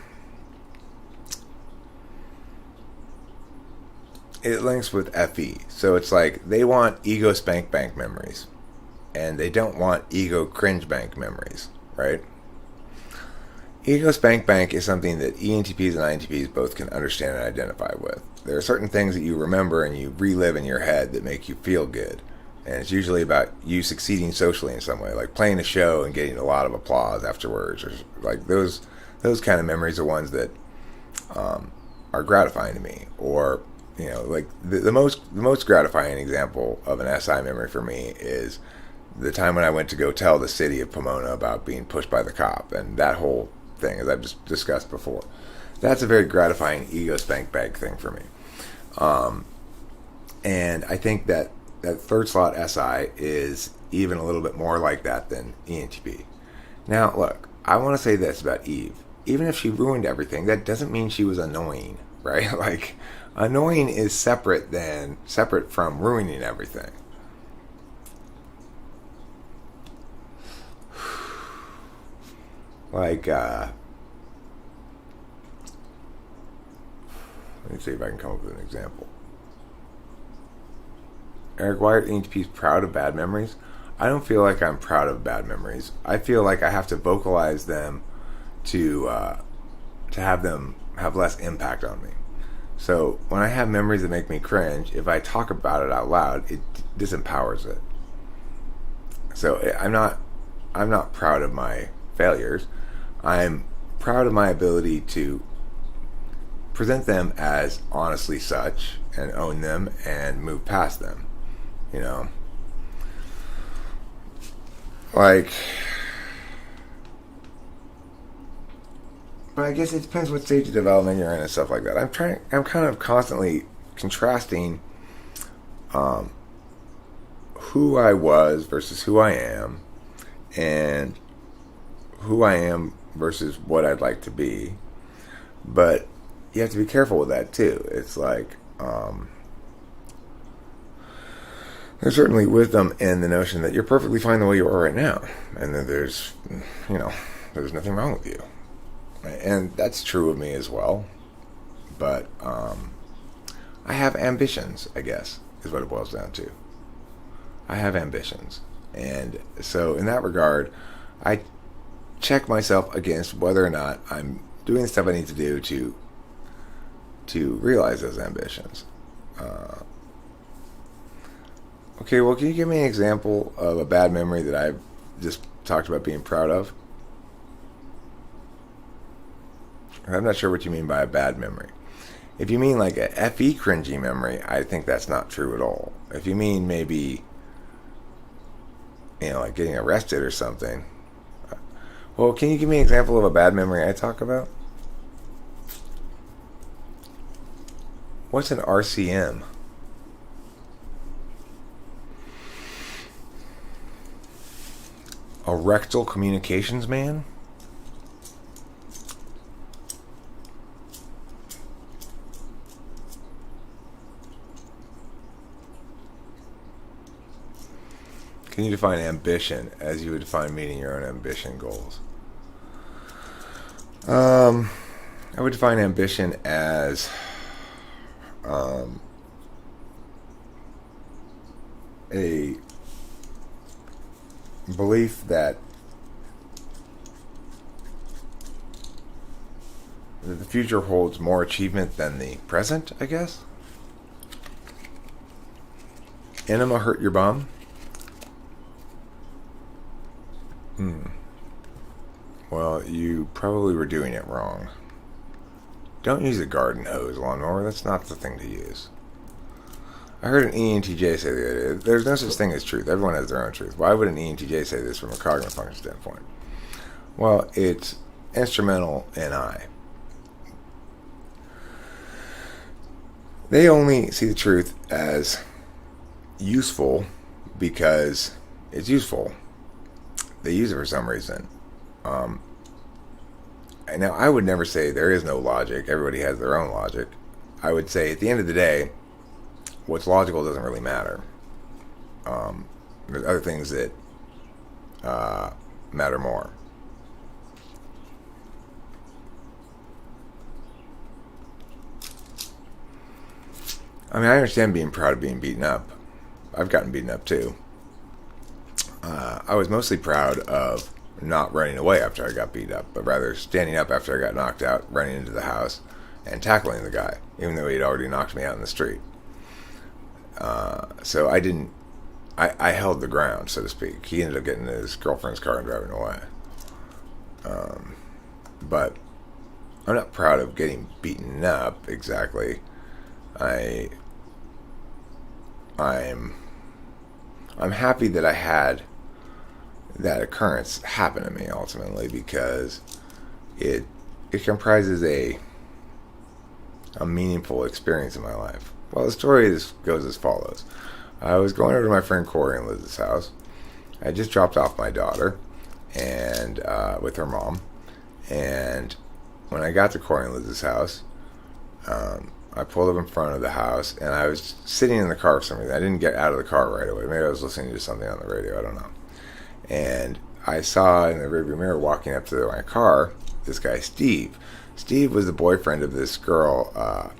it links with FE. So it's like they want ego spank bank memories, and they don't want ego cringe bank memories, right? Ego spank bank is something that ENTPs and INTPs both can understand and identify with. There are certain things that you remember and you relive in your head that make you feel good. And it's usually about you succeeding socially in some way, like playing a show and getting a lot of applause afterwards, or like those kind of memories are ones that are gratifying to me. Or like the most gratifying example of an SI memory for me is the time when I went to go tell the city of Pomona about being pushed by the cop, and that whole thing, as I've just discussed before. That's a very gratifying ego spank bag thing for me. And I think that third slot SI is even a little bit more like that than ENTP. Now, look, I want to say this about Eve. Even if she ruined everything, that doesn't mean she was annoying, right? Like, annoying is separate from ruining everything. Like, let me see if I can come up with an example. Eric, why are ENTPs proud of bad memories? I don't feel like I'm proud of bad memories. I feel like I have to vocalize them to have them have less impact on me. So when I have memories that make me cringe, if I talk about it out loud, it disempowers it. So I'm not proud of my failures. I'm proud of my ability to present them as honestly such and own them and move past them. You know, like, but I guess it depends what stage of development you're in and stuff like that. I'm kind of constantly contrasting who I was versus who I am, and who I am versus what I'd like to be. But you have to be careful with that too. It's like, there's certainly wisdom in the notion that you're perfectly fine the way you are right now, and that there's nothing wrong with you, and that's true of me as well. But I have ambitions, I guess, is what it boils down to. I have ambitions, and so in that regard, I check myself against whether or not I'm doing the stuff I need to do to realize those ambitions. Okay, well, can you give me an example of a bad memory that I've just talked about being proud of? I'm not sure what you mean by a bad memory. If you mean like a FE cringy memory, I think that's not true at all. If you mean maybe, like getting arrested or something. Well, can you give me an example of a bad memory I talk about? What's an RCM? A rectal communications man? Can you define ambition as you would define meeting your own ambition goals? I would define ambition as a belief that the future holds more achievement than the present, I guess. Enema hurt your bum? Well, you probably were doing it wrong. Don't use a garden hose lawnmower. That's not the thing to use. I heard an ENTJ say the other day, there's no such thing as truth. Everyone has their own truth. Why would an ENTJ say this from a cognitive function standpoint? Well, it's instrumental in I. They only see the truth as useful because it's useful. They use it for some reason. Now, I would never say there is no logic. Everybody has their own logic. I would say at the end of the day, what's logical doesn't really matter. There's other things that matter more. I mean, I understand being proud of being beaten up. I've gotten beaten up too. I was mostly proud of not running away after I got beat up, but rather standing up after I got knocked out, running into the house, and tackling the guy, even though he'd already knocked me out in the street. So I held the ground, so to speak. He ended up getting in his girlfriend's car and driving away. But I'm not proud of getting beaten up, exactly. I'm happy that I had that occurrence happen to me ultimately, because it comprises a meaningful experience in my life. Well, the story goes as follows. I was going over to my friend Corey and Liz's house. I just dropped off my daughter and with her mom. And when I got to Corey and Liz's house, I pulled up in front of the house, and I was sitting in the car for some reason. I didn't get out of the car right away. Maybe I was listening to something on the radio. I don't know. And I saw in the rearview mirror walking up to my car this guy Steve. Steve was the boyfriend of this girl,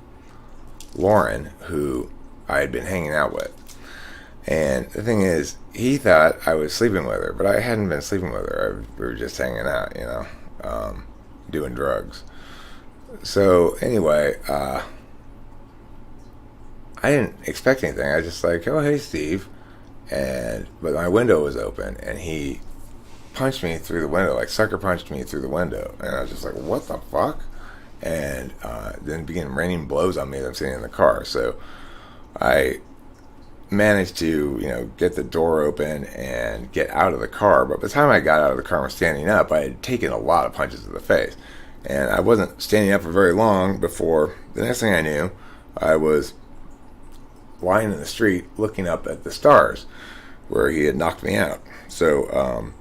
Lauren, who I had been hanging out with. And the thing is, he thought I was sleeping with her, but I hadn't been sleeping with her. We were just hanging out, doing drugs. So anyway, I didn't expect anything. I was just like, oh, hey, Steve. But my window was open, and he punched me through the window, like sucker punched me through the window. And I was just like, what the fuck? And then began raining blows on me as I'm sitting in the car. So I managed to, get the door open and get out of the car. But by the time I got out of the car and was standing up, I had taken a lot of punches to the face. And I wasn't standing up for very long before the next thing I knew, I was lying in the street looking up at the stars where he had knocked me out. So,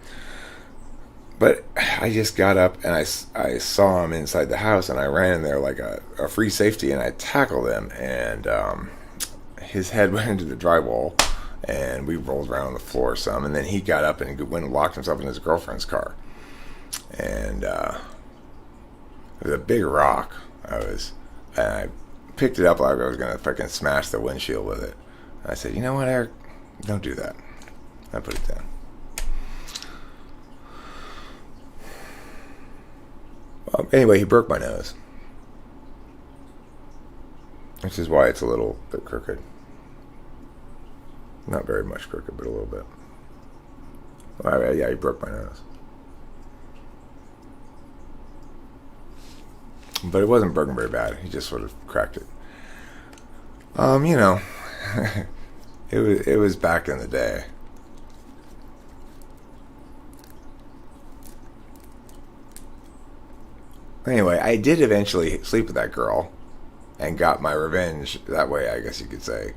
but I just got up and I saw him inside the house, and I ran in there like a free safety, and I tackled him, and his head went into the drywall, and we rolled around on the floor some, and then he got up and went and locked himself in his girlfriend's car. And it was a big rock. And I picked it up like I was going to fucking smash the windshield with it. And I said, you know what, Eric? Don't do that. I put it down. Anyway, he broke my nose. Which is why it's a little bit crooked. Not very much crooked, but a little bit. Well, yeah, he broke my nose. But it wasn't broken very bad. He just sort of cracked it. It was back in the day. Anyway, I did eventually sleep with that girl and got my revenge that way, I guess you could say,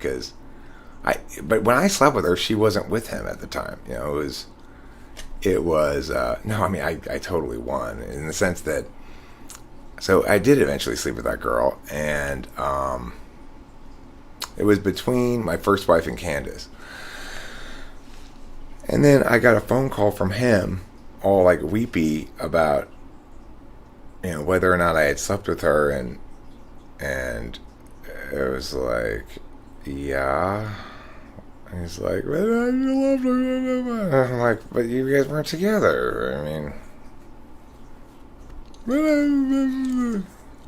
but when I slept with her, she wasn't with him at the time. I totally won in the sense that, so I did eventually sleep with that girl, and it was between my first wife and Candace. And then I got a phone call from him, all like weepy about, whether or not I had slept with her, and it was like, yeah. And he's like, but I loved her. I'm like, but you guys weren't together.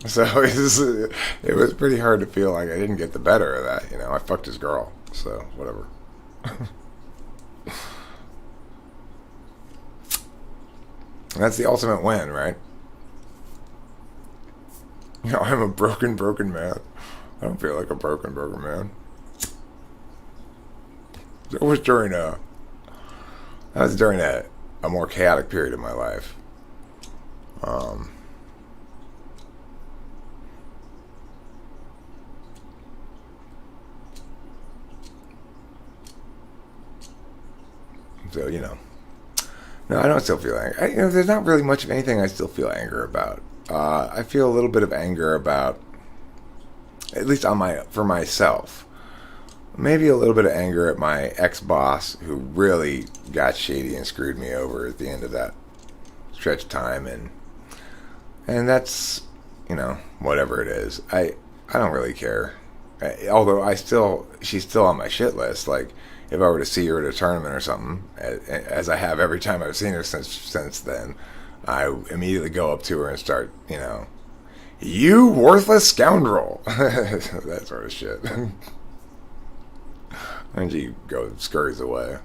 So it was pretty hard to feel like I didn't get the better of that. I fucked his girl, so whatever. That's the ultimate win, right? I'm a broken man. I don't feel like a broken man. That was during a more chaotic period of my life. So, no, I don't still feel anger. There's not really much of anything I still feel anger about. I feel a little bit of anger about, at least for myself. Maybe a little bit of anger at my ex-boss, who really got shady and screwed me over at the end of that stretch of time, and that's, whatever it is. I don't really care. Although she's still on my shit list. Like, if I were to see her at a tournament or something, as I have every time I've seen her since then, I immediately go up to her and start, you worthless scoundrel, that sort of shit. And she scurries away.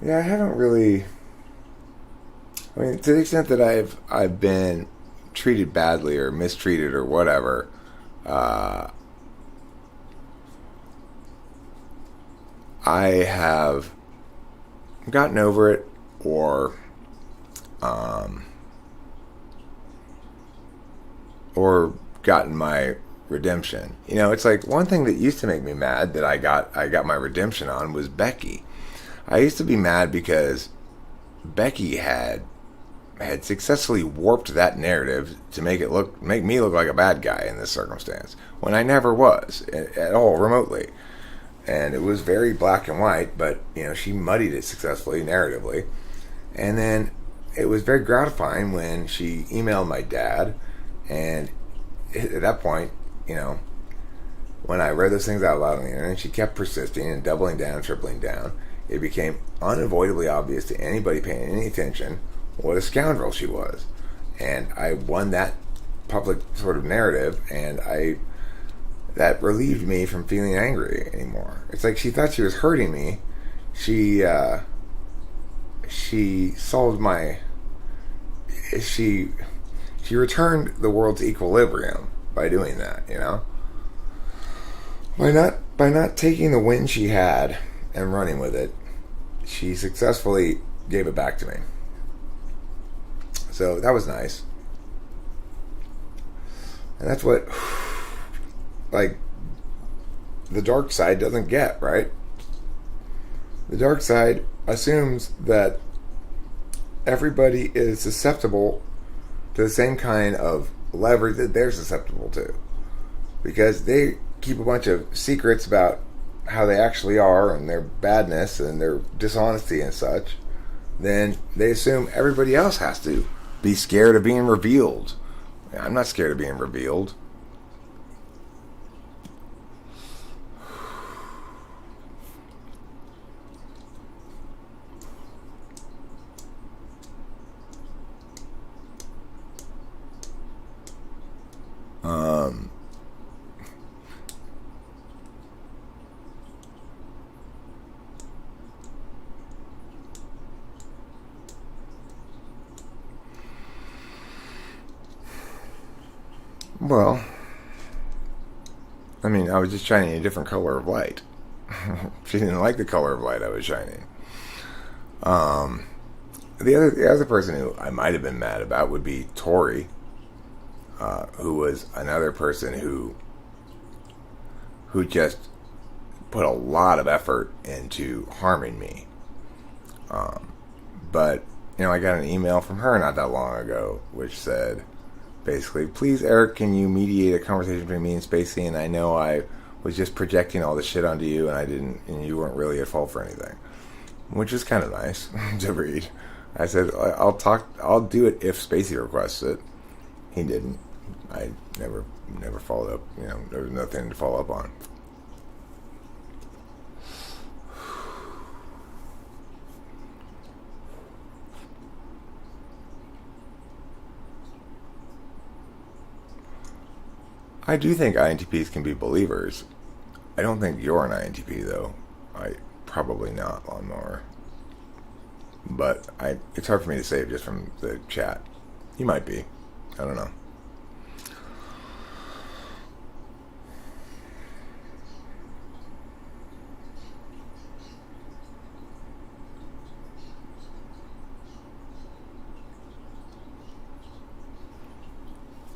Yeah, I haven't really. To the extent that I've been treated badly or mistreated or whatever, I have gotten over it, or gotten my redemption. You know, it's like one thing that used to make me mad that I got my redemption on was Becky. I used to be mad because Becky had successfully warped that narrative to make me look like a bad guy in this circumstance when I never was at all remotely. And it was very black and white, but you know, she muddied it successfully narratively. And then it was very gratifying when she emailed my dad, and at that point, you know, when I read those things out loud on the internet, she kept persisting and doubling down, tripling down. It became unavoidably obvious to anybody paying any attention what a scoundrel she was. And I won that public sort of narrative, and that relieved me from feeling angry anymore. It's like she thought she was hurting me. She solved my... She returned the world to equilibrium by doing that, you know? By not taking the win she had and running with it, she successfully gave it back to me. So that was nice. And that's what, like, the dark side doesn't get, right? The dark side assumes that everybody is susceptible to the same kind of leverage that they're susceptible to. Because they keep a bunch of secrets about how they actually are and their badness and their dishonesty and such. Then they assume everybody else has to be scared of being revealed. I'm not scared of being revealed. Well, I mean, I was just shining a different color of light. She didn't like the color of light I was shining. The other person who I might have been mad about would be Tori, who was another person who just put a lot of effort into harming me. But, you know, I got an email from her not that long ago, which said, basically, please, Eric, can you mediate a conversation between me and Spacey? And I know I was just projecting all this shit onto you, and you weren't really at fault for anything, which is kind of nice to read. I said, I'll do it if Spacey requests it. He didn't. I never followed up. You know, there was nothing to follow up on. I do think INTPs can be believers. I don't think you're an INTP, though. Probably not, Lawnmower. But it's hard for me to say just from the chat. You might be. I don't know.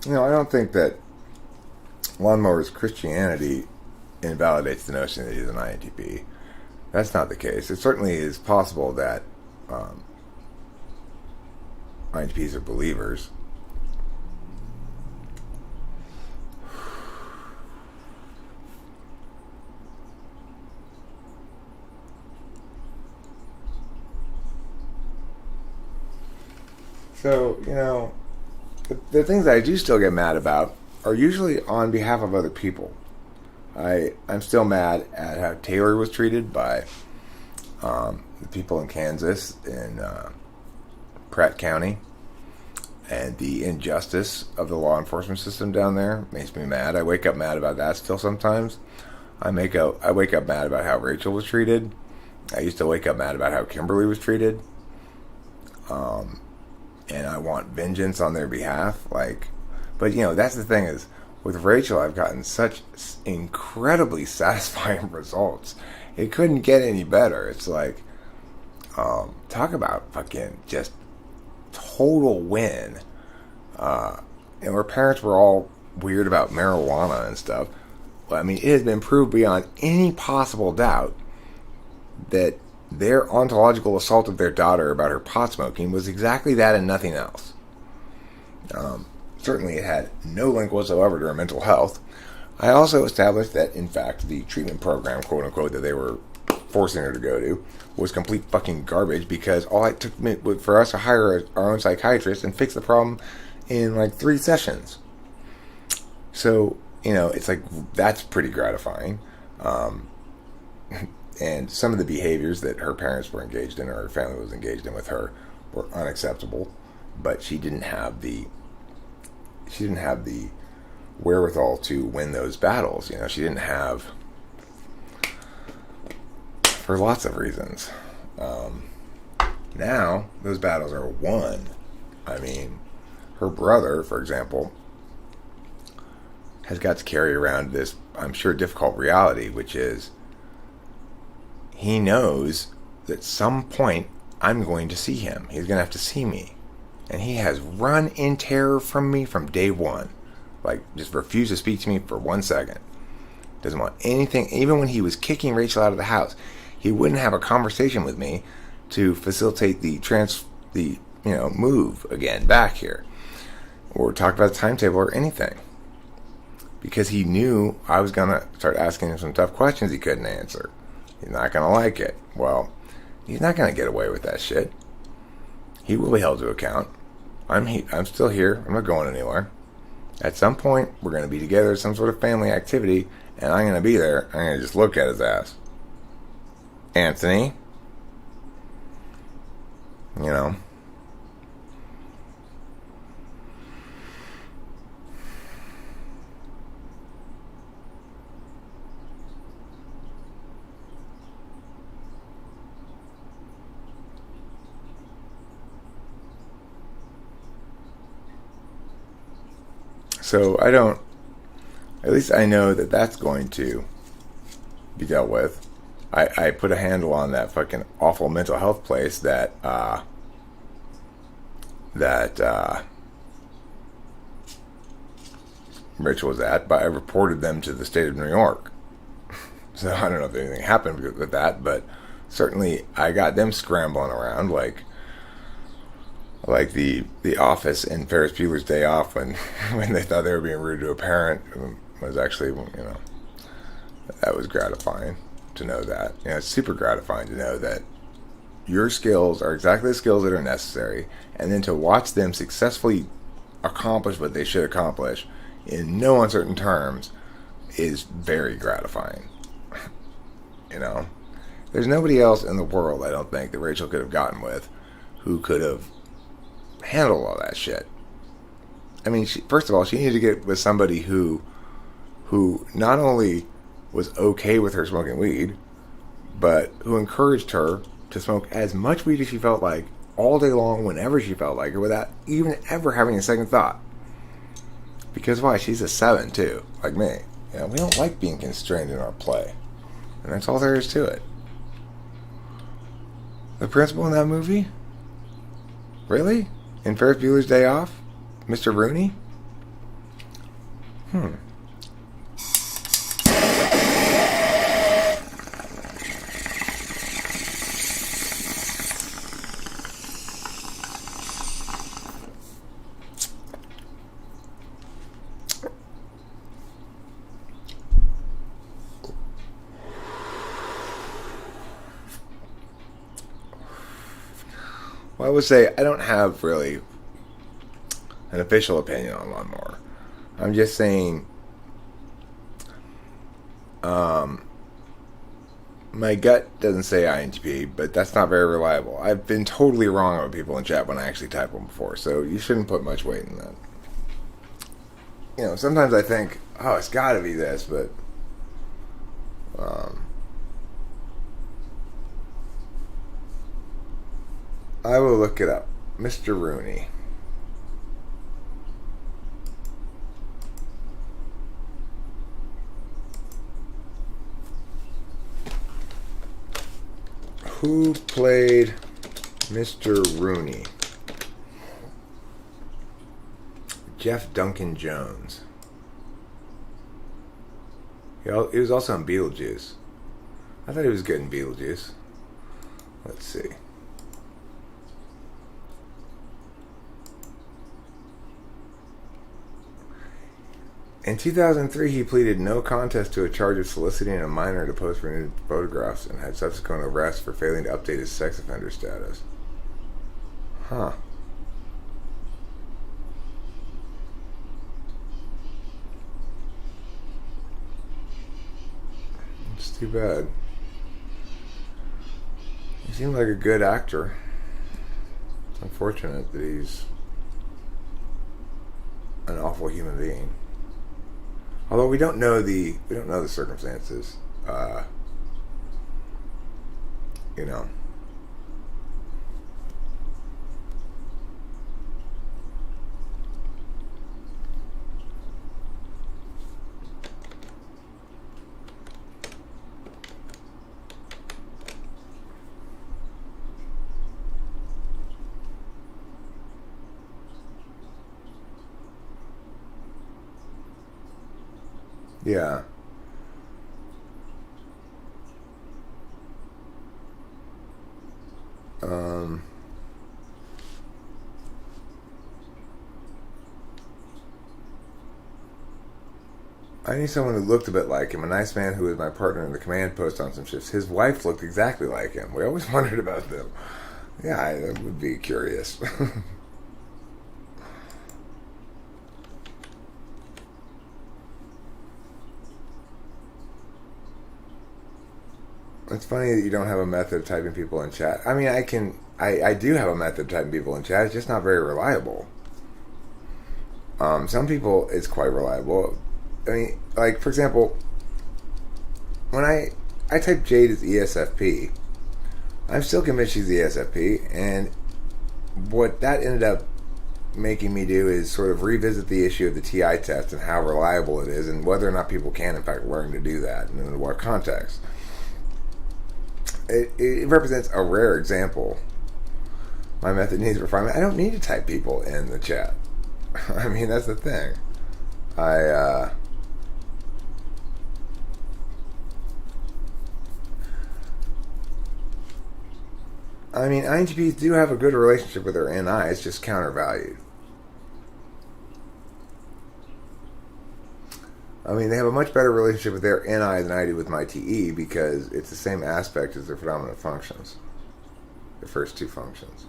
You know, I don't think that Lawnmower's Christianity invalidates the notion that he's an INTP. That's not the case. It certainly is possible that INTPs are believers. So, you know, the things that I do still get mad about are usually on behalf of other people. I'm still mad at how Taylor was treated by the people in Kansas, in Pratt County, and the injustice of the law enforcement system down there makes me mad. I wake up mad about that still sometimes. I wake up mad about how Rachel was treated. I used to wake up mad about how Kimberly was treated. and I want vengeance on their behalf. Like, but you know, that's the thing is, with Rachel, I've gotten such incredibly satisfying results. It couldn't get any better. It's like, talk about fucking just total win. And her parents were all weird about marijuana and stuff. Well, I mean, it has been proved beyond any possible doubt that their ontological assault of their daughter about her pot smoking was exactly that and nothing else. Certainly it had no link whatsoever to her mental health. I also established that, in fact, the treatment program, quote unquote, that they were forcing her to go to was complete fucking garbage, because all it took for us to hire our own psychiatrist and fix the problem in like 3 sessions. So, you know, it's like, that's pretty gratifying. And some of the behaviors that her parents were engaged in, or her family was engaged in with her, were unacceptable. But she didn't have the wherewithal to win those battles. You know, she didn't have, for lots of reasons. Now those battles are won. I mean, her brother, for example, has got to carry around this, I'm sure, difficult reality, which is he knows that at some point I'm going to see him. He's going to have to see me. And he has run in terror from me from day one. Like, just refused to speak to me for 1 second. Doesn't want anything. Even when he was kicking Rachel out of the house, he wouldn't have a conversation with me to facilitate the move again back here, or talk about the timetable or anything, because he knew I was gonna start asking him some tough questions he couldn't answer. He's not gonna like it. Well, he's not gonna get away with that shit. He will be held to account. I'm still here. I'm not going anywhere. At some point, we're gonna be together at some sort of family activity, and I'm gonna be there. I'm gonna just look at his ass. Anthony, you know. So at least I know that that's going to be dealt with. I put a handle on that fucking awful mental health place that Rachel was at, but I reported them to the state of New York. So I don't know if anything happened with that, but certainly I got them scrambling around like the office in Ferris Bueller's Day Off, when they thought they were being rude to a parent. Was actually, that was gratifying to know that. It's super gratifying to know that your skills are exactly the skills that are necessary, and then to watch them successfully accomplish what they should accomplish in no uncertain terms is very gratifying. There's nobody else in the world, I don't think, that Rachel could have gotten with who could have handled all that shit. I mean, first of all, she needed to get with somebody who not only was okay with her smoking weed, but who encouraged her to smoke as much weed as she felt like, all day long, whenever she felt like it, without even ever having a second thought. Because why? She's a 7 too, like me. We don't like being constrained in our play, and that's all there is to it. The principal in that movie? Really? In Ferris Bueller's Day Off? Mr. Rooney? Well, I would say I don't have really an official opinion on Lawnmower. I'm just saying, my gut doesn't say INTP, but that's not very reliable. I've been totally wrong about people in chat when I actually type them before, so you shouldn't put much weight in that. Sometimes I think, oh, it's got to be this, but I will look it up. Mr. Rooney. Who played Mr. Rooney? Jeff Duncan Jones. He was also in Beetlejuice. I thought he was good in Beetlejuice. Let's see. In 2003, he pleaded no contest to a charge of soliciting a minor to pose for nude photographs and had subsequent arrests for failing to update his sex offender status. Huh. It's too bad. He seemed like a good actor. It's unfortunate that he's an awful human being. Although we don't know the circumstances, you know. Yeah. Um, I knew someone who looked a bit like him, a nice man who was my partner in the command post on some shifts. His wife looked exactly like him. We always wondered about them. Yeah, I would be curious. It's funny that you don't have a method of typing people in chat. I mean, I do have a method of typing people in chat. It's just not very reliable. Some people, it's quite reliable. I mean, like, for example, when I type Jade as ESFP, I'm still convinced she's ESFP, and what that ended up making me do is sort of revisit the issue of the TI test and how reliable it is, and whether or not people can, in fact, learn to do that, and in what context. It represents a rare example. My method needs refinement. I don't need to type people in the chat. I mean, that's the thing. I mean, INTPs do have a good relationship with their NI. It's just countervalued. I mean, they have a much better relationship with their NI than I do with my TE because it's the same aspect as their predominant functions. The first two functions.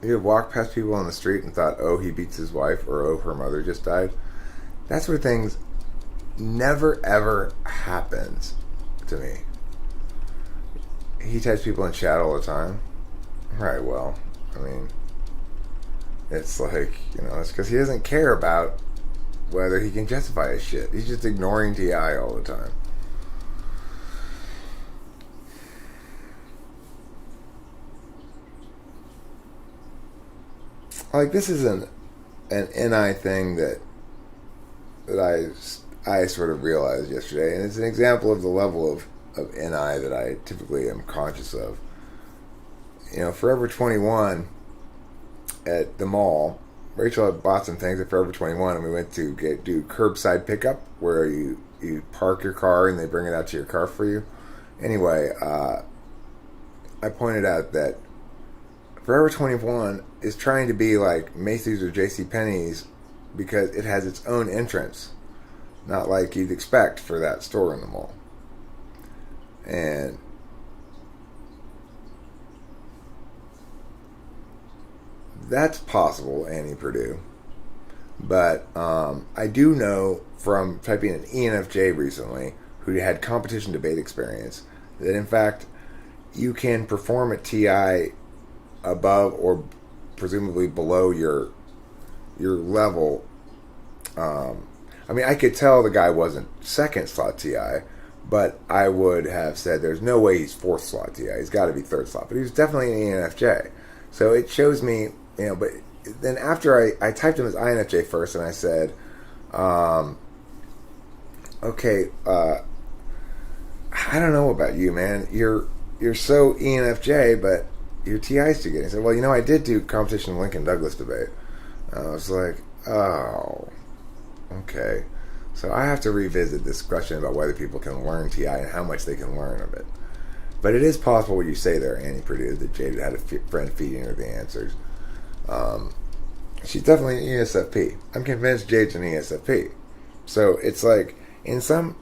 You have walked past people on the street and thought, oh, he beats his wife, or oh, her mother just died. That sort of things never, ever happens to me. He types people in chat all the time. Right, well, I mean, it's like, you know, it's because he doesn't care about whether he can justify his shit. He's just ignoring TI all the time. Like, this is an NI thing that I sort of realized yesterday, and it's an example of the level of NI that I typically am conscious of. You know, Forever 21 at the mall, Rachel had bought some things at Forever 21, and we went to do curbside pickup, where you park your car and they bring it out to your car for you. Anyway, I pointed out that Forever 21 is trying to be like Macy's or JCPenney's because it has its own entrance, not like you'd expect for that store in the mall. And that's possible, Annie Purdue. But I do know from typing an ENFJ recently, who had competition debate experience, that in fact you can perform at TI above or presumably below your level. I mean, I could tell the guy wasn't second slot TI, but I would have said there's no way he's fourth slot TI. He's got to be third slot. But he was definitely an ENFJ. So it shows me, you know, but then after I typed him as INFJ first, and I said, okay, I don't know about you, man. You're so ENFJ, but your TI's too good. He said, well, I did do competition Lincoln Douglas debate. I was like, oh, okay. So I have to revisit this question about whether people can learn TI and how much they can learn of it. But it is possible what you say there, Annie Purdue, that Jade had a friend feeding her the answers. She's definitely an ESFP. I'm convinced Jade's an ESFP. So it's like, in some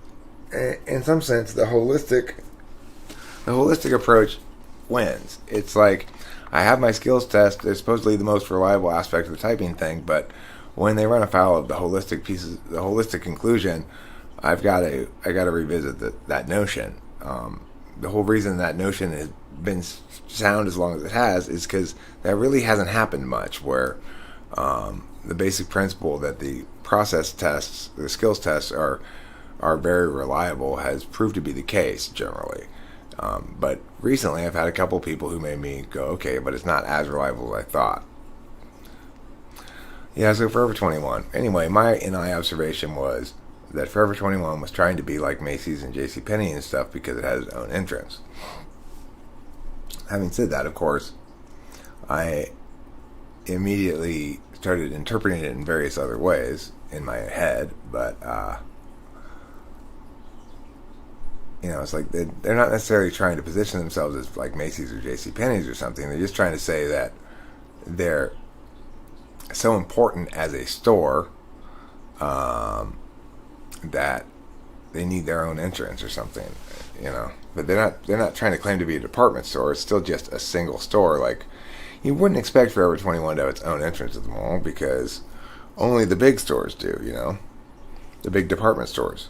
sense, the holistic approach wins. It's like, I have my skills test. It's supposedly the most reliable aspect of the typing thing, but when they run afoul of the holistic conclusion, I got to revisit that notion. The whole reason that notion has been sound as long as it has is because that really hasn't happened much. Where the basic principle that the process tests, the skills tests, are very reliable has proved to be the case generally. But recently, I've had a couple people who made me go, okay, but it's not as reliable as I thought. Yeah, so Forever 21. Anyway, my NI observation was that Forever 21 was trying to be like Macy's and JCPenney and stuff because it has its own entrance. Having said that, of course, I immediately started interpreting it in various other ways in my head, but it's like they're not necessarily trying to position themselves as like Macy's or JCPenney's or something. They're just trying to say that they're so important as a store that they need their own entrance or something, But they're not trying to claim to be a department store. It's still just a single store. Like, you wouldn't expect Forever 21 to have its own entrance at the mall because only the big stores do, the big department stores.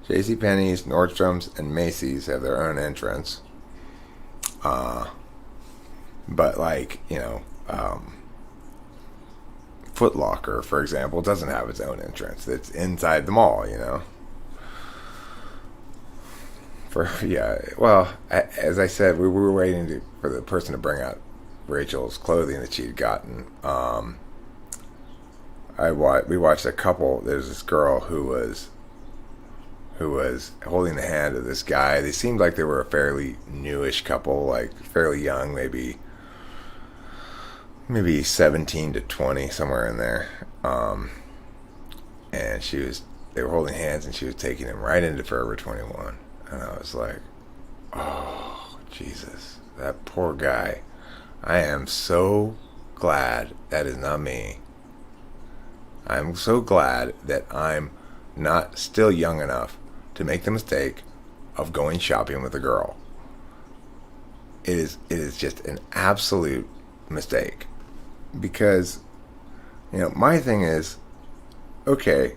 JCPenney's, Nordstrom's, and Macy's have their own entrance. But Foot Locker, for example, doesn't have its own entrance. It's inside the mall, as I said, we were waiting for the person to bring out Rachel's clothing that she'd gotten. We watched a couple. There's this girl who was holding the hand of this guy. They seemed like they were a fairly newish couple, like fairly young, maybe 17 to 20, somewhere in there. And they were holding hands, and she was taking him right into Forever 21. And I was like, oh, Jesus, that poor guy. I am so glad that is not me. I'm so glad that I'm not still young enough to make the mistake of going shopping with a girl. It is just an absolute mistake. Because, my thing is, okay,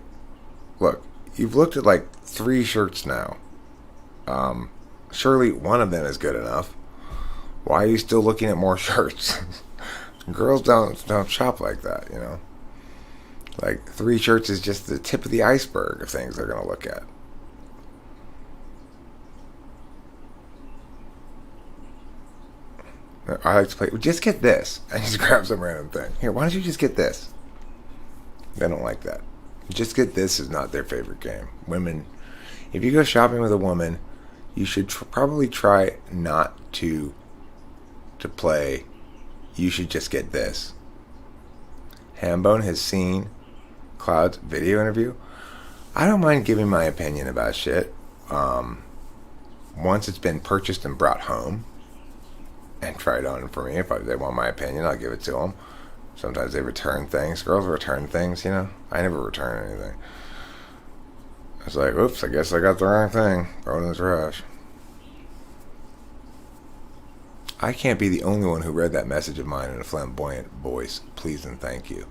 look, you've looked at like 3 shirts now. Surely one of them is good enough. Why are you still looking at more shirts? Girls don't shop like that, Like 3 shirts is just the tip of the iceberg of things they're going to look at. I like to play. Just get this. I just grab some random thing. Here, why don't you just get this? They don't like that. Just get this is not their favorite game. Women, if you go shopping with a woman, you should probably try not to play. You should just get this. Hambone has seen Cloud's video interview. I don't mind giving my opinion about shit. Once it's been purchased and brought home and tried on for me, if they want my opinion, I'll give it to them. Sometimes they return things. Girls return things, I never return anything. It's like, oops, I guess I got the wrong thing. Throw it in the trash. I can't be the only one who read that message of mine in a flamboyant voice. Please and thank you.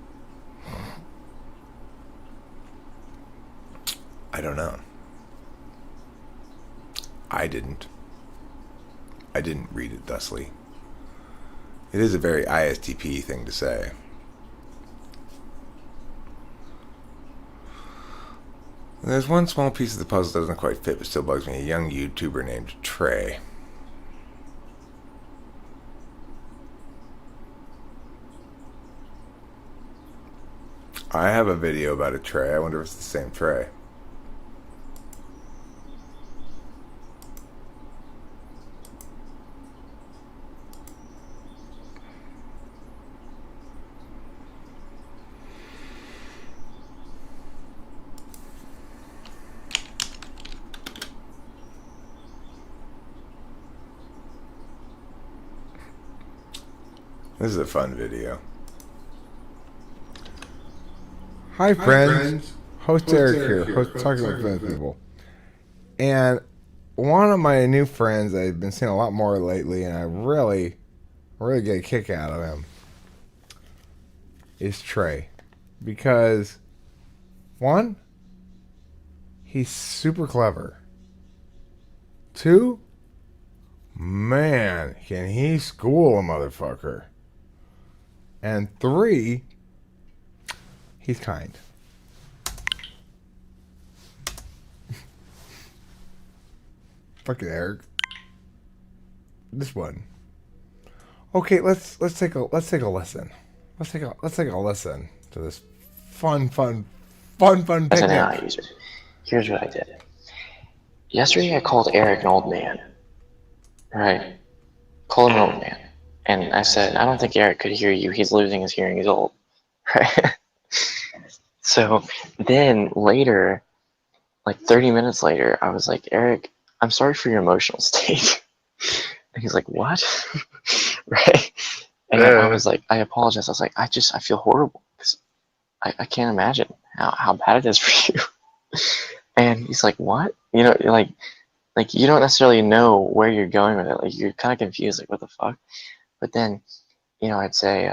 I don't know. I didn't read it thusly. It is a very ISTP thing to say. There's one small piece of the puzzle that doesn't quite fit but still bugs me. A young YouTuber named Trey. I have a video about a Trey. I wonder if it's the same Trey. This is a fun video. Hi, friends. Host Eric here. Host talking with fun people. And one of my new friends I've been seeing a lot more lately, and I really get a kick out of him, is Trey. Because, one, he's super clever. Two, man, can he school a motherfucker. And three, he's kind. Fuck it, Eric. This one. Okay, let's take a listen. Let's take a listen to this fun picnic. As an AI user, here's what I did. Yesterday I called Eric an old man. Right. Called him an old man. And I said, I don't think Eric could hear you. He's losing his hearing. He's old. Right. So then later, like 30 minutes later, I was like, Eric, I'm sorry for your emotional state. And he's like, what? Right. And I was like, I apologize. I was like, I feel horrible because I can't imagine how bad it is for you. And he's like, what? You know, like you don't necessarily know where you're going with it. Like you're kind of confused, like what the fuck? But then, you know, I would say,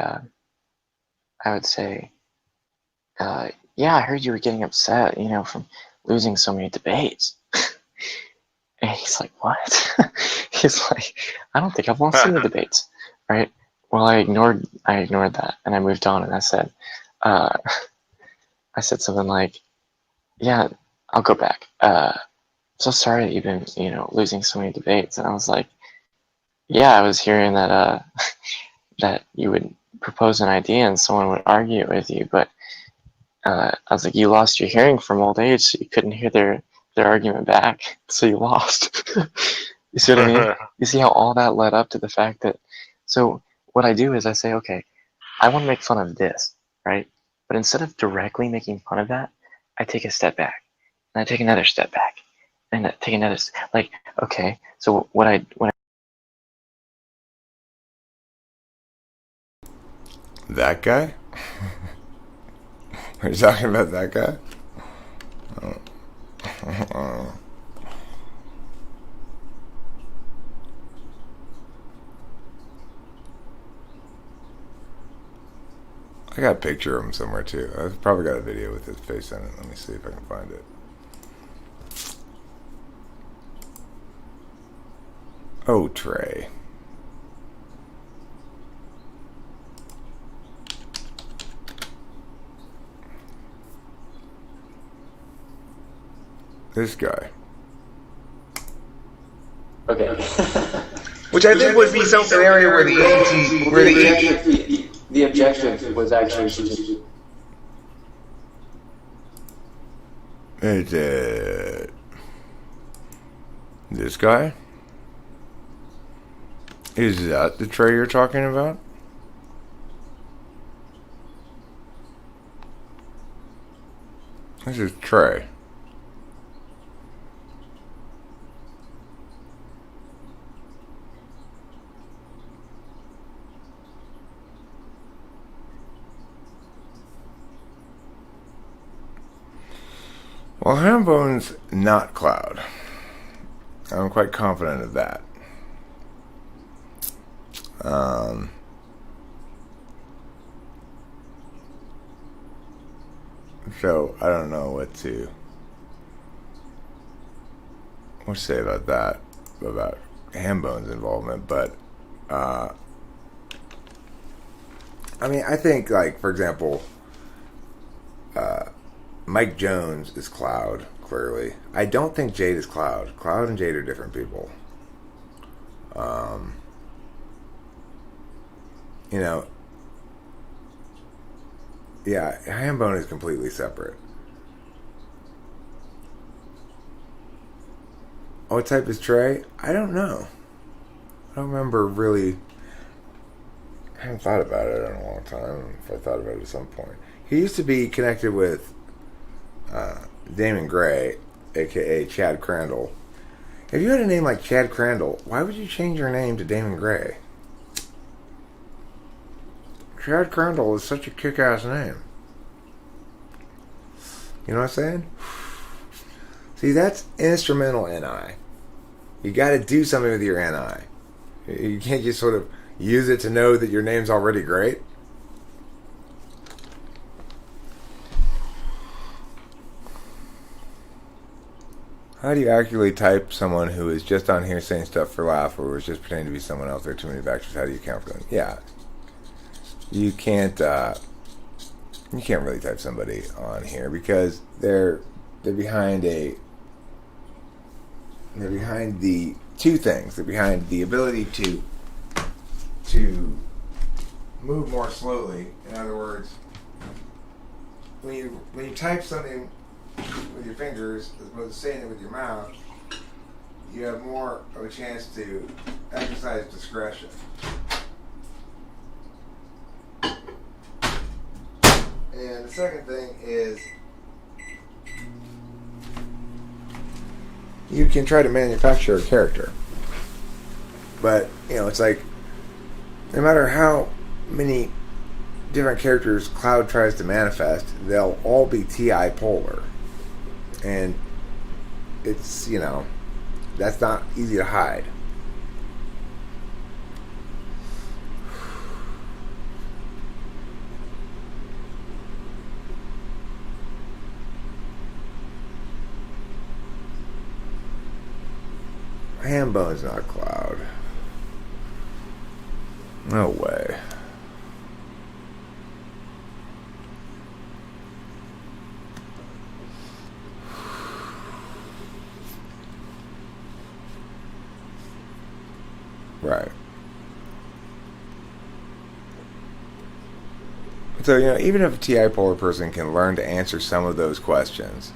yeah, I heard you were getting upset, you know, from losing so many debates. And he's like, what? He's like, I don't think I've lost any debates, right? Well, I ignored that, and I moved on, and I said something like, yeah, I'll go back. So sorry that you've been, you know, losing so many debates. And I was like, yeah, I was hearing that that you would propose an idea and someone would argue it with you, but I was like, you lost your hearing from old age, so you couldn't hear their argument back, so you lost. You see what I mean? You see how all that led up to the fact that, so what I do is I say, okay, I want to make fun of this, right? But instead of directly making fun of that, I take a step back, and I take another step back, and I take another, like, okay, so what I That guy? Are you talking about that guy? I got a picture of him somewhere too. I've probably got a video with his face in it. Let me see if I can find it. Oh, Trey. This guy. okay. Which I think would be some scenario where The objective was actually to just It's this guy? Is that the Trey you're talking about? This is Trey. Well, Hambone's not Cloud. I'm quite confident of that. So I don't know what to say about that, about Hambone's involvement, but I mean, I think, like, for example, Mike Jones is Cloud, clearly. I don't think Jade is Cloud. Cloud and Jade are different people. You know, yeah, Hambone is completely separate. What type is Trey? I don't know. I don't remember really. I haven't thought about it in a long time. If I thought about it at some point. He used to be connected with Damon Gray, aka Chad Crandall. If you had a name like Chad Crandall, why would you change your name to Damon Gray? Chad Crandall is such a kick-ass name. You know what I'm saying? See, that's instrumental NI. You got to do something with your NI. You can't just sort of use it to know that your name's already great. How do you accurately type someone who is just on here saying stuff for laugh or is just pretending to be someone else? There are too many factors. How do you account for them? Yeah. You can't really type somebody on here because they're behind the two things. They're behind the ability to move more slowly. In other words, when you type something with your fingers as opposed to saying it with your mouth, you have more of a chance to exercise discretion. And the second thing is you can try to manufacture a character. But, it's like no matter how many different characters Cloud tries to manifest, they'll all be TI polar. And it's, that's not easy to hide. Hambone's not Cloud. No way. Right. So, even if a TI polar person can learn to answer some of those questions,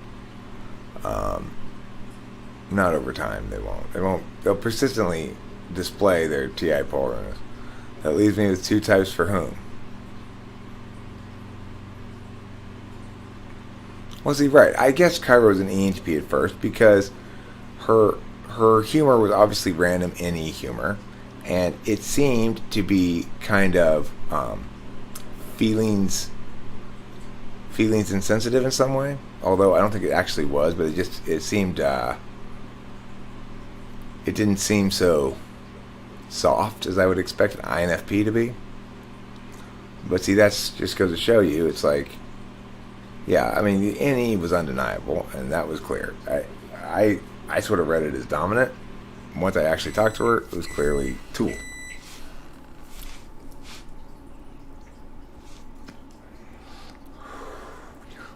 not over time, they won't. They'll persistently display their TI polarness. That leaves me with two types for whom. Well, see, right. I guess Kyra was an ENTP at first because her humor was obviously random NE humor, and it seemed to be kind of feelings insensitive in some way. Although I don't think it actually was, but it seemed it didn't seem so soft as I would expect an INFP to be. But see, that's just goes to show you, it's like, yeah, I mean, the NE was undeniable, and that was clear. I sort of read it as dominant. Once I actually talked to her, it was clearly Tool.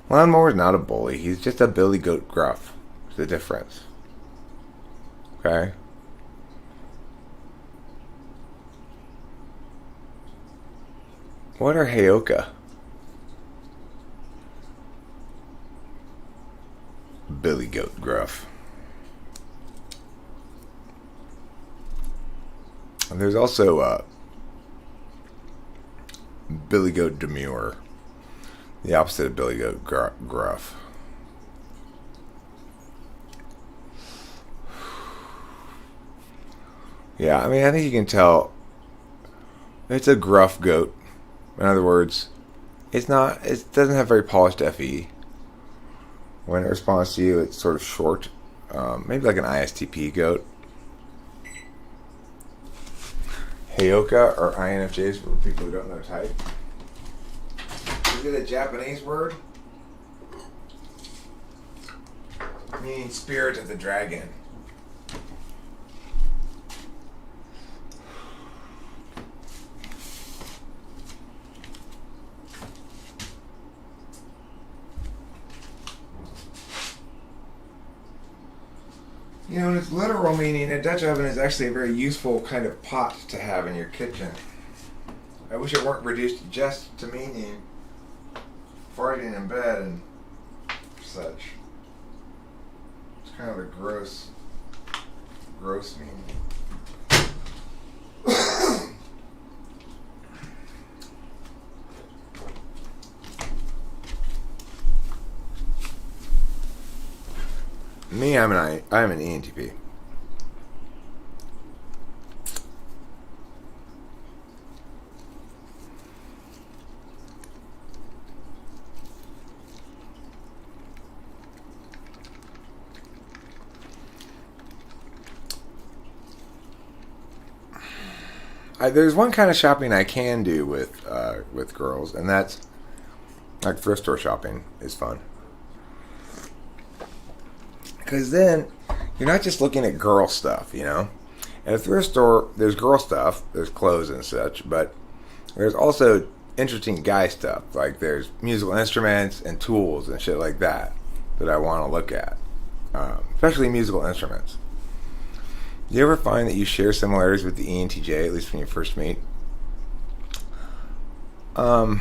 Lawnmower's not a bully. He's just a billy goat gruff. There's the difference. Okay? What are Heyoka? Billy goat gruff. And there's also Billy goat demure. The opposite of Billy goat gruff. Yeah, I mean, I think you can tell it's a gruff goat. In other words, it doesn't have very polished FE. When it responds to you, it's sort of short. Maybe like an ISTP goat. Heyoka or INFJs for people who don't know type. Is it a Japanese word? Meaning spirit of the dragon. In its literal meaning, a Dutch oven is actually a very useful kind of pot to have in your kitchen. I wish it weren't reduced just to meaning farting in bed and such. It's kind of a gross meaning. Me, I'm an ENTP. there's one kind of shopping I can do with girls, and that's like thrift store shopping is fun. Because then you're not just looking at girl stuff, you know. At a thrift store, there's girl stuff, there's clothes and such, but there's also interesting guy stuff. Like there's musical instruments and tools and shit like that I want to look at, especially musical instruments. Do you ever find that you share similarities with the ENTJ, at least when you first meet? Well,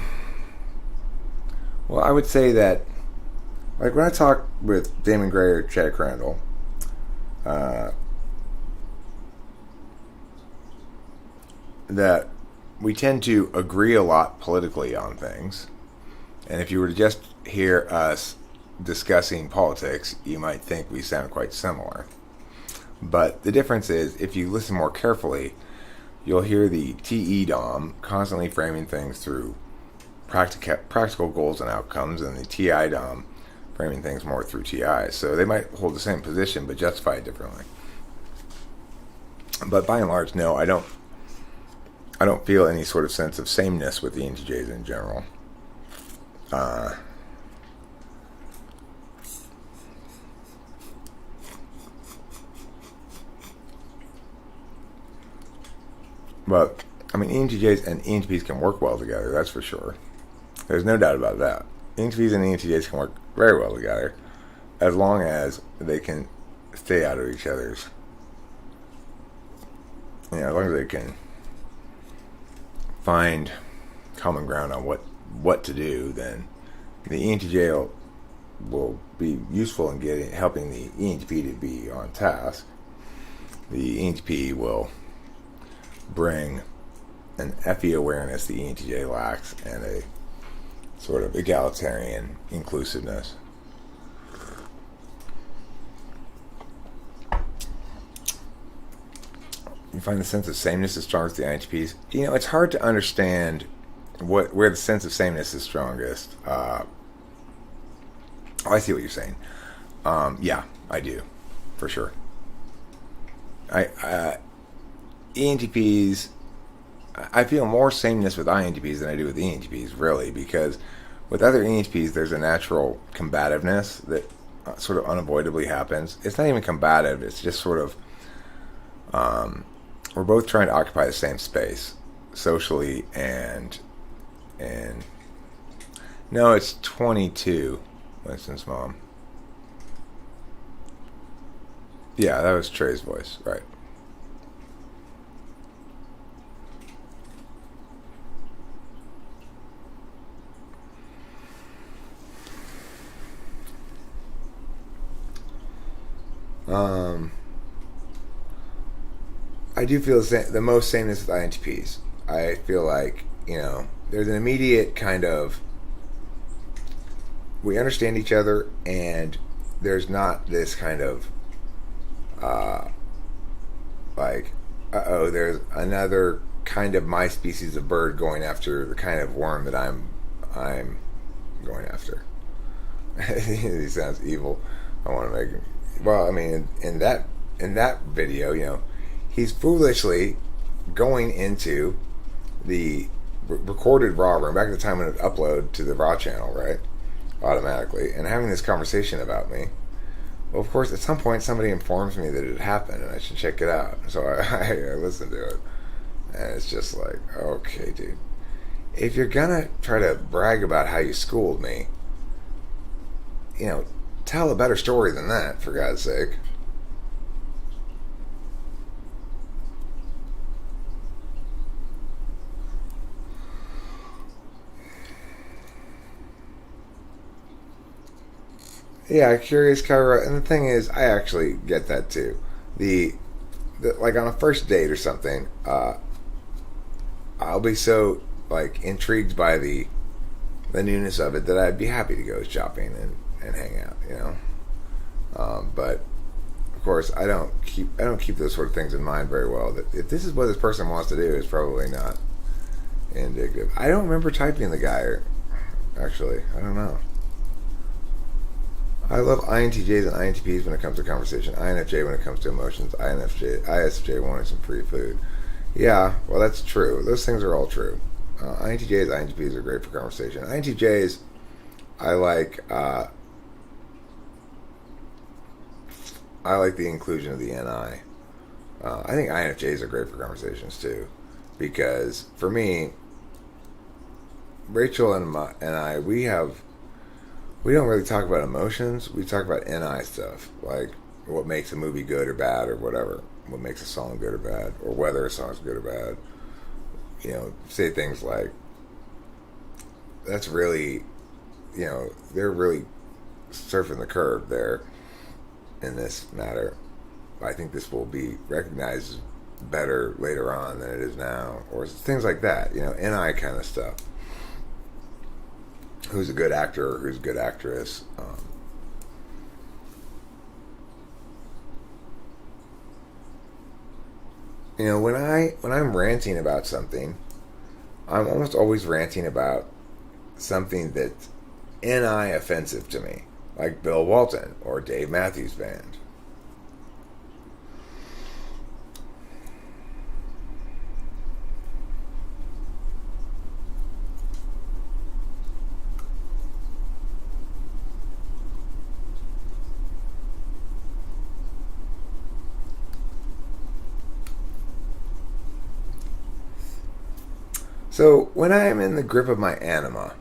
I would say that, like when I talk with Damon Gray or Chad Crandall, that we tend to agree a lot politically on things. And if you were to just hear us discussing politics, you might think we sound quite similar. But the difference is, if you listen more carefully, you'll hear the TE Dom constantly framing things through practical goals and outcomes, and the TI Dom framing things more through TI. So they might hold the same position, but justify it differently. But by and large, no, I don't feel any sort of sense of sameness with the ENTJs in general. But, I mean, ENTJs and ENTPs can work well together, that's for sure. There's no doubt about that. ENTPs and ENTJs can work very well together, as long as they can stay out of each other's, as long as they can find common ground on what to do, then the ENTJ will be useful in helping the ENTP to be on task. The ENTP will bring an FE awareness the ENTJ lacks, and a sort of egalitarian inclusiveness. You find the sense of sameness is strongest with the INTPs. It's hard to understand where the sense of sameness is strongest. I see what you're saying. Yeah, I do, for sure. ENTPs, I feel more sameness with INTPs than I do with ENTPs, really, because with other ENTPs, there's a natural combativeness that sort of unavoidably happens. It's not even combative, it's just sort of, we're both trying to occupy the same space, socially and no, it's 22, Winston's mom. Yeah, that was Trey's voice, right. I do feel the most sameness with INTPs. I feel like, there's an immediate kind of, we understand each other, and there's not this kind of, there's another kind of my species of bird going after the kind of worm that I'm going after. He sounds evil. I want to make him. Well, I mean, in that video, he's foolishly going into the recorded raw room back at the time when it would upload to the raw channel, right, automatically, and having this conversation about me. Well, of course, at some point somebody informs me that it happened and I should check it out. So I listen to it, and it's just like, okay, dude, if you're gonna try to brag about how you schooled me, tell a better story than that, for God's sake. Yeah, curious Kyra, and the thing is, I actually get that too. The like on a first date or something, I'll be so intrigued by the newness of it that I'd be happy to go shopping and hang out, but of course I don't keep those sort of things in mind very well. That if this is what this person wants to do, it's probably not indicative. I don't remember typing the guy, actually. I don't know. I love INTJs and INTPs when it comes to conversation. INFJ when it comes to emotions. ISFJ wanting some free food. Yeah, well, that's true. Those things are all true. INTJs, INTPs are great for conversation. INTJs, I like. I like the inclusion of the NI. I think INFJs are great for conversations too, because for me, Rachel and I, we don't really talk about emotions. We talk about NI stuff, like what makes a movie good or bad or whatever. What makes a song good or bad, or whether a song's good or bad. Say things like, that's really, they're really surfing the curve there in this matter. I think this will be recognized better later on than it is now, or things like that. NI kind of stuff. Who's a good actor or who's a good actress? When I'm ranting about something, I'm almost always ranting about something that's NI offensive to me, like Bill Walton or Dave Matthews Band. So when I am in the grip of my anima,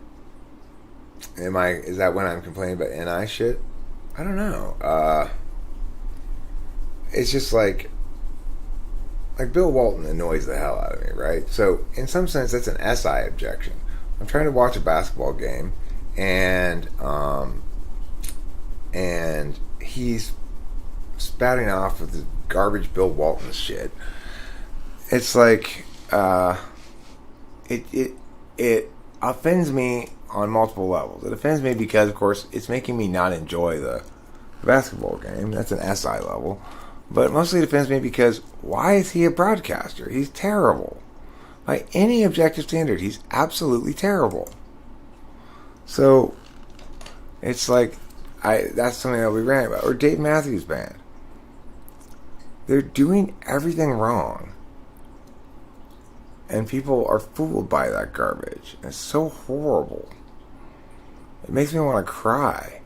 is that when I'm complaining about NI shit? I don't know. It's just like Bill Walton annoys the hell out of me, right? So in some sense, that's an SI objection. I'm trying to watch a basketball game, and he's spouting off with the garbage Bill Walton shit. It's like it offends me on multiple levels. It offends me because, of course, it's making me not enjoy the basketball game. That's an SI level. But mostly it offends me because why is he a broadcaster? He's terrible. By any objective standard, he's absolutely terrible. So it's like that's something that we ran about. Or Dave Matthews Band. They're doing everything wrong. And people are fooled by that garbage. It's so horrible. It makes me want to cry.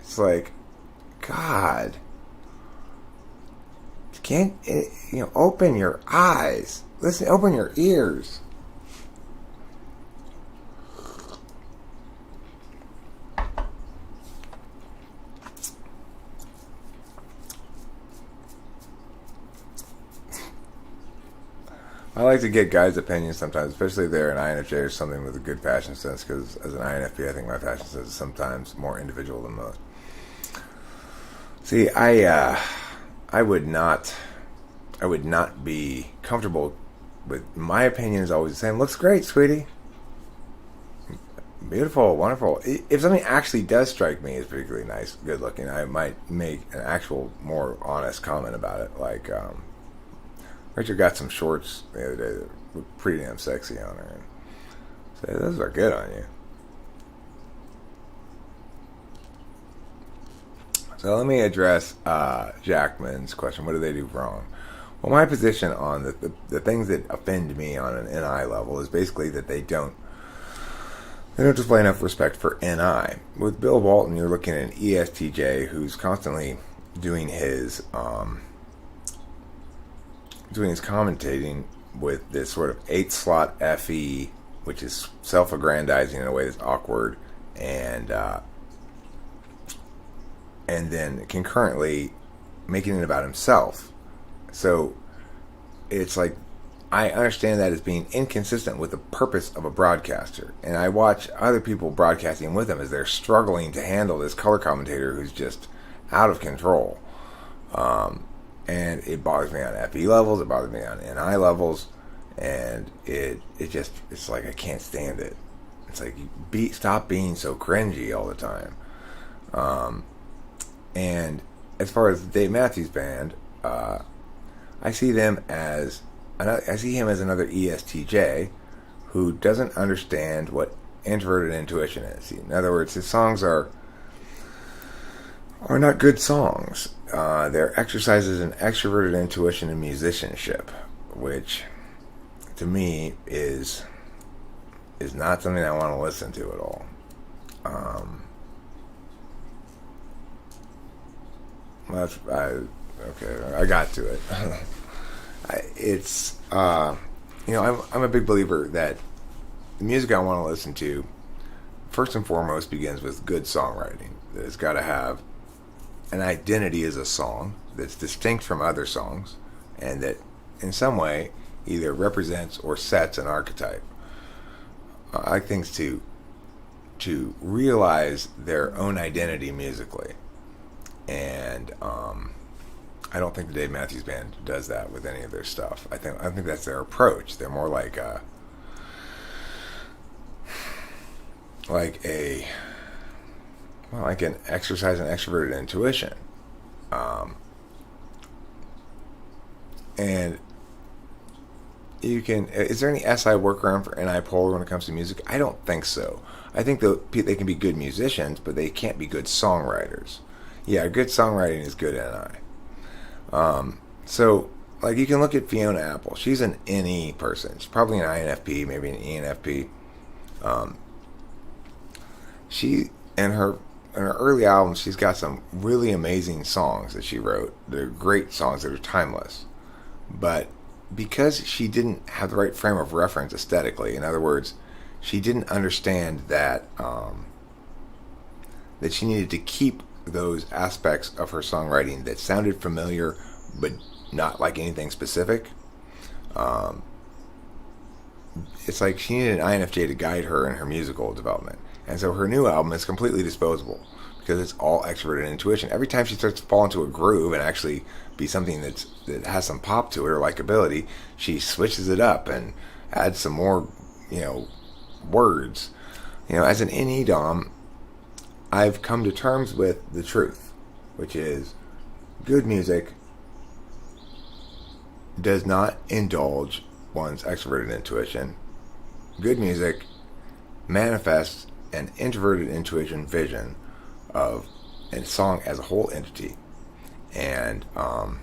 It's like, God, can't open your eyes. Listen, open your ears. I like to get guys' opinions sometimes, especially if they're an INFJ or something with a good fashion sense, because as an INFP, I think my fashion sense is sometimes more individual than most. See, I would not be comfortable with my opinion is always the same. Looks great, sweetie. Beautiful, wonderful. If something actually does strike me as particularly nice, good looking, I might make an actual more honest comment about it, like, Richard got some shorts the other day that were pretty damn sexy on her. And say, those are good on you. So let me address Jackman's question. What do they do wrong? Well, my position on the things that offend me on an NI level is basically that they don't display enough respect for NI. With Bill Walton, you're looking at an ESTJ who's constantly doing his commentating with this sort of 8-slot FE, which is self-aggrandizing in a way that's awkward, and then concurrently making it about himself. So it's like, I understand that as being inconsistent with the purpose of a broadcaster, and I watch other people broadcasting with him as they're struggling to handle this color commentator who's just out of control. And it bothers me on FE levels, it bothers me on NI levels, and it's like I can't stand it. It's like, stop being so cringy all the time. And as far as Dave Matthews Band, I see him as another ESTJ who doesn't understand what introverted intuition is. In other words, his songs are not good songs. They're exercises in extroverted intuition and musicianship, which to me, is not something I want to listen to at all. Okay, I got to it. It's I'm a big believer that the music I want to listen to, first and foremost, begins with good songwriting. That it's got to have an identity as a song that's distinct from other songs, and that in some way either represents or sets an archetype. I like things to realize their own identity musically, and I don't think the Dave Matthews Band does that with any of their stuff. I think that's their approach. They're more like an exercise in extroverted intuition, and you can. Is there any SI workaround for NI polar when it comes to music? I don't think so. I think they can be good musicians, but they can't be good songwriters. Yeah, good songwriting is good NI. So, like, you can look at Fiona Apple. She's an NE person. She's probably an INFP, maybe an ENFP. She in her early albums, she's got some really amazing songs that she wrote. They're great songs that are timeless. But because she didn't have the right frame of reference aesthetically, in other words, she didn't understand that that she needed to keep those aspects of her songwriting that sounded familiar but not like anything specific. It's like she needed an INFJ to guide her in her musical development. And so her new album is completely disposable because it's all extroverted intuition. Every time she starts to fall into a groove and actually be something that has some pop to it or likability, she switches it up and adds some more, words. As an NE Dom, I've come to terms with the truth, which is good music does not indulge one's extroverted intuition. Good music manifests an introverted intuition vision of a song as a whole entity, and the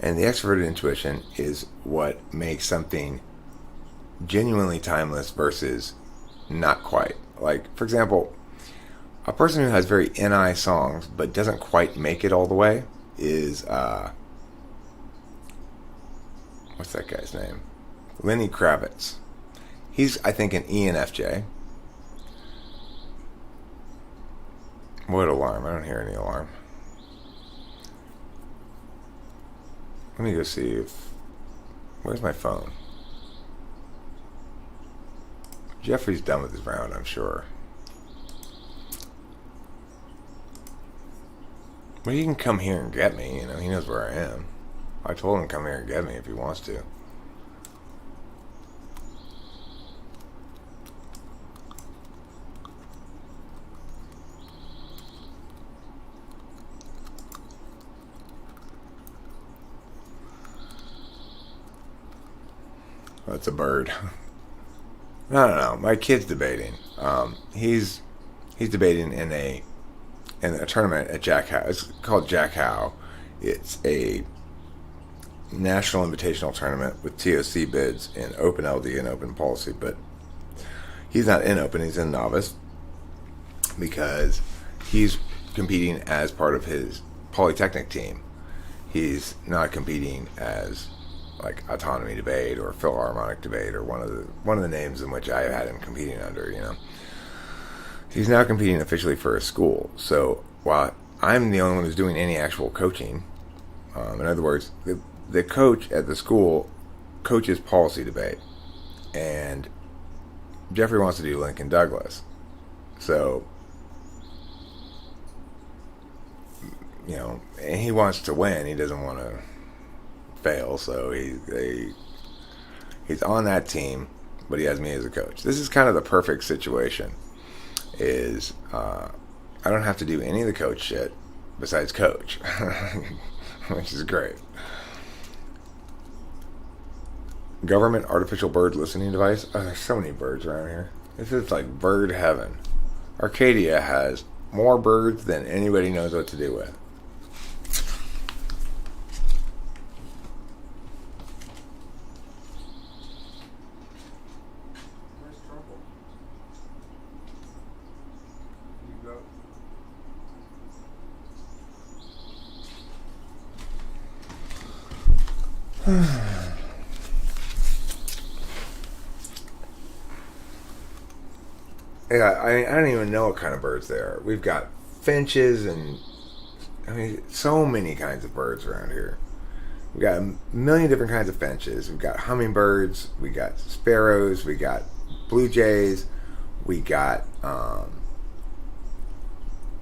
extroverted intuition is what makes something genuinely timeless versus not quite. Like, for example, a person who has very NI songs but doesn't quite make it all the way is what's that guy's name? Lenny Kravitz. He's, I think, an ENFJ. What alarm? I don't hear any alarm. Let me go see if... Where's my phone? Jeffrey's done with his round, I'm sure. Well, he can come here and get me, he knows where I am. I told him to come here and get me if he wants to. That's a bird. No. My kid's debating. He's debating in a tournament at Jack Howe. It's called Jack Howe. It's a national invitational tournament with TOC bids in Open LD and Open Policy, but he's not in Open. He's in Novice because he's competing as part of his Polytechnic team. He's not competing as like Autonomy Debate or Philharmonic Debate or one of the names in which I had him competing under. He's now competing officially for a school. So while I'm the only one who's doing any actual coaching, in other words, the coach at the school coaches Policy Debate, and Jeffrey wants to do Lincoln Douglas. So, and he wants to win. He doesn't want to fail, so he's on that team, but he has me as a coach. This is kind of the perfect situation. I don't have to do any of the coach shit besides coach, which is great. Government artificial bird listening device. Oh, there's so many birds around here. This is like bird heaven. Arcadia has more birds than anybody knows what to do with. Yeah, I don't even know what kind of birds they are. We've got finches and, I mean, so many kinds of birds around here. We've got a million different kinds of finches. We've got hummingbirds. We got sparrows. We got blue jays. We got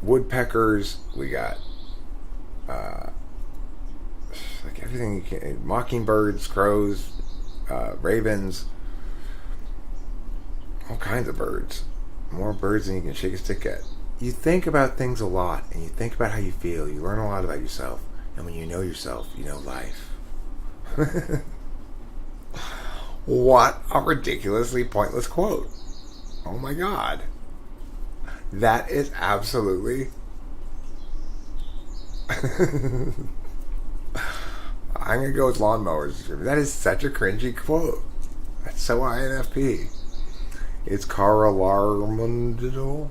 woodpeckers. We got like everything you can. Mockingbirds, crows, ravens, all kinds of birds. More birds than you can shake a stick at. You think about things a lot, and you think about how you feel. You learn a lot about yourself, and when you know yourself, you know life. What a ridiculously pointless quote. Oh my god. That is absolutely... I'm going to go with lawnmowers. That is such a cringy quote. That's so INFP. It's Caralarmundle.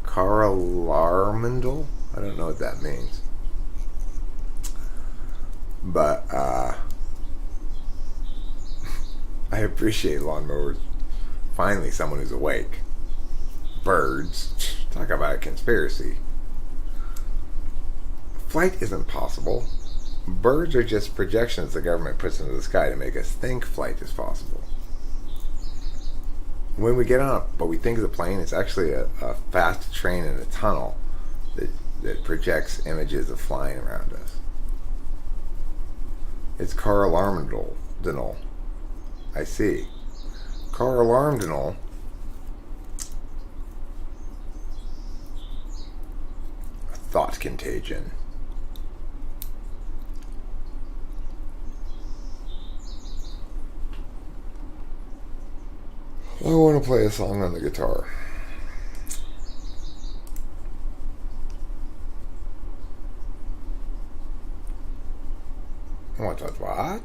Caralarmundle? I don't know what that means. But, I appreciate lawnmowers. Finally, someone who's awake. Birds. Talk about a conspiracy. Flight isn't possible. Birds are just projections the government puts into the sky to make us think flight is possible. When we get on what we think is a plane, it's actually a fast train in a tunnel that projects images of flying around us. It's Caralarmundle. I see. Caralarmundle. Thought contagion. I want to play a song on the guitar. What?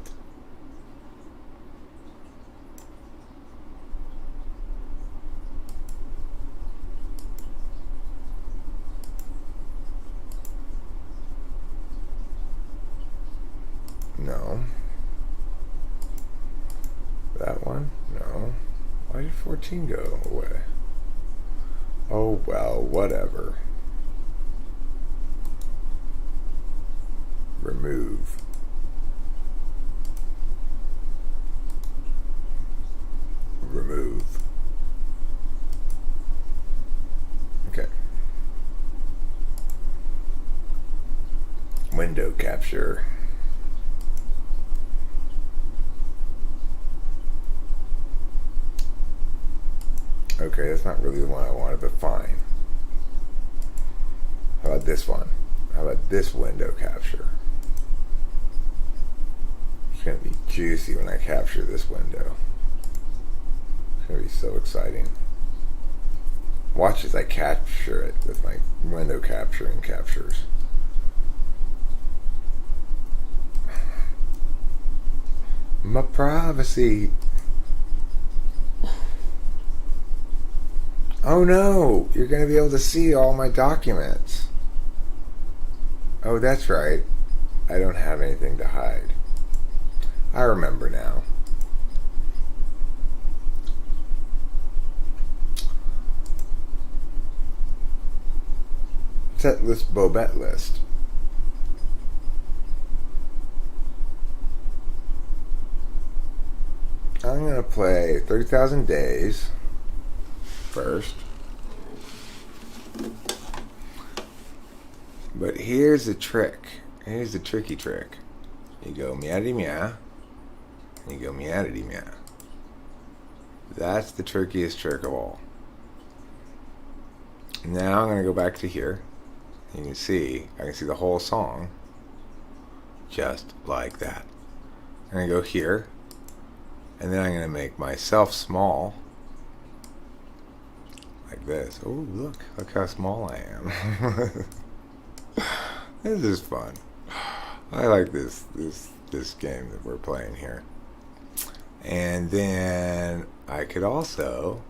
No. That one? No. Why did 14 go away? Oh well, whatever. Remove. Remove. Okay. Window capture. Okay, that's not really the one I wanted, but fine. How about this one? How about this window capture? It's going to be juicy when I capture this window. It's going to be so exciting. Watch as I capture it with my window capturing captures. My privacy. Oh no, you're going to be able to see all my documents. Oh, that's right. I don't have anything to hide. I remember now. Set list Bobette list. I'm going to play 30,000 Days first. But here's the trick. Here's the tricky trick. You go meowdy meow. And you go meowdy meow. That's the trickiest trick of all. Now I'm going to go back to here. You can see, I can see the whole song. Just like that. I'm going to go here. And then I'm going to make myself small. Like this. Oh, look how small I am. This is fun. I like this game that we're playing here. And then I could also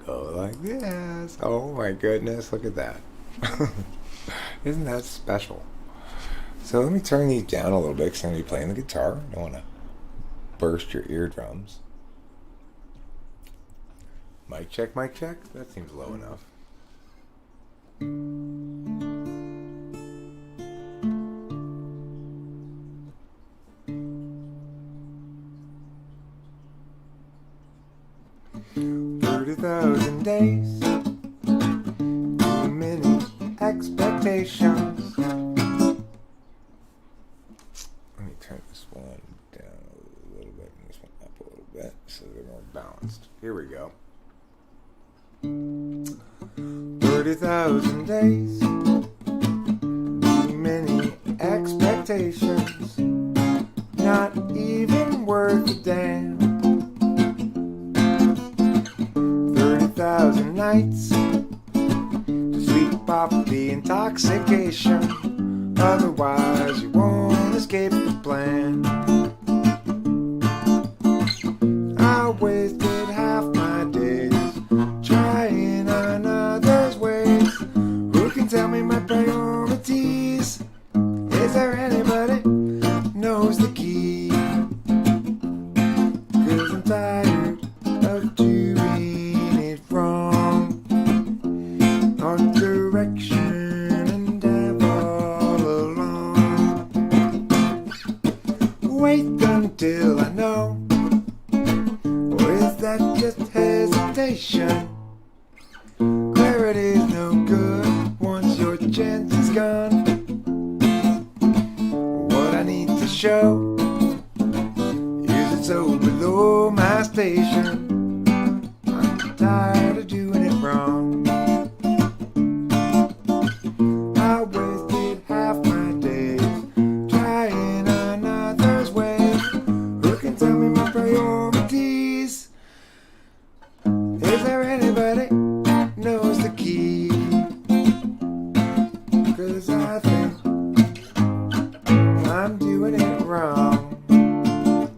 go like this. Oh my goodness, look at that. Isn't that special? So let me turn these down a little bit because I'm going to be playing the guitar. I don't want to burst your eardrums. Mic check, mic check. That seems low enough. "30,000 days, too many expectations." Let me turn this one down a little bit and this one up a little bit so they're more balanced. Here we go. 30,000 days, too many expectations, not even worth a damn. 30,000 nights to sleep off the intoxication, otherwise you won't escape the plan. I wasted half my days trying on others' ways. Who can tell me my priorities? Is there anybody knows the key? 'Cause I'm tired of doing it wrong, on direction and have all along. Wait until I know, or is that just hesitation? Clarity's no good once your chance is gone. What I need to show is it's so below my station. I'm tired of doing it wrong. I wasted half my days trying on others' ways. Who can tell me my priorities? Is there anybody knows the key? 'Cause I think I'm doing it wrong.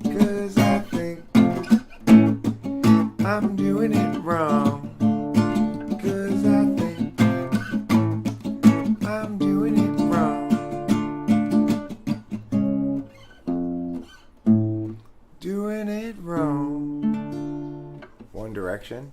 'Cause I think I'm doing it wrong. 'Cause I think I'm doing it wrong. Doing it wrong. One Direction.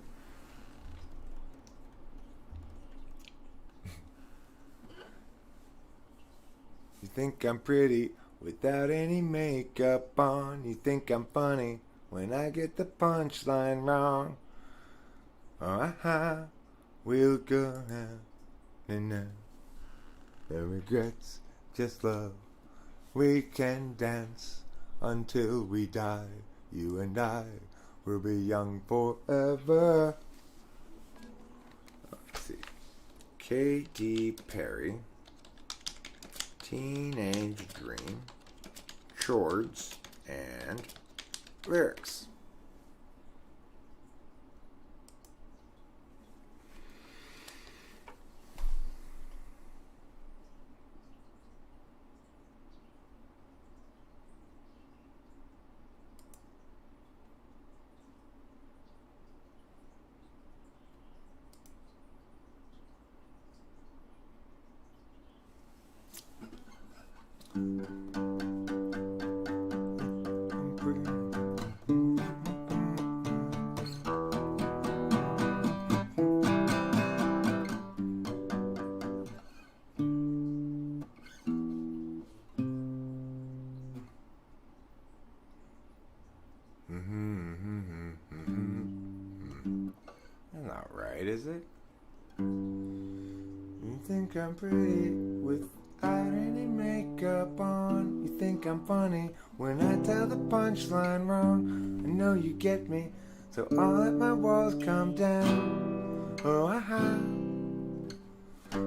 You think I'm pretty without any makeup on. You think I'm funny when I get the punchline wrong. Oh, we'll go now and now. No regrets, just love. We can dance until we die. You and I will be young forever. Let's see. Katy Perry. Teenage Dream, chords, and lyrics. That's not right, is it? You think I'm pretty without any makeup on. You think I'm funny when I tell the punchline wrong. I know you get me, so I'll let my walls come down. Oh,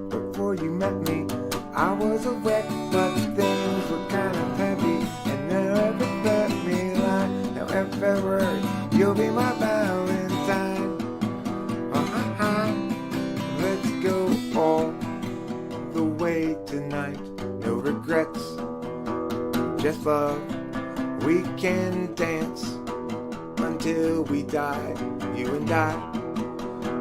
before you met me, I was a wreck, but things were kind of heavy, and never let me lie. Now ever you'll be my Valentine. Let's go all the way tonight. No regrets, just love. We can dance until we die. You and I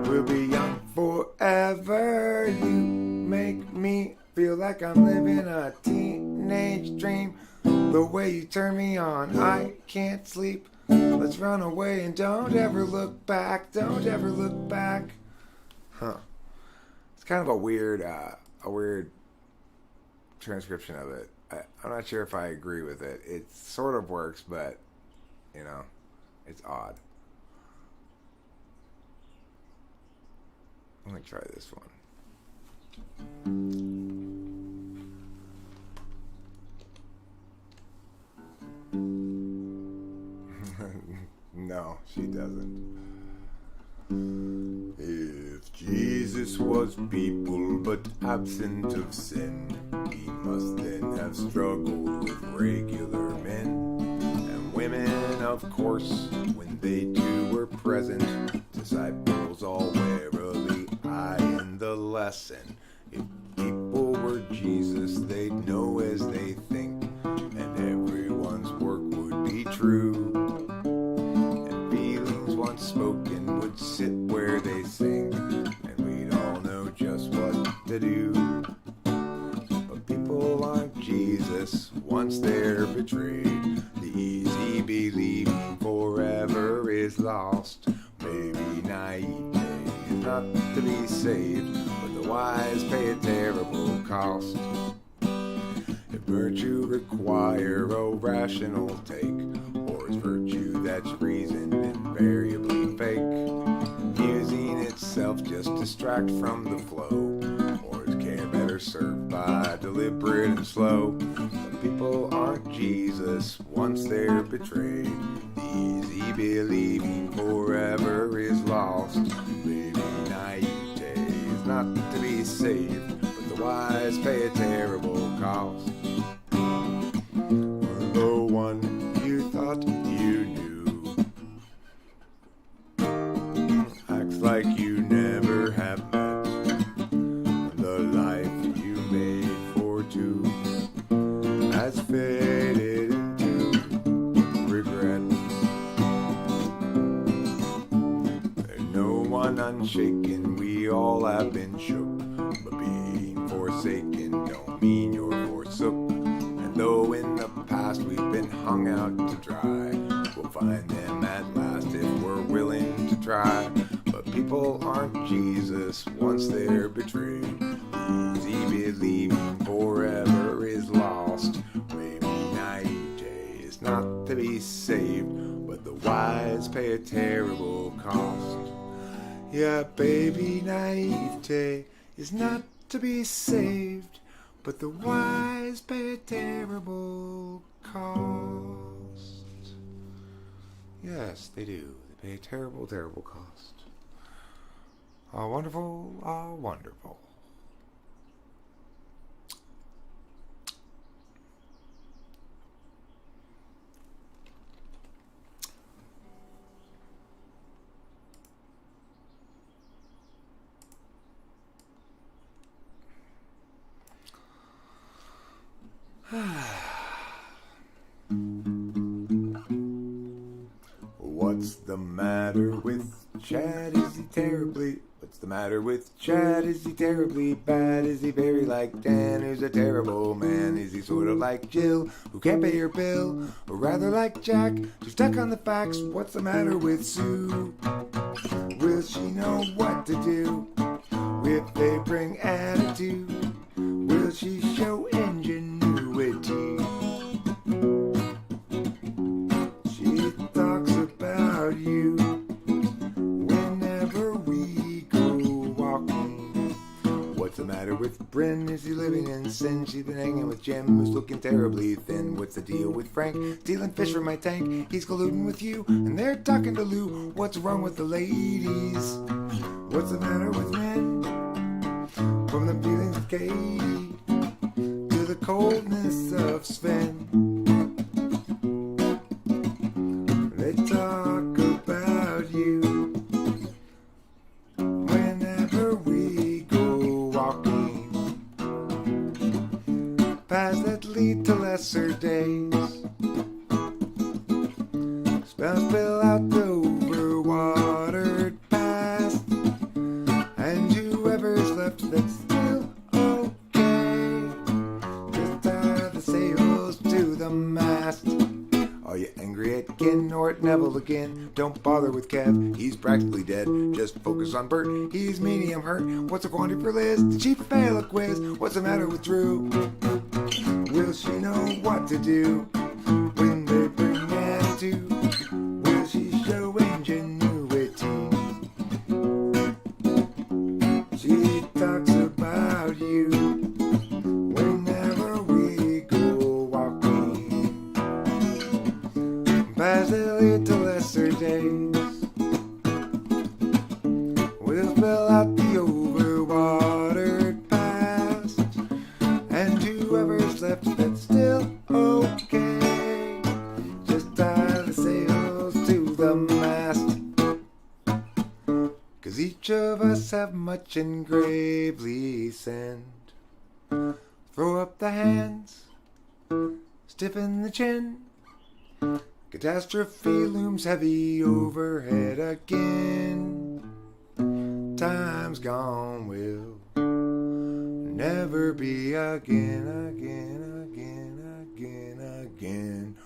will be young forever. You make me feel like I'm living a teenage teenage dream. The way you turn me on, I can't sleep. Let's run away and don't ever look back. Don't ever look back. Huh. It's kind of a weird transcription of it. I'm not sure if I agree with it. It sort of works, but, you know, it's odd. Let me try this one. No, she doesn't. If Jesus was people but absent of sin, he must then have struggled with regular men and women, of course, when they too were present. Disciples all warily eyeing the lesson. If people were Jesus, they'd know as they think, and everyone's work would be true. And feelings once spoken would sit where they sing, and we'd all know just what to do. But people aren't Jesus once they're betrayed. The easy believing forever is lost. Maybe naivete is not to be saved, but the wise pay a terrible cost. If virtue require a rational take, or is virtue that's reason invariably fake? Using itself just distract from the flow, or is care better served by deliberate and slow? But people aren't Jesus once they're betrayed. The easy believing forever is lost. Maybe naivete is not to be saved, but the wise pay a terrible cost. The one you thought you knew acts like you never have met. The life you made for two has faded into regret. No one unshaken, we all have been shook, but being forsaken don't mean you're forsook. And though in the past we've been hung out to dry, we'll find them at last if we're willing to try. But people aren't Jesus once they're betrayed. Easy believing forever is lost. Maybe naivete is not to be saved, but the wise pay a terrible cost. Yeah, baby, naivete is not to be saved, but the wise pay a terrible cost. Yes, they do. They pay a terrible, terrible cost. Ah, wonderful, ah, wonderful. What's the matter with Chad? Is he terribly? What's the matter with Chad? Is he terribly bad? Is he very like Dan, who's a terrible man? Is he sort of like Jill, who can't pay her bill? Or rather like Jack, who's stuck on the facts? What's the matter with Sue? Will she know what to do if they bring attitude? Will she show ingenuity? She talks about you whenever we go walking. What's the matter with Bryn? Is he living in sin? She's been hanging with Jim, who's looking terribly thin. What's the deal with Frank? Stealing fish from my tank. He's colluding with you, and they're talking to Lou. What's wrong with the ladies? What's the matter with men? From the feelings of Katie to the coldness of Sven. They talk about you whenever we go walking, paths that lead to lesser days. Spells spill out over watered past, and whoever's left that's still okay just have to say Are you angry at Ken or at Neville again? Don't bother with Kev, he's practically dead. Just focus on Bert, he's medium hurt. What's a quantity for Liz? Did she fail a quiz? What's the matter with Drew? Will she know what to do when they bring attitude? Will she show ingenuity? She talks about you whenever we go walking. Past the little lesser days, we'll fill out the overwatered past, and whoever's left that's still okay, just tie the sails to the mast. 'Cause each of us have much engravely sent. Throw up the hands, stiffen the chin. Catastrophe looms heavy overhead again. Time's gone will never be again, again, again, again, again, again.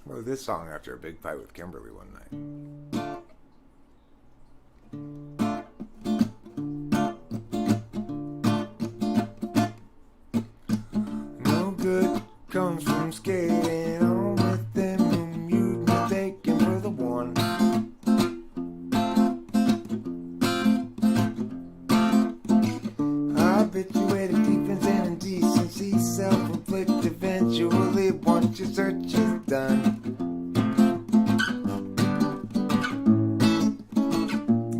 I wrote this song after a big fight with Kimberly one night. No good comes from skating on with them whom you'd mistaken for the one. Habituated defense and indecency, self-inflicted eventually once your search is done.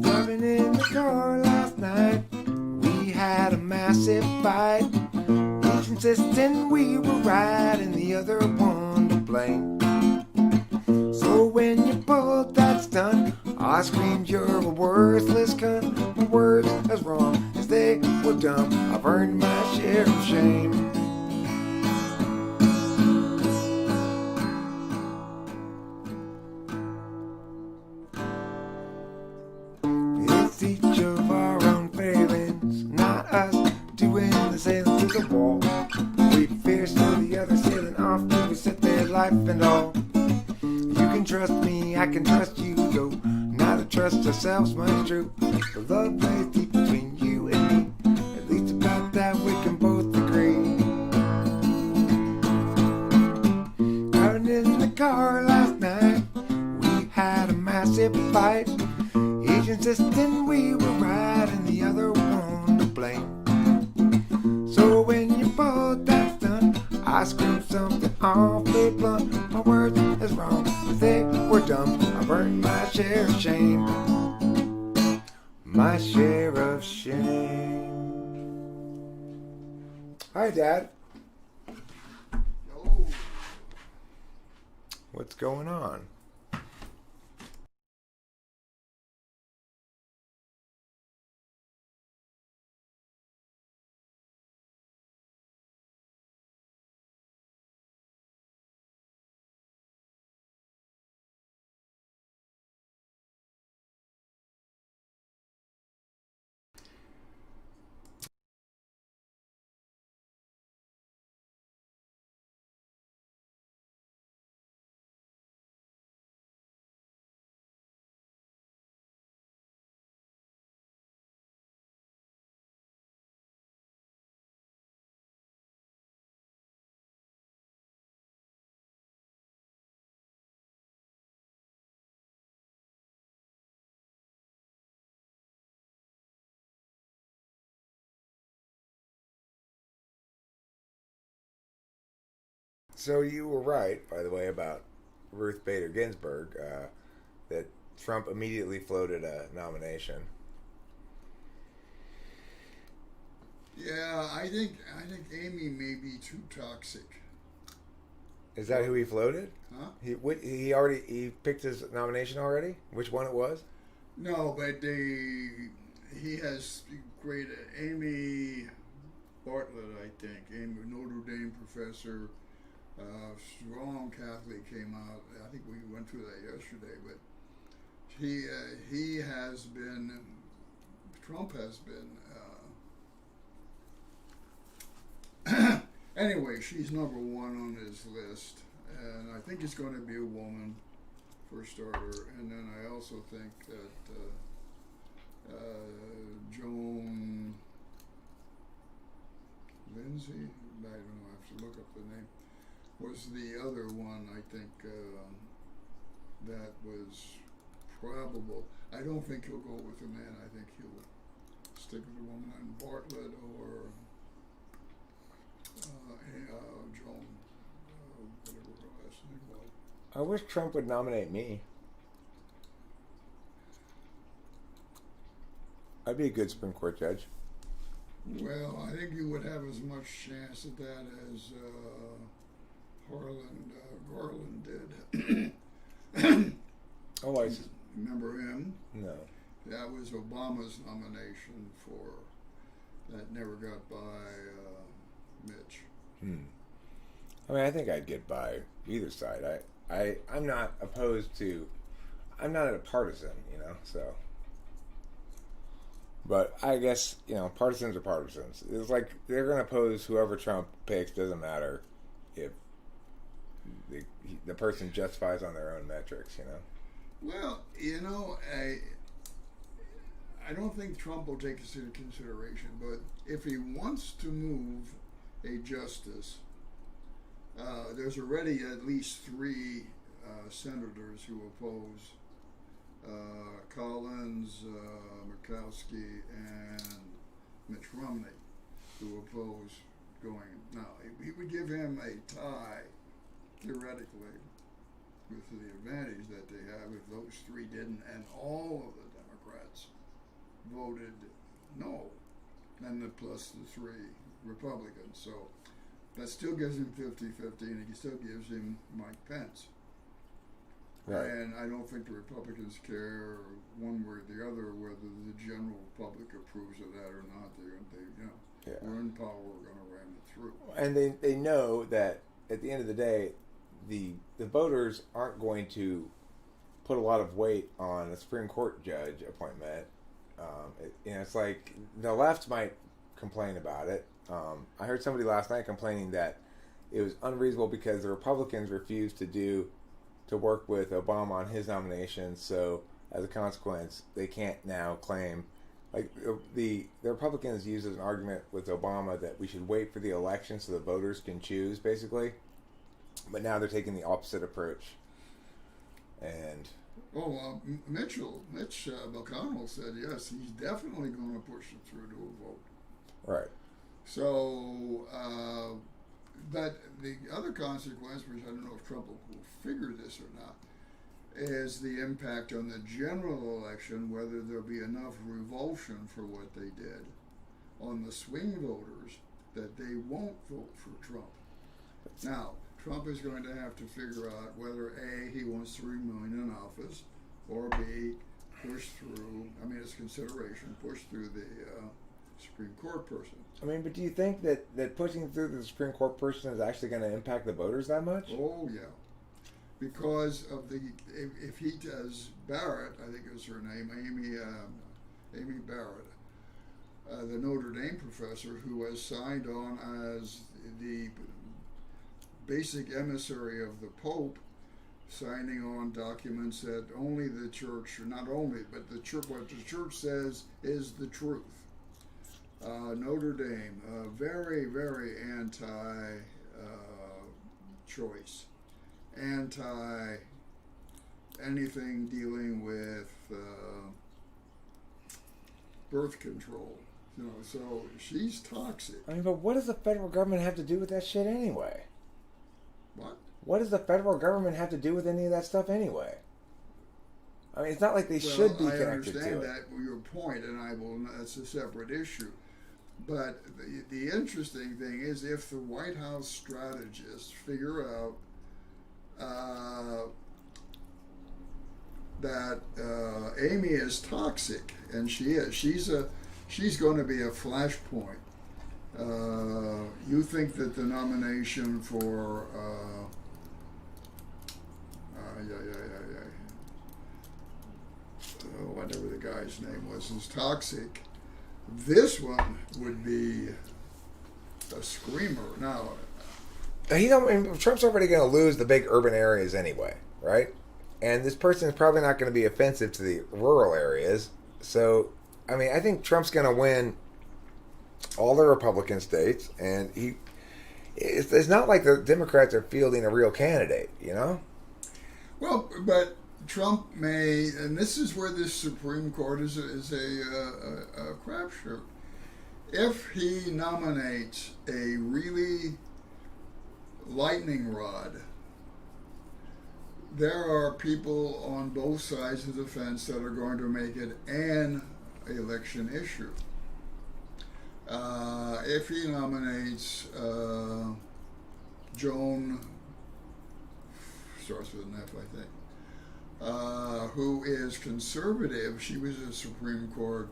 Driving in the car last night, we had a massive fight. Each insisting we were right and the other one to blame. So when you pulled that stunt, I screamed, "You're a worthless cunt." My words as wrong as they were dumb, I've earned my share of shame. It's each of our own failings, not us doing the sailing to the wall. We fear still the other sailing off to reset their life and all. You can trust me, I can trust you, though not to trust ourselves much true. The love lays deep between you and me, at least about that we can both agree. Out in the car last night, we had a massive fight. Each insisting we were right and the other one to blame. So when you pulled that stunt, I screamed something awfully blunt. My words is wrong, but they were dumb. I've earned my share of shame. My share of shame. Hi, Dad. Yo, What's going on? So you were right, by the way, about Ruth Bader Ginsburg, that Trump immediately floated a nomination. yeah, I think Amy may be too toxic. Is that who he floated? Huh? He picked his nomination already? Which one it was? No, but he has great Amy Bartlett, I think, Amy, Notre Dame professor, strong Catholic, came out. I think we went through that yesterday, but he has been, Trump has been. Anyway, she's number one on his list, and I think it's going to be a woman for a starter. And then I also think that Joan Lindsay, I don't know, I have to look up the name, was the other one. I think that was probable. I don't think he'll go with a man. I think he'll stick with a woman, and Bartlett or Joan, whatever her last name was. I wish Trump would nominate me. I'd be a good Supreme Court judge. Well, I think you would have as much chance at that as Garland did. Oh, I Remember him? no. That was Obama's nomination for. That never got by Mitch. I mean, I think I'd get by either side. I'm not opposed to. I'm not a partisan, so. But I guess, partisans are partisans. It's like they're going to oppose whoever Trump picks, doesn't matter if the person justifies on their own metrics, Well, I don't think Trump will take this into consideration, but if he wants to move a justice, there's already at least 3 senators who oppose. Collins, Murkowski, and Mitch Romney, who oppose going. Now, he would give him a tie, theoretically, with the advantage that they have if those 3 didn't, and all of the Democrats voted no, and plus the 3 Republicans. So that still gives him 50-50, and he still gives him Mike Pence. Right. And I don't think the Republicans care one way or the other whether the general public approves of that or not. We're in power, we're going to ram it through. And they know that at the end of the day, the voters aren't going to put a lot of weight on a Supreme Court judge appointment. It's like the left might complain about it. I heard somebody last night complaining that it was unreasonable because the Republicans refused to work with Obama on his nomination, so as a consequence, they can't now claim, like the Republicans use as an argument with Obama that we should wait for the election so the voters can choose, basically. But now they're taking the opposite approach. And Mitch McConnell said yes, he's definitely going to push it through to a vote. Right. So, but the other consequence, which I don't know if Trump will figure this or not, is the impact on the general election, whether there'll be enough revulsion for what they did on the swing voters that they won't vote for Trump. Now, Trump is going to have to figure out whether A, he wants to remain in office, or B, push through, it's consideration, push through the Supreme Court person. But do you think that pushing through the Supreme Court person is actually going to impact the voters that much? Oh, yeah. Because of if he does Barrett, I think is her name, Amy Barrett, the Notre Dame professor who has signed on as the basic emissary of the Pope, signing on documents that only the church, or not only, but the church, what the church says is the truth. Notre Dame, very, very anti-choice, anti-anything dealing with birth control. So she's toxic. But what does the federal government have to do with that shit anyway? What? What does the federal government have to do with any of that stuff anyway? It's not like they should be connected to it. I understand that your point, and that's a separate issue. But the interesting thing is if the White House strategists figure out that Amy is toxic, and she is, she's going to be a flashpoint You think that the nomination for whatever the guy's name was is toxic. This one would be a screamer. Now, Trump's already going to lose the big urban areas anyway, right? And this person is probably not going to be offensive to the rural areas. So, I think Trump's going to win all the Republican states, and it's not like the Democrats are fielding a real candidate, you know? well, but Trump may, and this is where this Supreme Court is a crapshoot. If he nominates a really lightning rod, there are people on both sides of the fence that are going to make it an election issue. If he nominates Joan, starts with an F, I think, who is conservative, she was a Supreme Court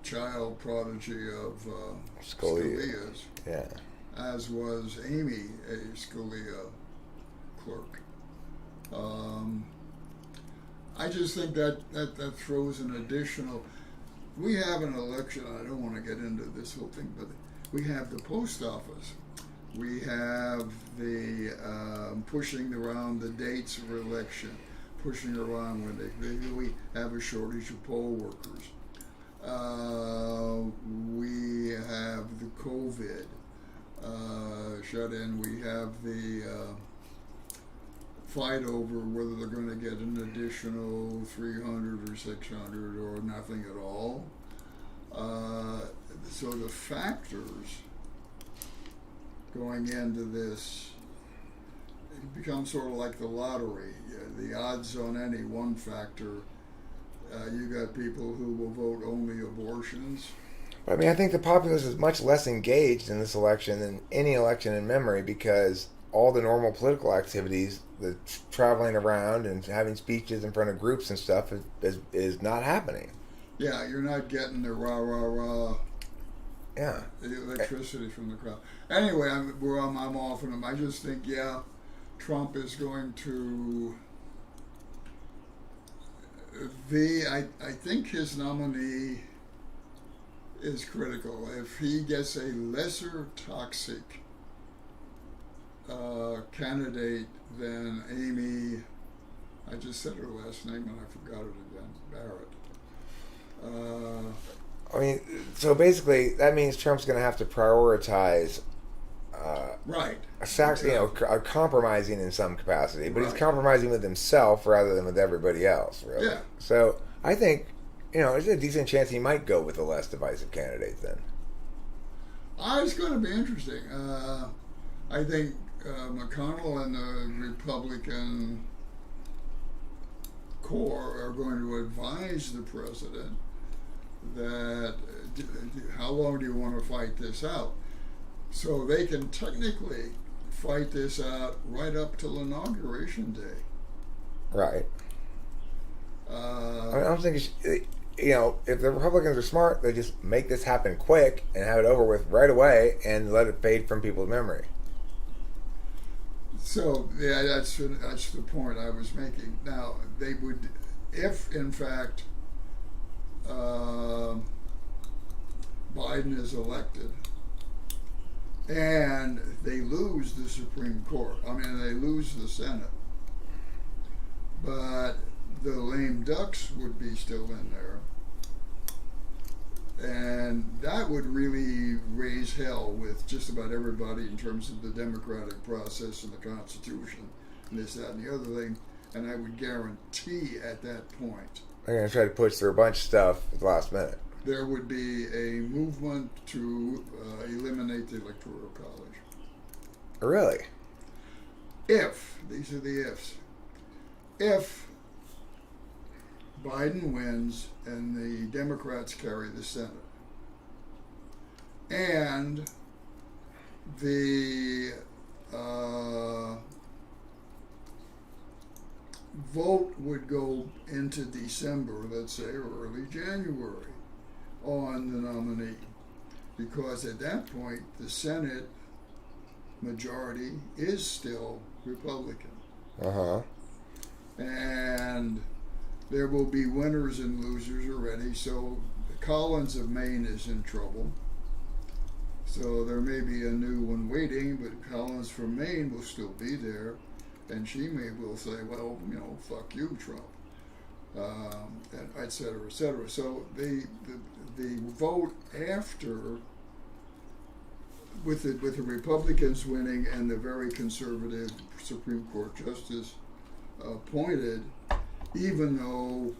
child prodigy of Scalia's. Yeah. As was Amy, a Scalia clerk. I just think that throws an additional. We have an election. I don't want to get into this whole thing, but we have the post office. We have the pushing around the dates of election, pushing around when we have a shortage of poll workers. We have the COVID shut in. We have the fight over whether they're going to get an additional 300 or 600 or nothing at all. So the factors going into this, it becomes sort of like the lottery. The odds on any one factor, you got people who will vote only abortions. I think the populace is much less engaged in this election than any election in memory because all the normal political activities, the traveling around and having speeches in front of groups and stuff, is not happening. Yeah, you're not getting the rah, rah, rah. Yeah. The electricity from the crowd. Anyway, I'm off on him. I just think, Trump is going to. I think his nominee is critical. If he gets a lesser toxic candidate than Amy, I just said her last name and I forgot it again, Barrett. So basically, that means Trump's going to have to prioritize, right, exactly. Compromising in some capacity, but right. He's compromising with himself rather than with everybody else, really. Yeah. So I think, there's a decent chance he might go with a less divisive candidate then. It's going to be interesting. I think McConnell and the Republican core are going to advise the president that how long do you want to fight this out? So they can technically fight this out right up till Inauguration Day. Right. I don't think if the Republicans are smart, they just make this happen quick and have it over with right away and let it fade from people's memory. So that's the point I was making. Now they would, if in fact Biden is elected and they lose the Supreme Court, they lose the Senate, but the lame ducks would be still in there, and that would really raise hell with just about everybody in terms of the democratic process and the Constitution and this, that, and the other thing. And I would guarantee at that point They're going to try to push through a bunch of stuff at the last minute. there would be a movement to eliminate the Electoral College. Really? If, these are the ifs, if Biden wins and the Democrats carry the Senate, and the vote would go into December, let's say, or early January, on the nominee, because at that point the Senate majority is still Republican. Uh-huh. And there will be winners and losers already. So Collins of Maine is in trouble. So there may be a new one waiting, but Collins from Maine will still be there, and she will say, well, fuck you, Trump, and et cetera, et cetera. So the vote after, with the Republicans winning and the very conservative Supreme Court justice appointed, even though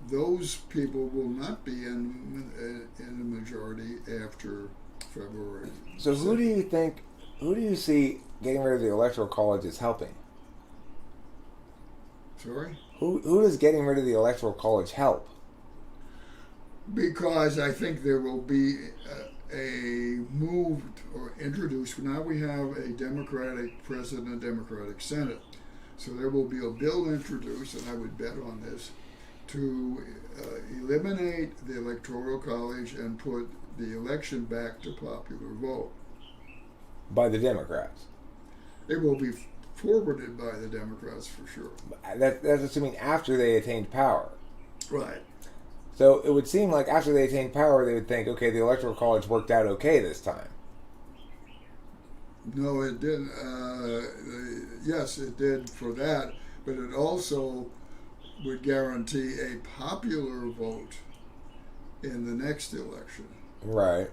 those people will not be in the majority after February. So who do you see getting rid of the Electoral College is helping? Sorry? Who does getting rid of the Electoral College help? Because I think there will be a move or introduced. Now we have a Democratic president, a Democratic Senate. So there will be a bill introduced, and I would bet on this, to eliminate the Electoral College and put the election back to popular vote. By the Democrats. It will be forwarded by the Democrats for sure. That's assuming after they attained power. Right. So it would seem like after they attained power, they would think, okay, the Electoral College worked out okay this time. No, it didn't. Yes, it did for that, but it also would guarantee a popular vote in the next election. Right.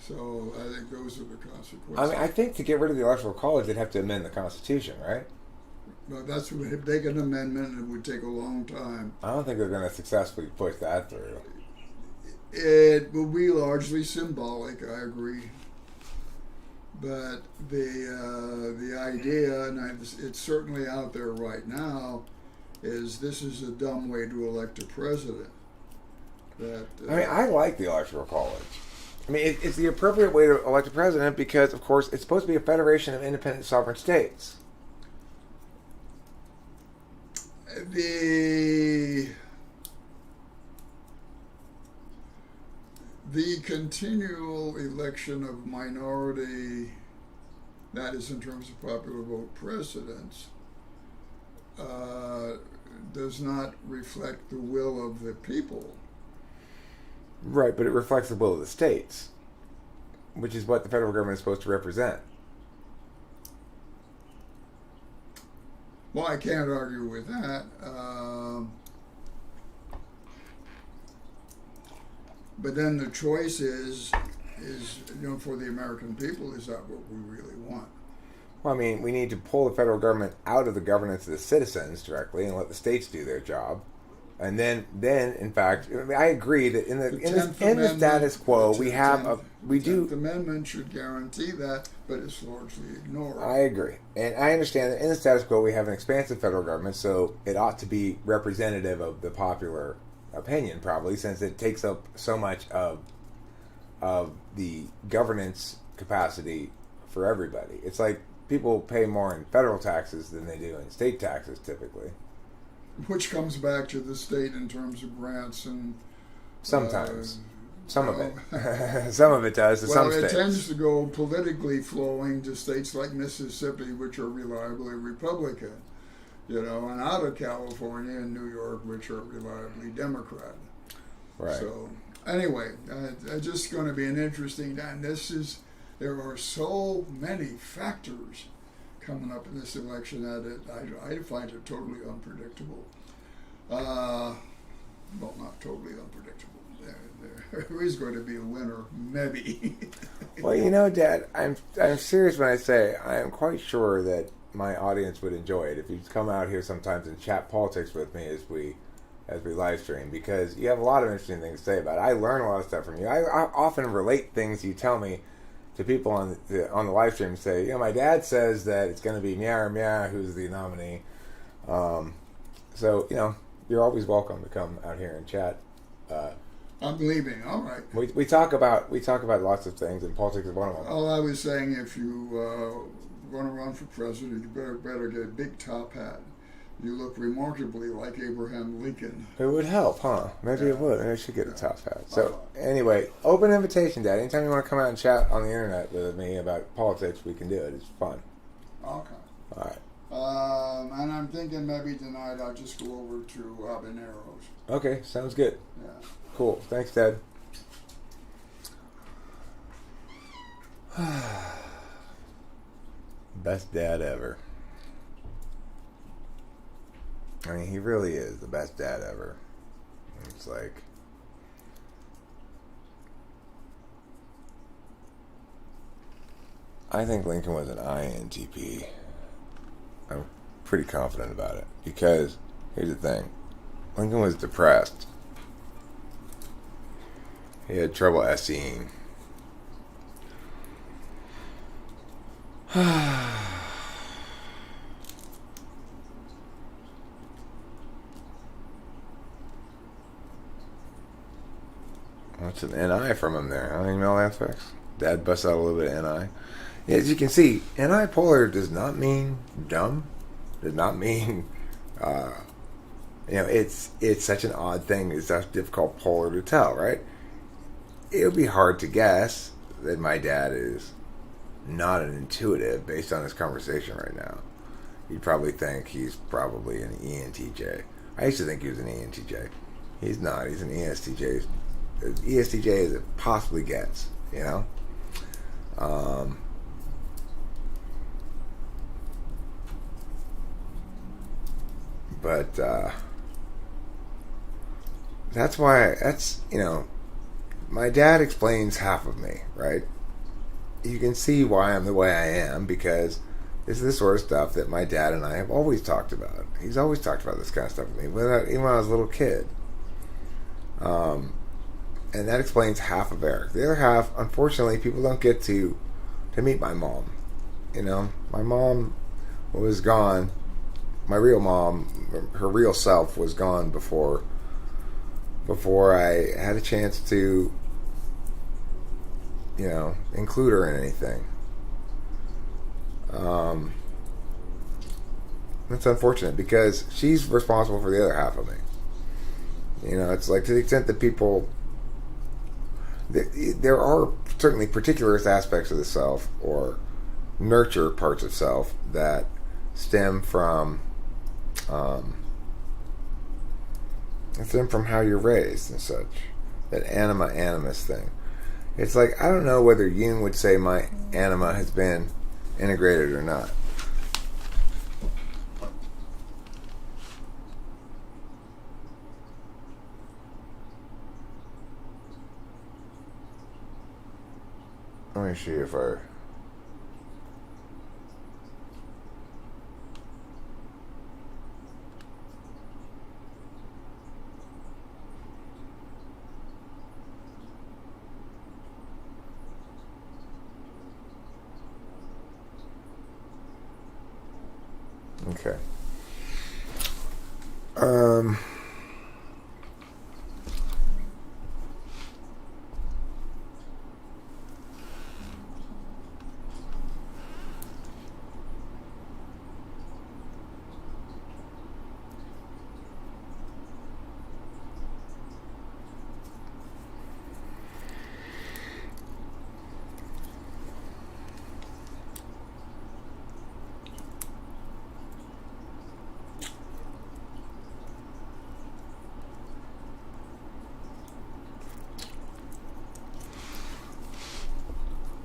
So I think those are the consequences. I mean, I think to get rid of the Electoral College, they'd have to amend the Constitution, right? But that's what, if they get an amendment, it would take a long time. I don't think they're going to successfully push that through. It will be largely symbolic, I agree. But the idea, and it's certainly out there right now, is this is a dumb way to elect a president. That I mean, I like the Electoral College. I mean, it's the appropriate way to elect a president because, of course, it's supposed to be a federation of independent sovereign states. The continual election of minority, that is in terms of popular vote presidents, does not reflect the will of the people. Right, but it reflects the will of the states, which is what the federal government is supposed to represent. Well, I can't argue with that. But then the choice is for the American people, is that what we really want? Well, I mean, we need to pull the federal government out of the governance of the citizens directly and let the states do their job. And then, in fact, I mean, I agree that in the status quo, we do. The Amendment should guarantee that, but it's largely ignored. I agree, and I understand that in the status quo, we have an expansive federal government, so it ought to be representative of the popular opinion, probably, since it takes up so much of the governance capacity for everybody. It's like people pay more in federal taxes than they do in state taxes, typically. Which comes back to the state in terms of grants and sometimes some of it some of it does to some states. It tends to go politically flowing to states like Mississippi, which are reliably Republican, and out of California and New York, which are reliably Democrat. Right. So anyway, it's just going to be an interesting time. There are so many factors coming up in this election that I find it totally unpredictable. Well, not totally unpredictable. There is going to be a winner, maybe. Well, Dad, I'm serious when I say I am quite sure that my audience would enjoy it if you'd come out here sometimes and chat politics with me as we live stream, because you have a lot of interesting things to say about it. I learn a lot of stuff from you. I often relate things you tell me to people on the live stream and say, my dad says that it's going to be Mia who's the nominee. So, you're always welcome to come out here and chat. I'm leaving. All right. We talk about lots of things, and politics is one of them. All I was saying, if you want to run for president, you better get a big top hat, You look remarkably like Abraham Lincoln. It would help, huh? Maybe it would. Maybe I should get a top hat. So, anyway, open invitation, Dad. Anytime you want to come out and chat on the internet with me about politics, we can do it. It's fun. Okay. All right. And I'm thinking maybe tonight I'll just go over to Habaneros. Okay, sounds good. Yeah. Cool. Thanks, Dad. Best dad ever. I mean, he really is the best dad ever. It's like, I think Lincoln was an INTP. I'm pretty confident about it because here's the thing: Lincoln was depressed. He had trouble SEing. What's an NI from him there? Email aspects. Dad busts out a little bit of NI. Yeah, as you can see, NI polar does not mean dumb. Does not mean, it's such an odd thing. It's such difficult polar to tell, right? It would be hard to guess that my dad is not an intuitive based on this conversation right now. You'd probably think he's probably an ENTJ. I used to think he was an ENTJ. He's not. He's an ESTJ. As ESTJ as it possibly gets, But that's why, my dad explains half of me, right? You can see why I'm the way I am because this is the sort of stuff that my dad and I have always talked about. He's always talked about this kind of stuff with me, even when I was a little kid. And that explains half of Eric. The other half, unfortunately, people don't get to meet my mom. My mom was gone. My real mom, her real self, was gone before I had a chance to, include her in anything. That's unfortunate because she's responsible for the other half of me. It's like, to the extent that people, there are certainly particular aspects of the self or nurture parts of self that stem from how you're raised and such. That anima animus thing. It's like, I don't know whether Jung would say my anima has been integrated or not. Let me see if I... Okay.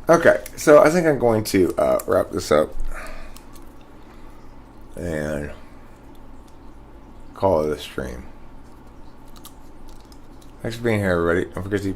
Okay, so I think I'm going to wrap this up and call it a stream. Thanks for being here, everybody. Don't forget to